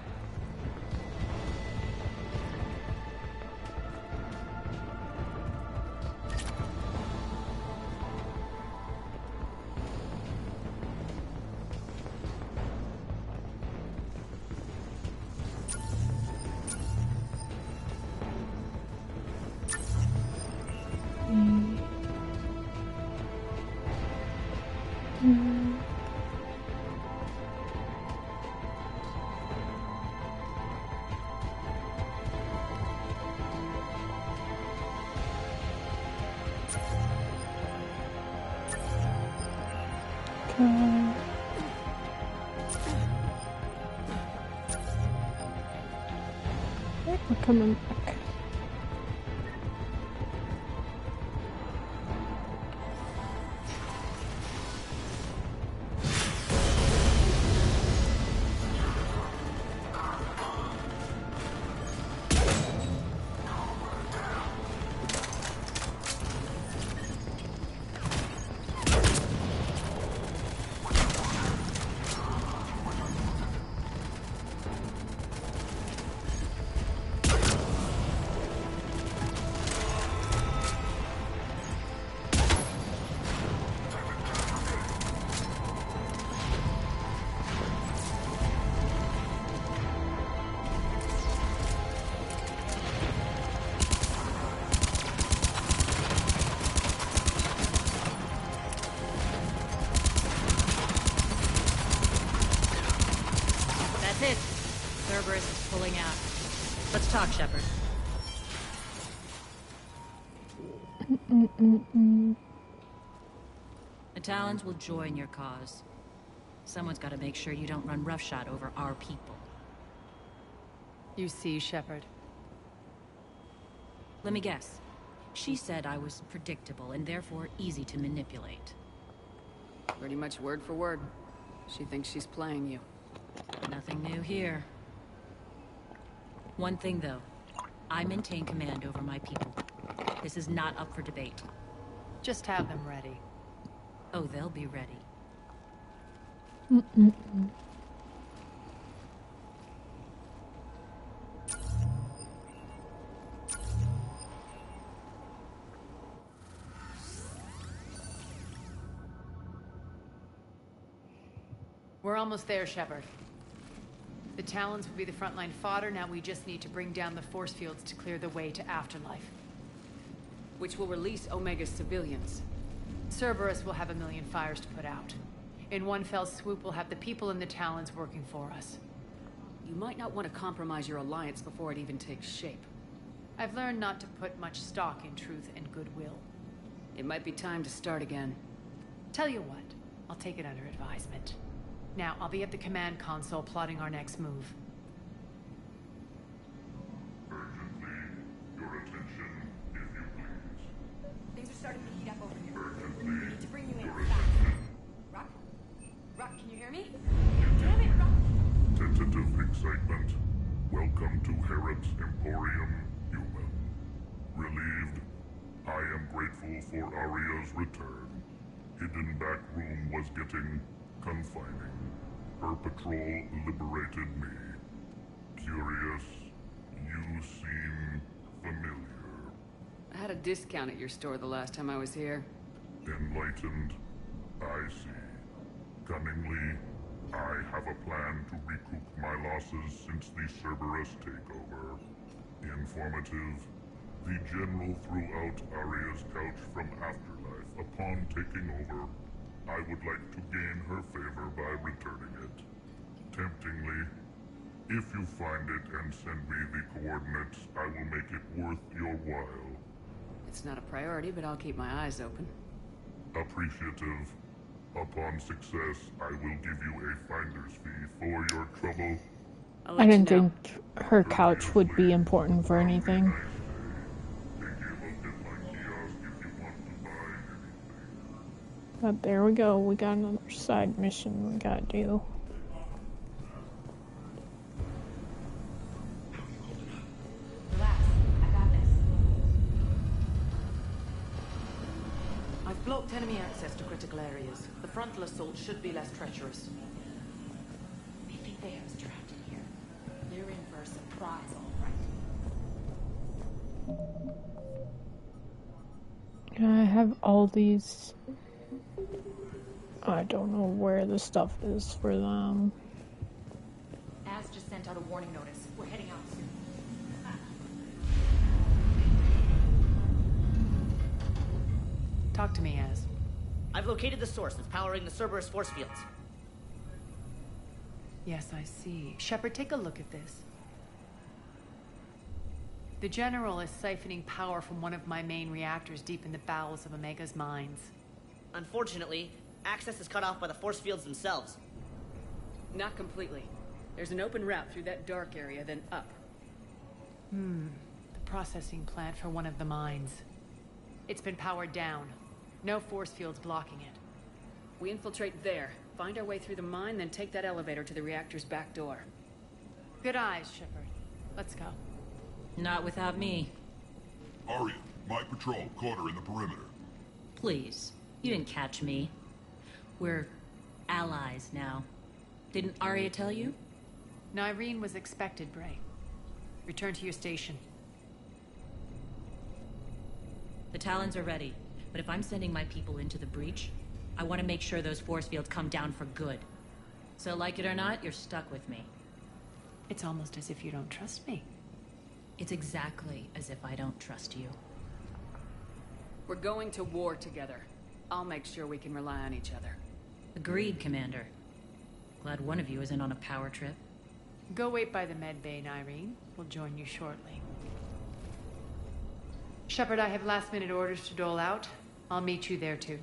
Speaker 1: We're coming back.
Speaker 18: That's it. Cerberus is pulling out. Let's talk, Shepard. The Talons will join your cause. Someone's got to make sure you don't run roughshod over our people.
Speaker 19: You see, Shepard.
Speaker 18: Let me guess. She said I was predictable and therefore easy to manipulate.
Speaker 5: Pretty much word for word. She thinks she's playing you.
Speaker 18: Nothing new here. One thing, though. I maintain command over my people. This is not up for debate.
Speaker 19: Just have them ready.
Speaker 18: Oh, they'll be ready.
Speaker 19: We're almost there, Shepard. The Talons will be the frontline fodder. Now we just need to bring down the force fields to clear the way to Afterlife.
Speaker 5: Which will release Omega's civilians.
Speaker 19: Cerberus will have a million fires to put out. In one fell swoop, we'll have the people in the Talons working for us.
Speaker 5: You might not want to compromise your alliance before it even takes shape.
Speaker 19: I've learned not to put much stock in truth and goodwill.
Speaker 5: It might be time to start again.
Speaker 19: Tell you what, I'll take it under advisement. Now, I'll be at the command console plotting our next move.
Speaker 10: Urgently, your attention, if you please.
Speaker 13: Things are starting to heat up over here.
Speaker 10: Urgently,
Speaker 13: We need to bring you in
Speaker 10: your
Speaker 13: fast.
Speaker 10: attention.
Speaker 13: Rock? Rock, can you hear me? Damn it, Rock!
Speaker 10: Tentative excitement. Welcome to Herod's Emporium, human. Relieved, I am grateful for Aria's return. Hidden back room was getting confining. Her patrol liberated me. Curious, you seem familiar.
Speaker 5: I had a discount at your store the last time I was here.
Speaker 10: Enlightened, I see. Cunningly, I have a plan to recoup my losses since the Cerberus takeover. Informative, the General threw out Aria's couch from Afterlife. Upon taking over, I would like to gain her favor by returning it. Temptingly, if you find it and send me the coordinates, I will make it worth your while.
Speaker 5: It's not a priority, but I'll keep my eyes open.
Speaker 10: Appreciative. Upon success, I will give you a finder's fee for your trouble.
Speaker 1: I didn't think her couch would be important for anything. But there we go, we got another side mission we gotta do.
Speaker 13: Relax, I got this.
Speaker 20: I've blocked enemy access to critical areas. The frontal assault should be less treacherous.
Speaker 13: They think they have us trapped in here. They're in for a surprise, all right.
Speaker 1: I have all these. I don't know where the stuff is for them.
Speaker 13: Az just sent out a warning notice. We're heading out soon.
Speaker 19: Talk to me, Az.
Speaker 14: I've located the source that's powering the Cerberus force fields.
Speaker 19: Yes, I see. Shepard, take a look at this. The General is siphoning power from one of my main reactors deep in the bowels of Omega's mines.
Speaker 14: Unfortunately, access is cut off by the force fields themselves.
Speaker 5: Not completely. There's an open route through that dark area, then up.
Speaker 19: The processing plant for one of the mines. It's been powered down. No force fields blocking it.
Speaker 5: We infiltrate there, find our way through the mine, then take that elevator to the reactor's back door.
Speaker 19: Good eyes, Shepard. Let's go.
Speaker 18: Not without me.
Speaker 10: Arya, my patrol caught her in the perimeter.
Speaker 18: Please. You didn't catch me. We're allies now. Didn't Arya tell you?
Speaker 19: Nyreen was expected, Bray. Return to your station.
Speaker 18: The Talons are ready, but if I'm sending my people into the breach, I want to make sure those force fields come down for good. So like it or not, you're stuck with me.
Speaker 19: It's almost as if you don't trust me.
Speaker 18: It's exactly as if I don't trust you.
Speaker 5: We're going to war together. I'll make sure we can rely on each other.
Speaker 18: Agreed, Commander. Glad one of you isn't on a power trip.
Speaker 19: Go wait by the med bay, Nyreen. We'll join you shortly. Shepard, I have last-minute orders to dole out. I'll meet you there, too.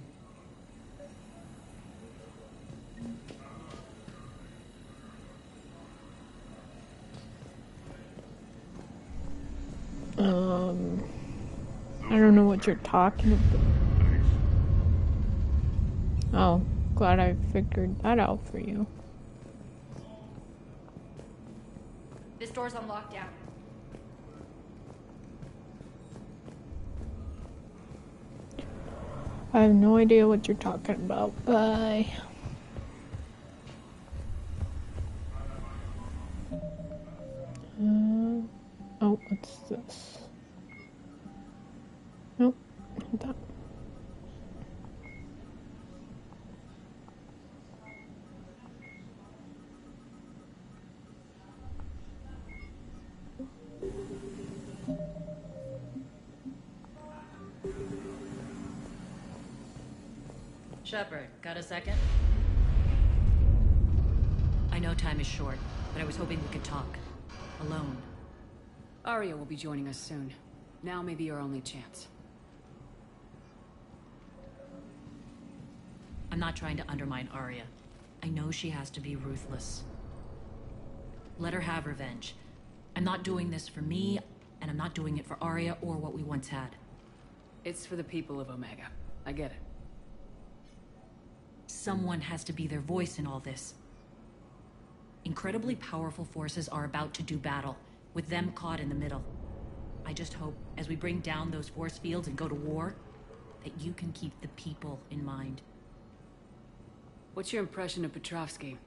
Speaker 1: I don't know what you're talking about. Oh, glad I figured that out for you.
Speaker 13: This door's on lockdown.
Speaker 1: I have no idea what you're talking about. Bye. Oh, what's this? Nope, not that.
Speaker 18: Shepard, got a second? I know time is short, but I was hoping we could talk. Alone.
Speaker 5: Arya will be joining us soon. Now may be your only chance.
Speaker 18: I'm not trying to undermine Arya. I know she has to be ruthless. Let her have revenge. I'm not doing this for me, and I'm not doing it for Arya or what we once had.
Speaker 5: It's for the people of Omega. I get it.
Speaker 18: Someone has to be their voice in all this. Incredibly powerful forces are about to do battle, with them caught in the middle. I just hope, as we bring down those force fields and go to war, that you can keep the people in mind.
Speaker 5: What's your impression of Petrovsky?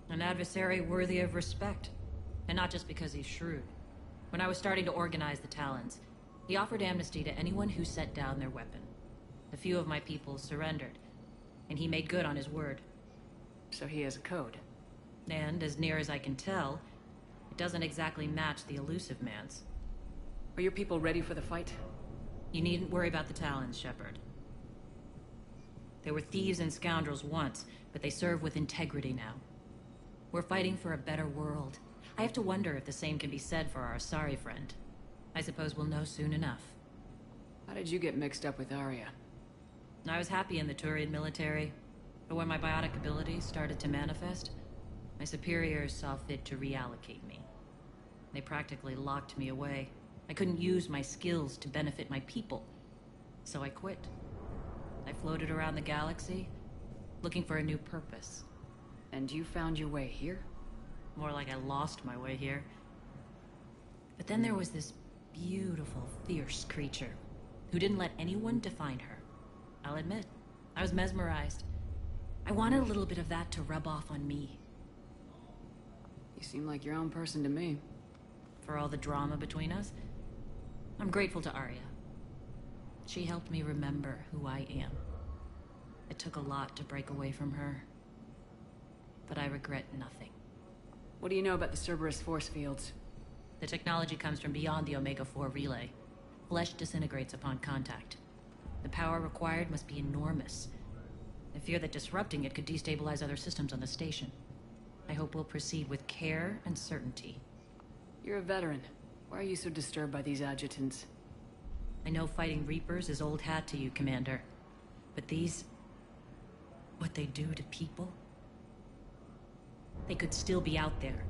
Speaker 18: An adversary worthy of respect. And not just because he's shrewd. When I was starting to organize the Talons, he offered amnesty to anyone who set down their weapon. A few of my people surrendered, and he made good on his word.
Speaker 5: So he has a code.
Speaker 18: And, as near as I can tell, it doesn't exactly match the Illusive Man's.
Speaker 5: Are your people ready for the fight?
Speaker 18: You needn't worry about the Talons, Shepard. They were thieves and scoundrels once, but they serve with integrity now. We're fighting for a better world. I have to wonder if the same can be said for our Asari friend. I suppose we'll know soon enough.
Speaker 5: How did you get mixed up with Arya?
Speaker 18: I was happy in the Turian military, but when my biotic abilities started to manifest, my superiors saw fit to reallocate me. They practically locked me away. I couldn't use my skills to benefit my people, so I quit. I floated around the galaxy, looking for a new purpose.
Speaker 5: And you found your way here?
Speaker 18: More like I lost my way here. But then there was this beautiful, fierce creature who didn't let anyone define her. I'll admit, I was mesmerized. I wanted a little bit of that to rub off on me.
Speaker 5: You seem like your own person to me.
Speaker 18: For all the drama between us, I'm grateful to Arya. She helped me remember who I am. It took a lot to break away from her, but I regret nothing.
Speaker 5: What do you know about the Cerberus force fields?
Speaker 18: The technology comes from beyond the Omega-4 relay. Flesh disintegrates upon contact. The power required must be enormous. I fear that disrupting it could destabilize other systems on the station. I hope we'll proceed with care and certainty.
Speaker 5: You're a veteran. Why are you so disturbed by these adjutants?
Speaker 18: I know fighting Reapers is old hat to you, Commander. But these... what they do to people? They could still be out there.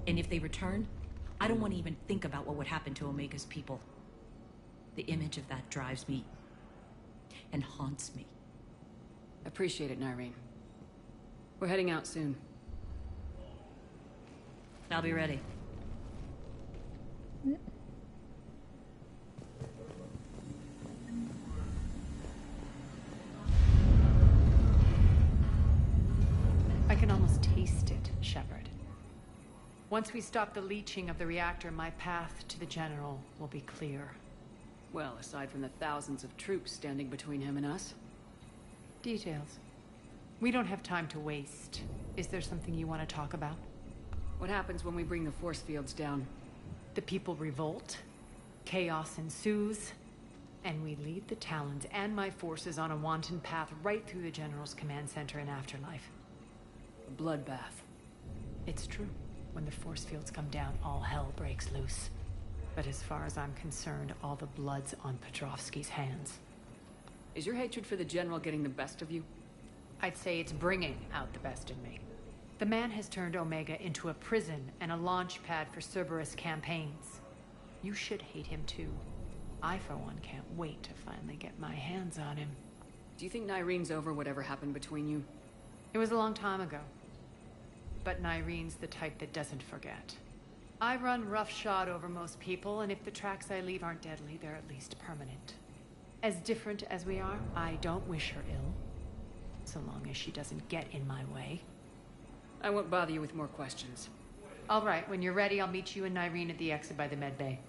Speaker 18: And if they return, I don't want to even think about what would happen to Omega's people. The image of that drives me and haunts me.
Speaker 5: Appreciate it, Nyreen. We're heading out soon.
Speaker 18: I'll be ready.
Speaker 19: I can almost taste it, Shepard. Once we stop the leaching of the reactor, my path to the General will be clear.
Speaker 5: Well, aside from the thousands of troops standing between him and us.
Speaker 19: Details. We don't have time to waste. Is there something you want to talk about?
Speaker 5: What happens when we bring the force fields down?
Speaker 19: The people revolt, chaos ensues, and we lead the Talons and my forces on a wanton path right through the General's command center and afterlife.
Speaker 5: A bloodbath.
Speaker 19: It's true. When the force fields come down, all hell breaks loose. But as far as I'm concerned, all the blood's on Petrovsky's hands.
Speaker 5: Is your hatred for the General getting the best of you?
Speaker 19: I'd say it's bringing out the best in me. The man has turned Omega into a prison and a launch pad for Cerberus campaigns. You should hate him too. I, for one, can't wait to finally get my hands on him.
Speaker 5: Do you think Nyreen's over whatever happened between you?
Speaker 19: It was a long time ago. But Nyreen's the type that doesn't forget. I run roughshod over most people, and if the tracks I leave aren't deadly, they're at least permanent. As different as we are, I don't wish her ill. So long as she doesn't get in my way.
Speaker 5: I won't bother you with more questions.
Speaker 19: All right, when you're ready, I'll meet you and Nyreen at the exit by the med bay.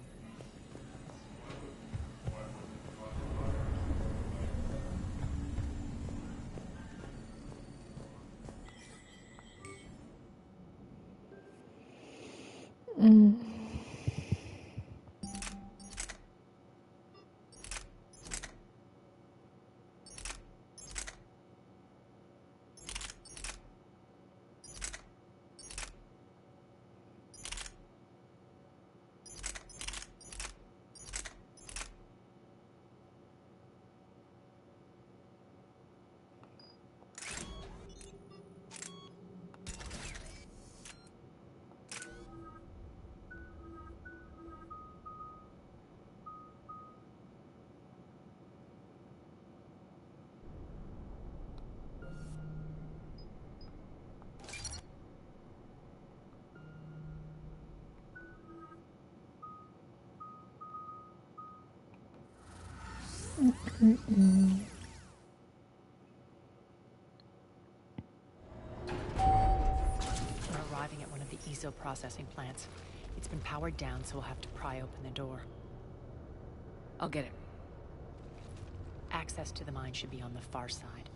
Speaker 19: We're arriving at one of the ESO processing plants. It's been powered down, so we'll have to pry open the door.
Speaker 5: I'll get it.
Speaker 19: Access to the mine should be on the far side.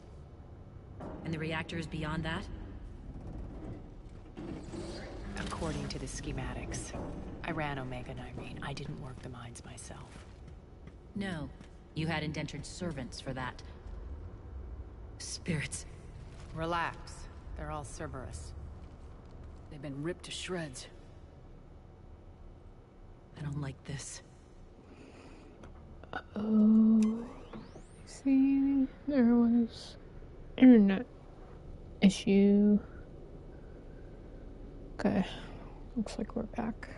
Speaker 18: And the reactor is beyond that?
Speaker 19: According to the schematics. I ran Omega, Nyreen. I didn't work the mines myself.
Speaker 18: No. You had indentured servants for that. Spirits.
Speaker 19: Relax. They're all Cerberus.
Speaker 5: They've been ripped to shreds.
Speaker 18: I don't like this.
Speaker 1: Oh, see, there was internet issue. Okay, looks like we're back.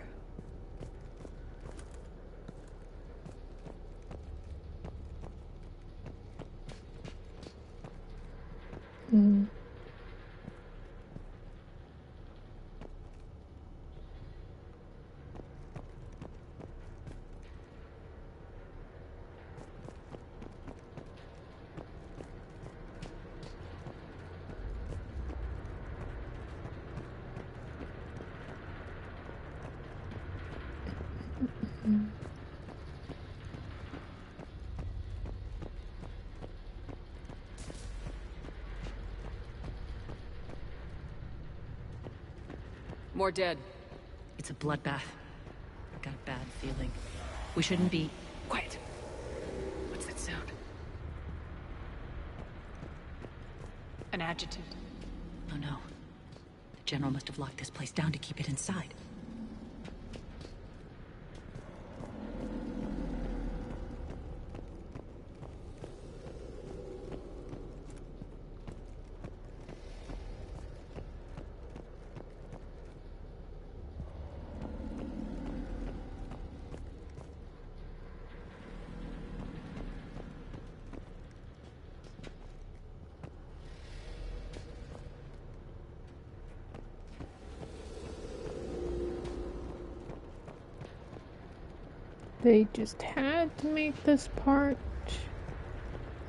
Speaker 5: More dead.
Speaker 18: It's a bloodbath. I've got a bad feeling. We shouldn't be...
Speaker 19: Quiet. What's that sound? An adjutant.
Speaker 18: Oh no. The General must have locked this place down to keep it inside.
Speaker 1: They just had to make this part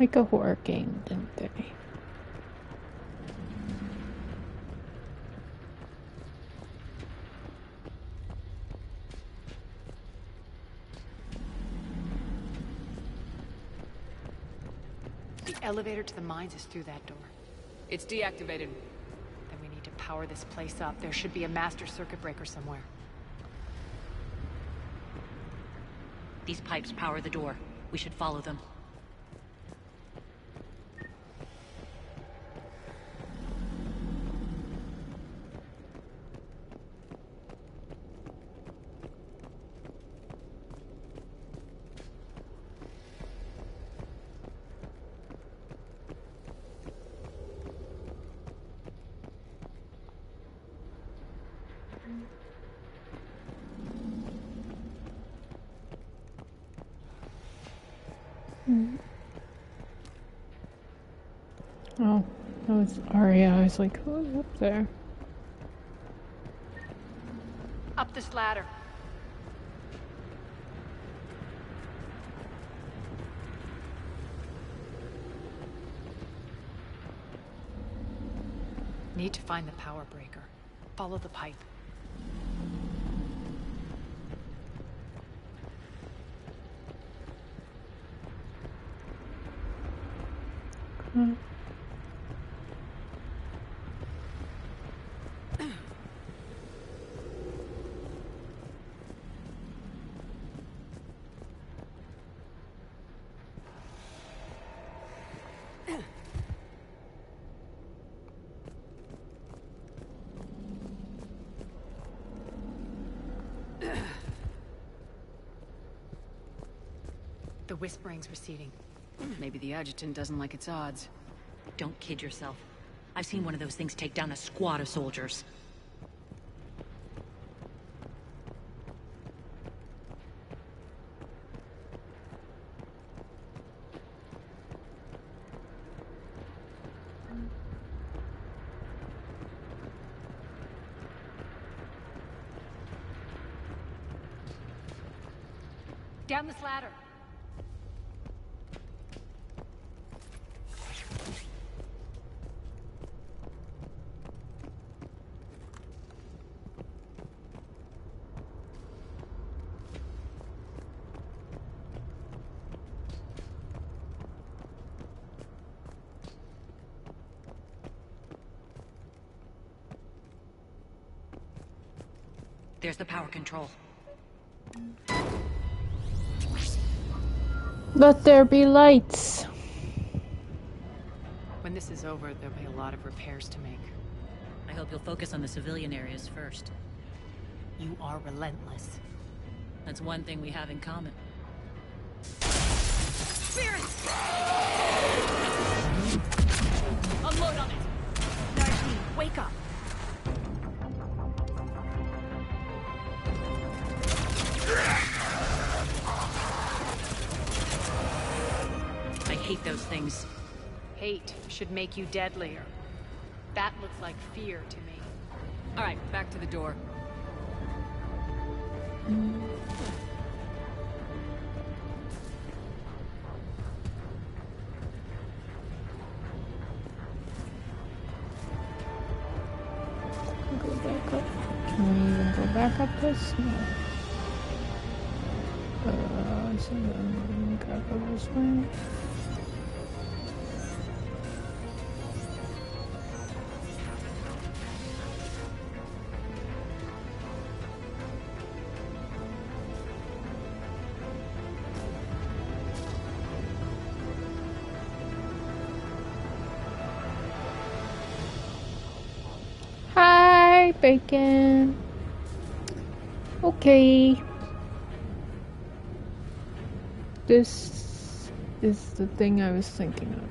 Speaker 1: like a horror game, didn't they?
Speaker 19: The elevator to the mines is through that door. It's deactivated. Then we need to power this place up. There should be a master circuit breaker somewhere.
Speaker 18: These pipes power the door. We should follow them.
Speaker 1: Oh, that was Arya. I was like, who's up there?
Speaker 19: Up this ladder. Need to find the power breaker. Follow the pipe. The whispering's receding.
Speaker 18: Maybe the adjutant doesn't like its odds. Don't kid yourself. I've seen one of those things take down a squad of soldiers.
Speaker 19: Down this ladder.
Speaker 18: There's the power control.
Speaker 1: Let there be lights.
Speaker 19: When this is over, there'll be a lot of repairs to make.
Speaker 18: I hope you'll focus on the civilian areas first.
Speaker 19: You are relentless.
Speaker 18: That's one thing we have in common.
Speaker 19: Spirit! Unload on it! Najee, wake up!
Speaker 18: I hate those things.
Speaker 19: Hate should make you deadlier. That looks like fear to me.
Speaker 18: All right, back to the door.
Speaker 1: Go back up. Can we even go back up this? No. So then gotta go this way. Hi, Bacon. Okay. This is the thing I was thinking of.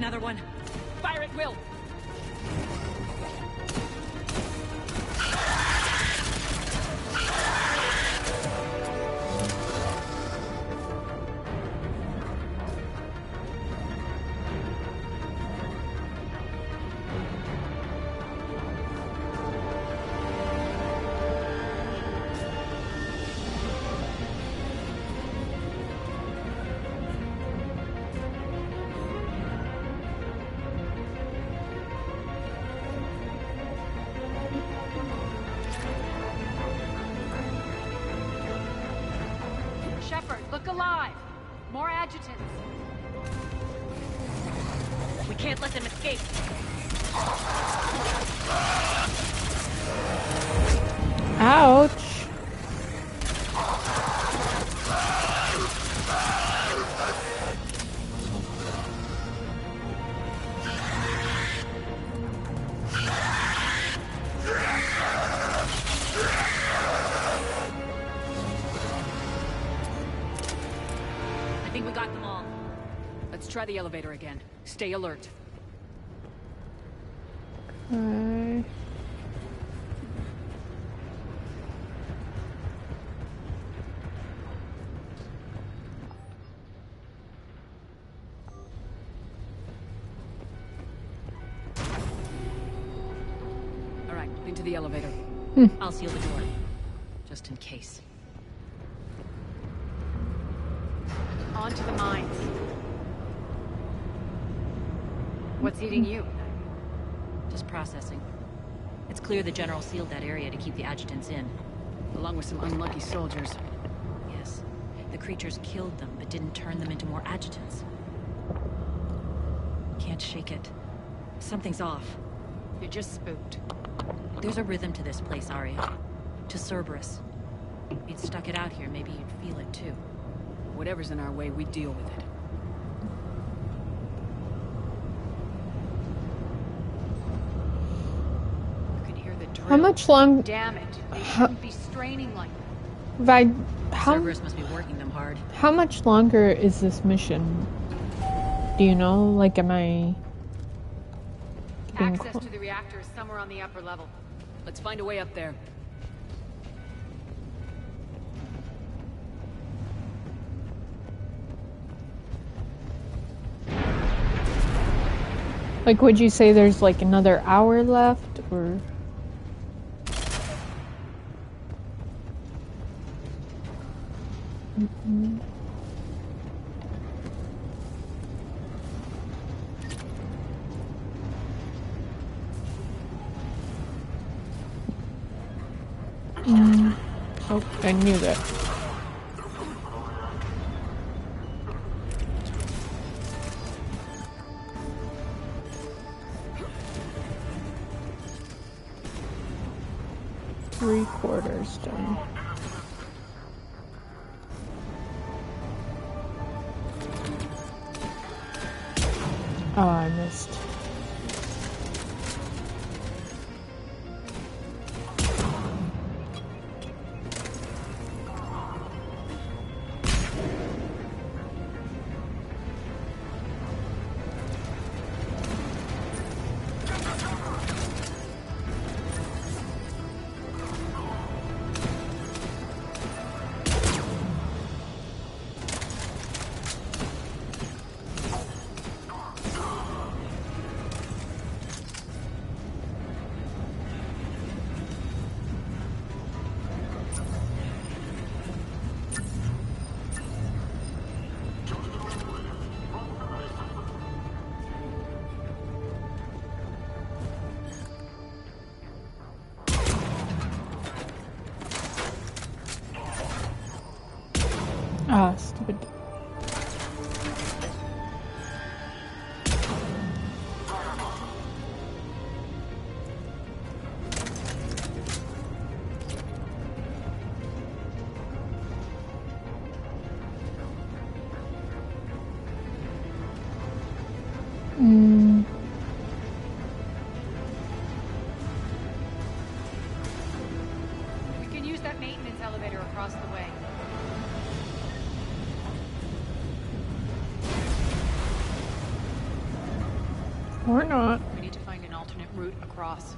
Speaker 18: Another one. Fire at will.
Speaker 19: Shepard, look alive! More adjutants.
Speaker 18: We can't let them escape.
Speaker 1: Ouch.
Speaker 18: I think we got them all.
Speaker 5: Let's try the elevator again. Stay alert.
Speaker 1: Okay.
Speaker 5: All right, into the elevator.
Speaker 18: I'll seal the door. Just in case.
Speaker 19: On to the mines. What's eating you?
Speaker 18: Just processing. It's clear the General sealed that area to keep the adjutants in.
Speaker 5: Along with some unlucky soldiers.
Speaker 18: Yes. The creatures killed them, but didn't turn them into more adjutants. Can't shake it. Something's off.
Speaker 19: You're just spooked.
Speaker 18: There's a rhythm to this place, Arya. To Cerberus. If you'd stuck it out here, maybe you'd feel it too.
Speaker 5: Whatever's in our way, we deal with it.
Speaker 19: You can hear the drill.
Speaker 1: How much long?
Speaker 19: Damn it. They shouldn't be straining like
Speaker 1: How
Speaker 18: Cerberus must be working them hard.
Speaker 1: How much longer is this mission? Do you know? Like, am I
Speaker 19: access to the reactor is somewhere on the upper level.
Speaker 5: Let's find a way up there.
Speaker 1: Like, would you say there's like another hour left, or? Oh, I knew that. Three-quarters done. Oh, I missed. Ah, stupid.
Speaker 19: We can use that maintenance elevator across the way.
Speaker 1: Or not.
Speaker 19: We need to find an alternate route across.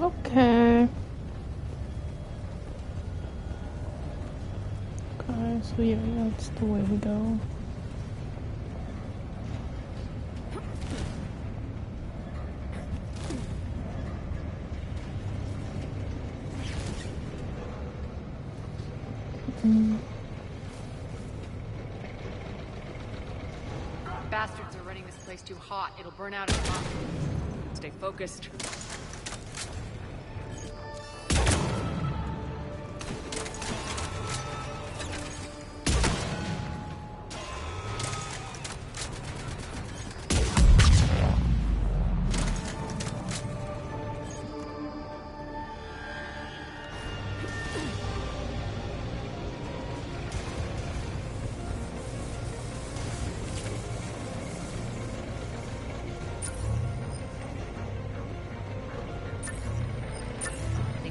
Speaker 1: Okay. Okay, so yeah, that's the way we go.
Speaker 19: Bastards are running this place too hot. It'll burn out in a month. Stay focused.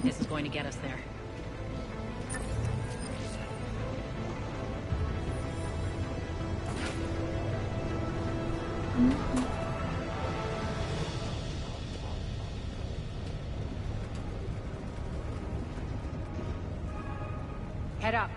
Speaker 18: This is going to get us there.
Speaker 19: Head up.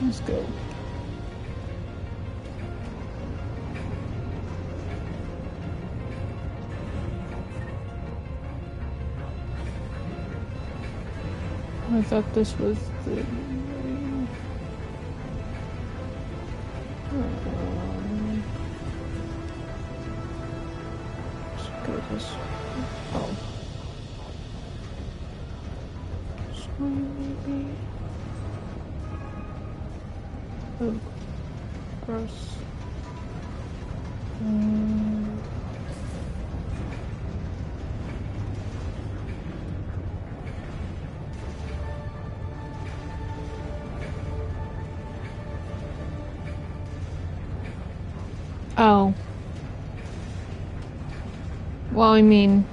Speaker 1: Let's go. I thought this was the... Let's go this way. Oh. This way, maybe? Oh. Gross. Oh. Well, I mean,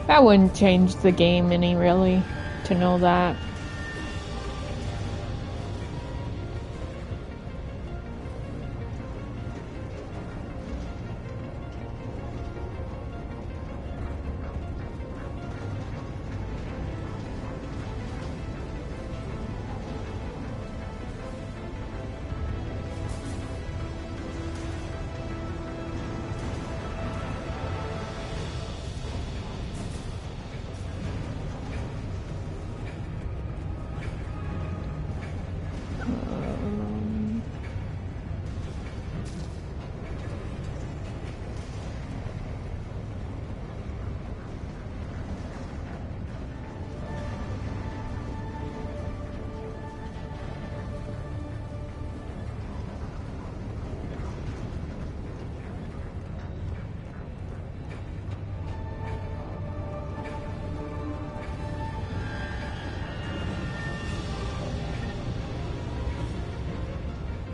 Speaker 1: that wouldn't change the game any, really, to know that.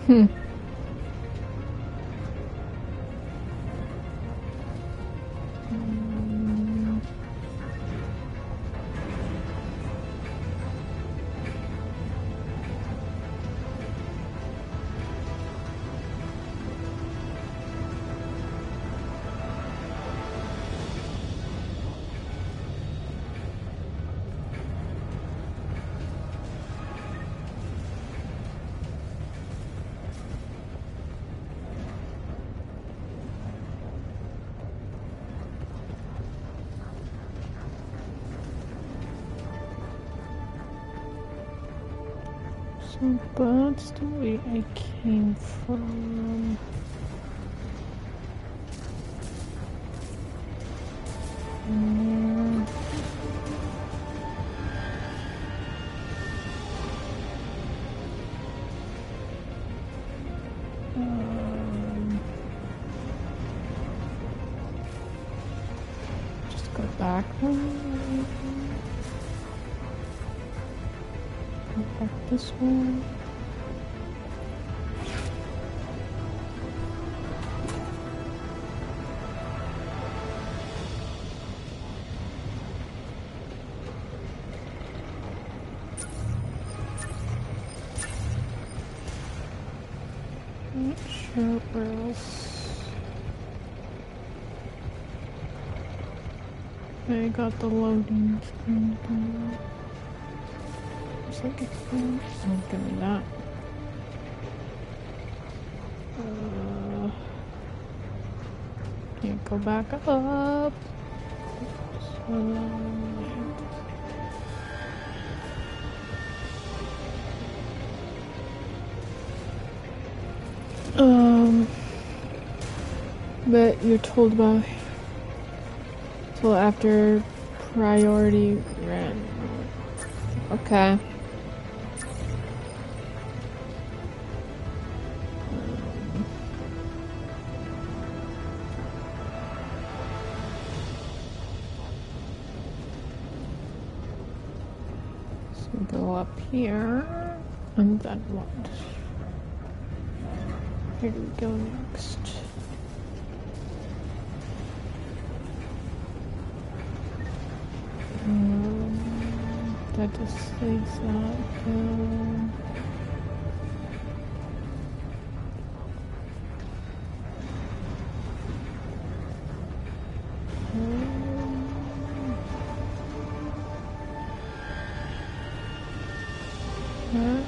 Speaker 1: So that's the way I came from. Just go back one. Go back this way. Not sure where else. I got the loading screen. Looks like it's fine. Oh, give me that. Can't go back up. But you're told about till after priority ran. Okay. So go up here and then what? Where do we go next? That just leaves that. That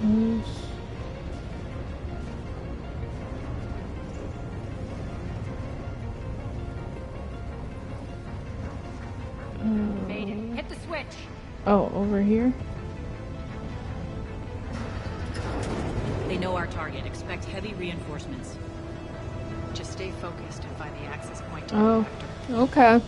Speaker 1: goes.
Speaker 8: Hit the switch.
Speaker 1: Oh, over here?
Speaker 18: They know our target. Expect heavy reinforcements.
Speaker 8: Just stay focused and find the access point to the
Speaker 1: Oh,
Speaker 8: reactor.
Speaker 1: okay.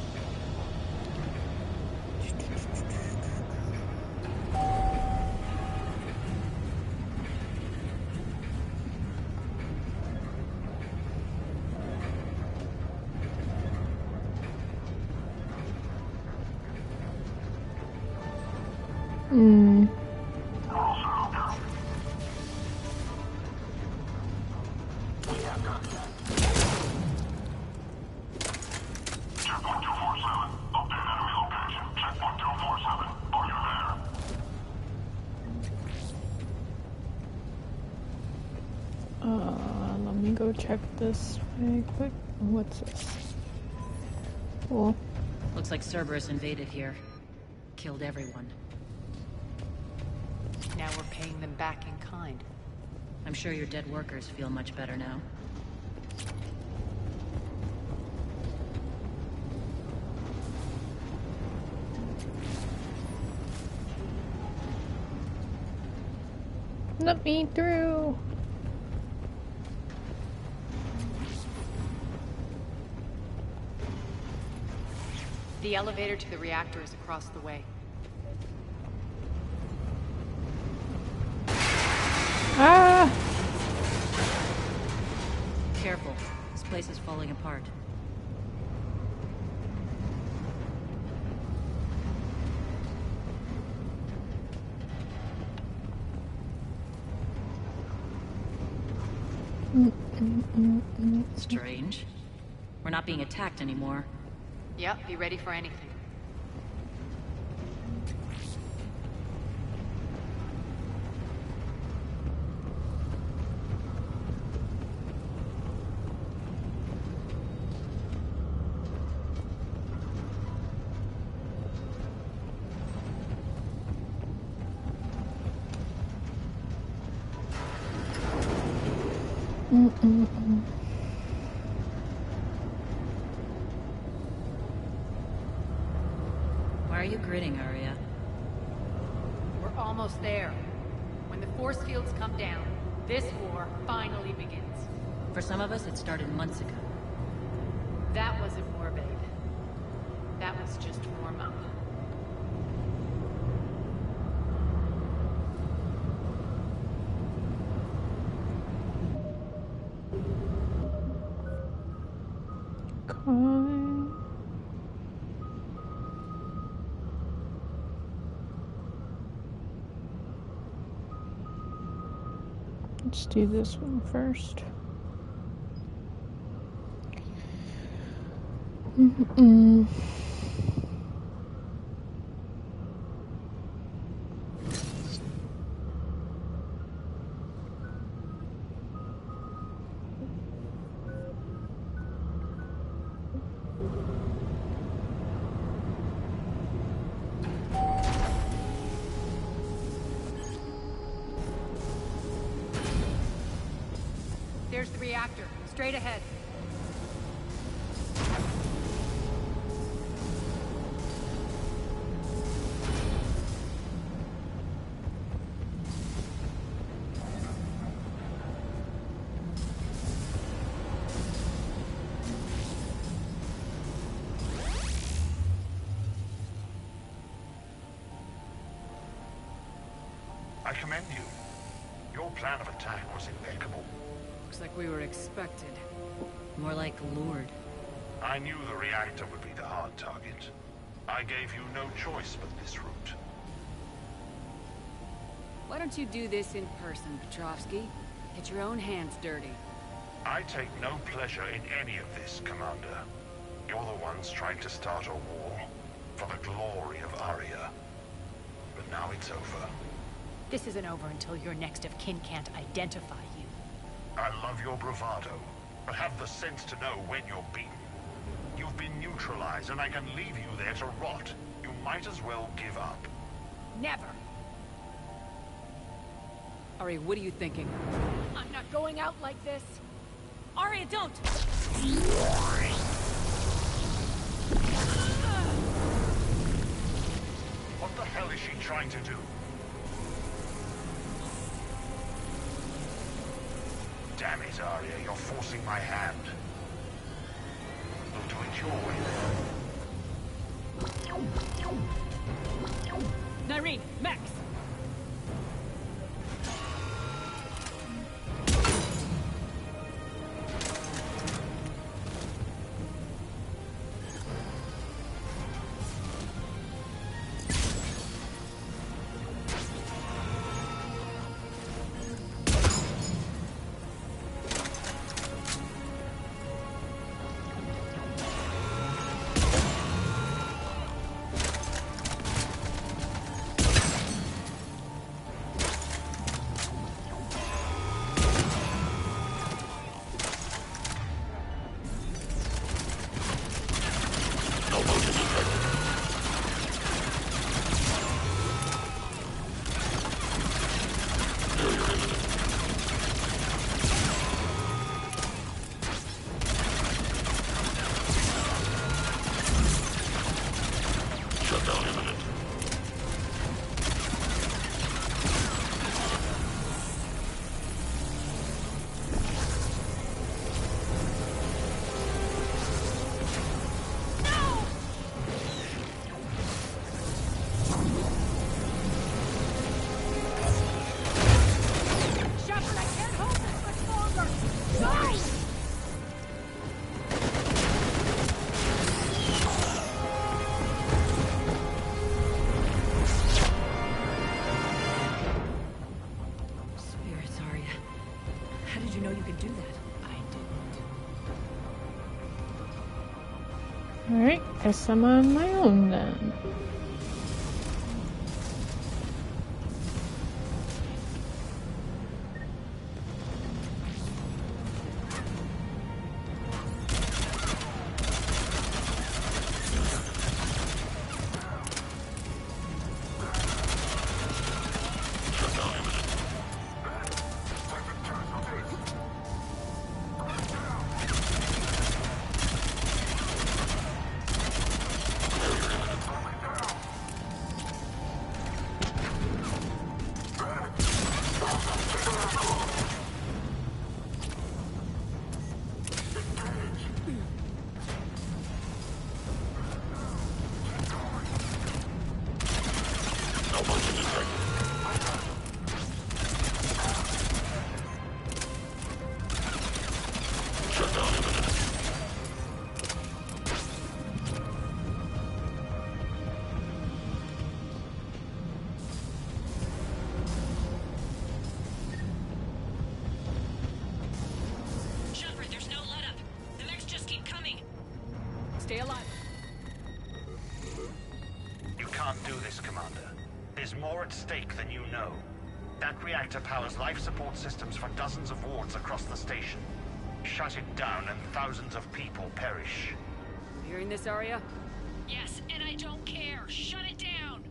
Speaker 1: Let me go check this really quick. What's this? Cool.
Speaker 18: Looks like Cerberus invaded here. Killed everyone.
Speaker 8: Now we're paying them back in kind.
Speaker 18: I'm sure your dead workers feel much better now.
Speaker 1: Let me through.
Speaker 8: The elevator to the reactor is across the way.
Speaker 1: Ah!
Speaker 18: Careful. This place is falling apart. Strange. We're not being attacked anymore.
Speaker 19: Yep, be ready for anything.
Speaker 18: Why are you grinning, Arya?
Speaker 19: We're almost there. When the force fields come down, this war finally begins.
Speaker 18: For some of us, it started months ago.
Speaker 19: That wasn't war, babe. That was just warm up.
Speaker 1: Let's do this one first.
Speaker 19: There's the reactor. Straight ahead.
Speaker 24: I commend you. Your plan of attack was impeccable.
Speaker 5: Looks like we were expected.
Speaker 18: More like lured.
Speaker 24: I knew the reactor would be the hard target. I gave you no choice but this route.
Speaker 5: Why don't you do this in person, Petrovsky? Get your own hands dirty.
Speaker 24: I take no pleasure in any of this, Commander. You're the ones trying to start a war for the glory of Arya. But now it's over.
Speaker 8: This isn't over until your next of kin can't identify you.
Speaker 24: I love your bravado, but have the sense to know when you're beaten. You've been neutralized, and I can leave you there to rot. You might as well give up.
Speaker 8: Never!
Speaker 5: Ari, what are you thinking?
Speaker 8: I'm not going out like this! Arya, don't!
Speaker 24: What the hell is she trying to do? Damn it, Arya, you're forcing my hand. We'll do it your way then.
Speaker 8: Nyreen, Max!
Speaker 1: Alright, guess I'm on my own then.
Speaker 14: Stay alive.
Speaker 9: You can't do this, Commander. There's more at stake than you know. That reactor powers life support systems for dozens of wards across the station. Shut it down and thousands of people perish.
Speaker 15: Hearing this, Arya?
Speaker 14: Yes, and I don't care. Shut it down.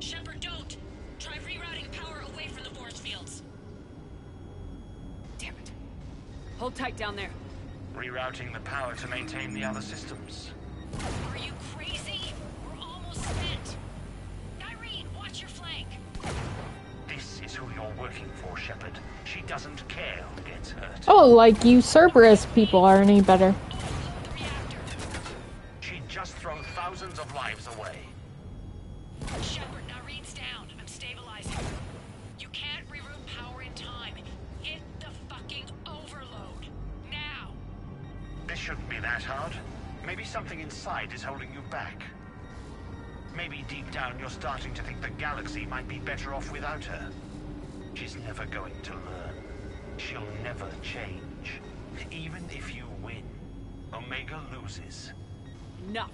Speaker 14: Shepard, don't. Try rerouting power away from the force fields.
Speaker 15: Damn it. Hold tight down there.
Speaker 9: Rerouting the power to maintain the other systems.
Speaker 14: Are you crazy? We're almost spent. Irene, watch your flank.
Speaker 9: This is who you're working for, Shepard. She doesn't care who gets hurt.
Speaker 1: Oh, like you Cerberus people are any better.
Speaker 9: She'd just thrown thousands of lives away.
Speaker 14: Shepard, Irene's down. I'm stabilizing. You can't reroute power in time. Hit the fucking overload. Now.
Speaker 9: This shouldn't be that hard. Maybe something inside is holding you back. Maybe deep down you're starting to think the galaxy might be better off without her. She's never going to learn. She'll never change. Even if you win, Omega loses.
Speaker 15: No.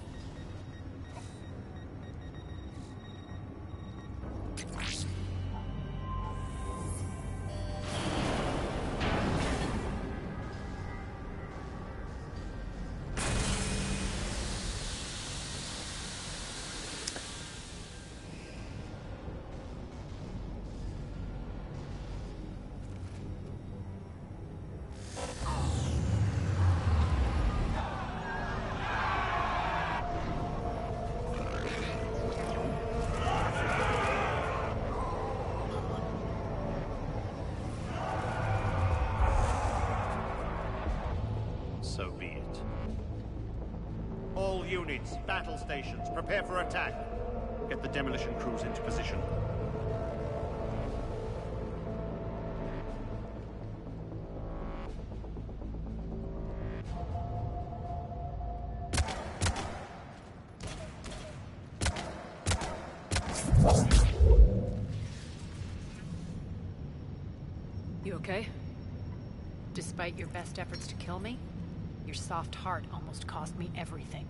Speaker 9: So be it. All units, battle stations, prepare for attack. Get the demolition crews into position.
Speaker 15: You okay? Despite your best efforts to kill me, your soft heart almost cost me everything.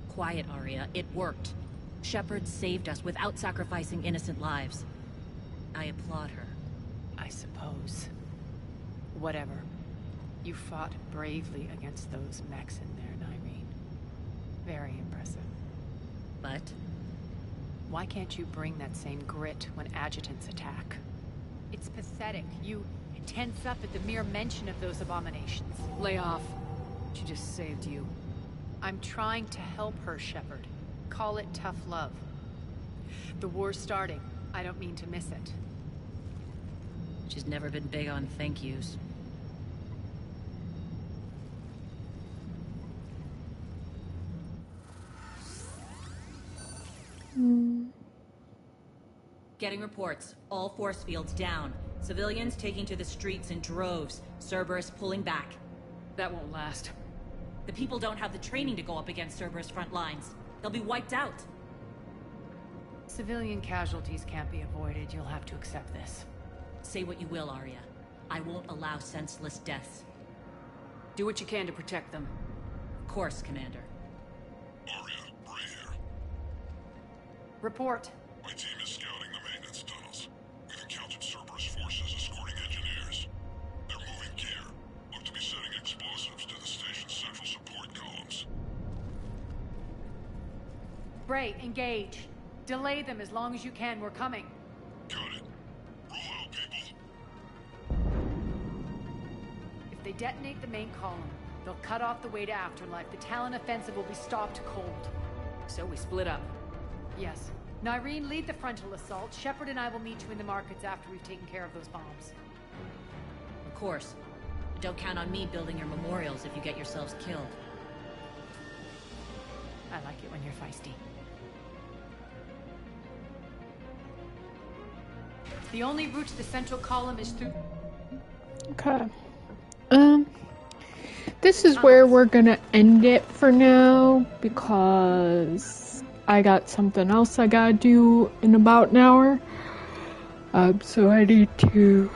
Speaker 18: Quiet, Arya. It worked. Shepard saved us without sacrificing innocent lives. I applaud her.
Speaker 15: I suppose. Whatever. You fought bravely against those mechs in there, Irene. Very impressive.
Speaker 18: But?
Speaker 15: Why can't you bring that same grit when adjutants attack? It's pathetic. You tense up at the mere mention of those abominations. Lay off. She just saved you. I'm trying to help her, Shepard. Call it tough love. The war's starting. I don't mean to miss it.
Speaker 18: She's never been big on thank yous. Getting reports. All force fields down. Civilians taking to the streets in droves. Cerberus pulling back.
Speaker 15: That won't last.
Speaker 18: The people don't have the training to go up against Cerberus front lines. They'll be wiped out.
Speaker 15: Civilian casualties can't be avoided. You'll have to accept this.
Speaker 18: Say what you will, Arya. I won't allow senseless deaths.
Speaker 15: Do what you can to protect them.
Speaker 18: Of course, Commander.
Speaker 19: Report.
Speaker 10: My team is scouting the maintenance tunnels. We've encountered Cerberus forces escorting engineers. They're moving gear. Look to be setting explosives to the station's central support columns.
Speaker 19: Bray, engage. Delay them as long as you can. We're coming.
Speaker 10: Got it. Roll out, people.
Speaker 19: If they detonate the main column, they'll cut off the way to Afterlife. The Talon offensive will be stopped cold.
Speaker 5: So we split up.
Speaker 19: Yes. Nyreen, lead the frontal assault. Shepard and I will meet you in the markets after we've taken care of those bombs.
Speaker 18: Of course. Don't count on me building your memorials if you get yourselves killed.
Speaker 19: I like it when you're feisty. The only route to the central column is through...
Speaker 1: Okay. This is where we're gonna end it for now, because I got something else I gotta do in about an hour. So I need to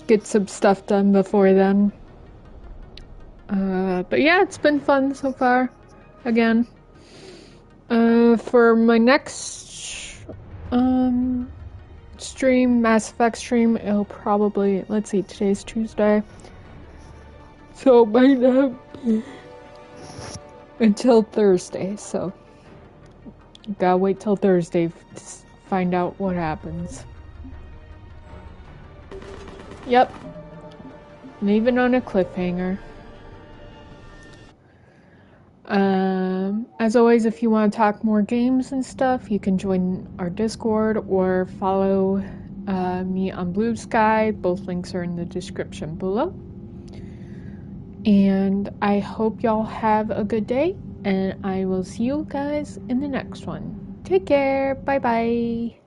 Speaker 1: get some stuff done before then. But yeah, it's been fun so far. Again. For my next stream, Mass Effect stream, it'll probably, let's see, today's Tuesday. So it might not be until Thursday, so gotta wait till Thursday to find out what happens. Yep. Leaving on a cliffhanger. As always, if you want to talk more games and stuff, you can join our Discord or follow me on Blue Sky. Both links are in the description below. And I hope y'all have a good day, and I will see you guys in the next one. Take care. Bye bye.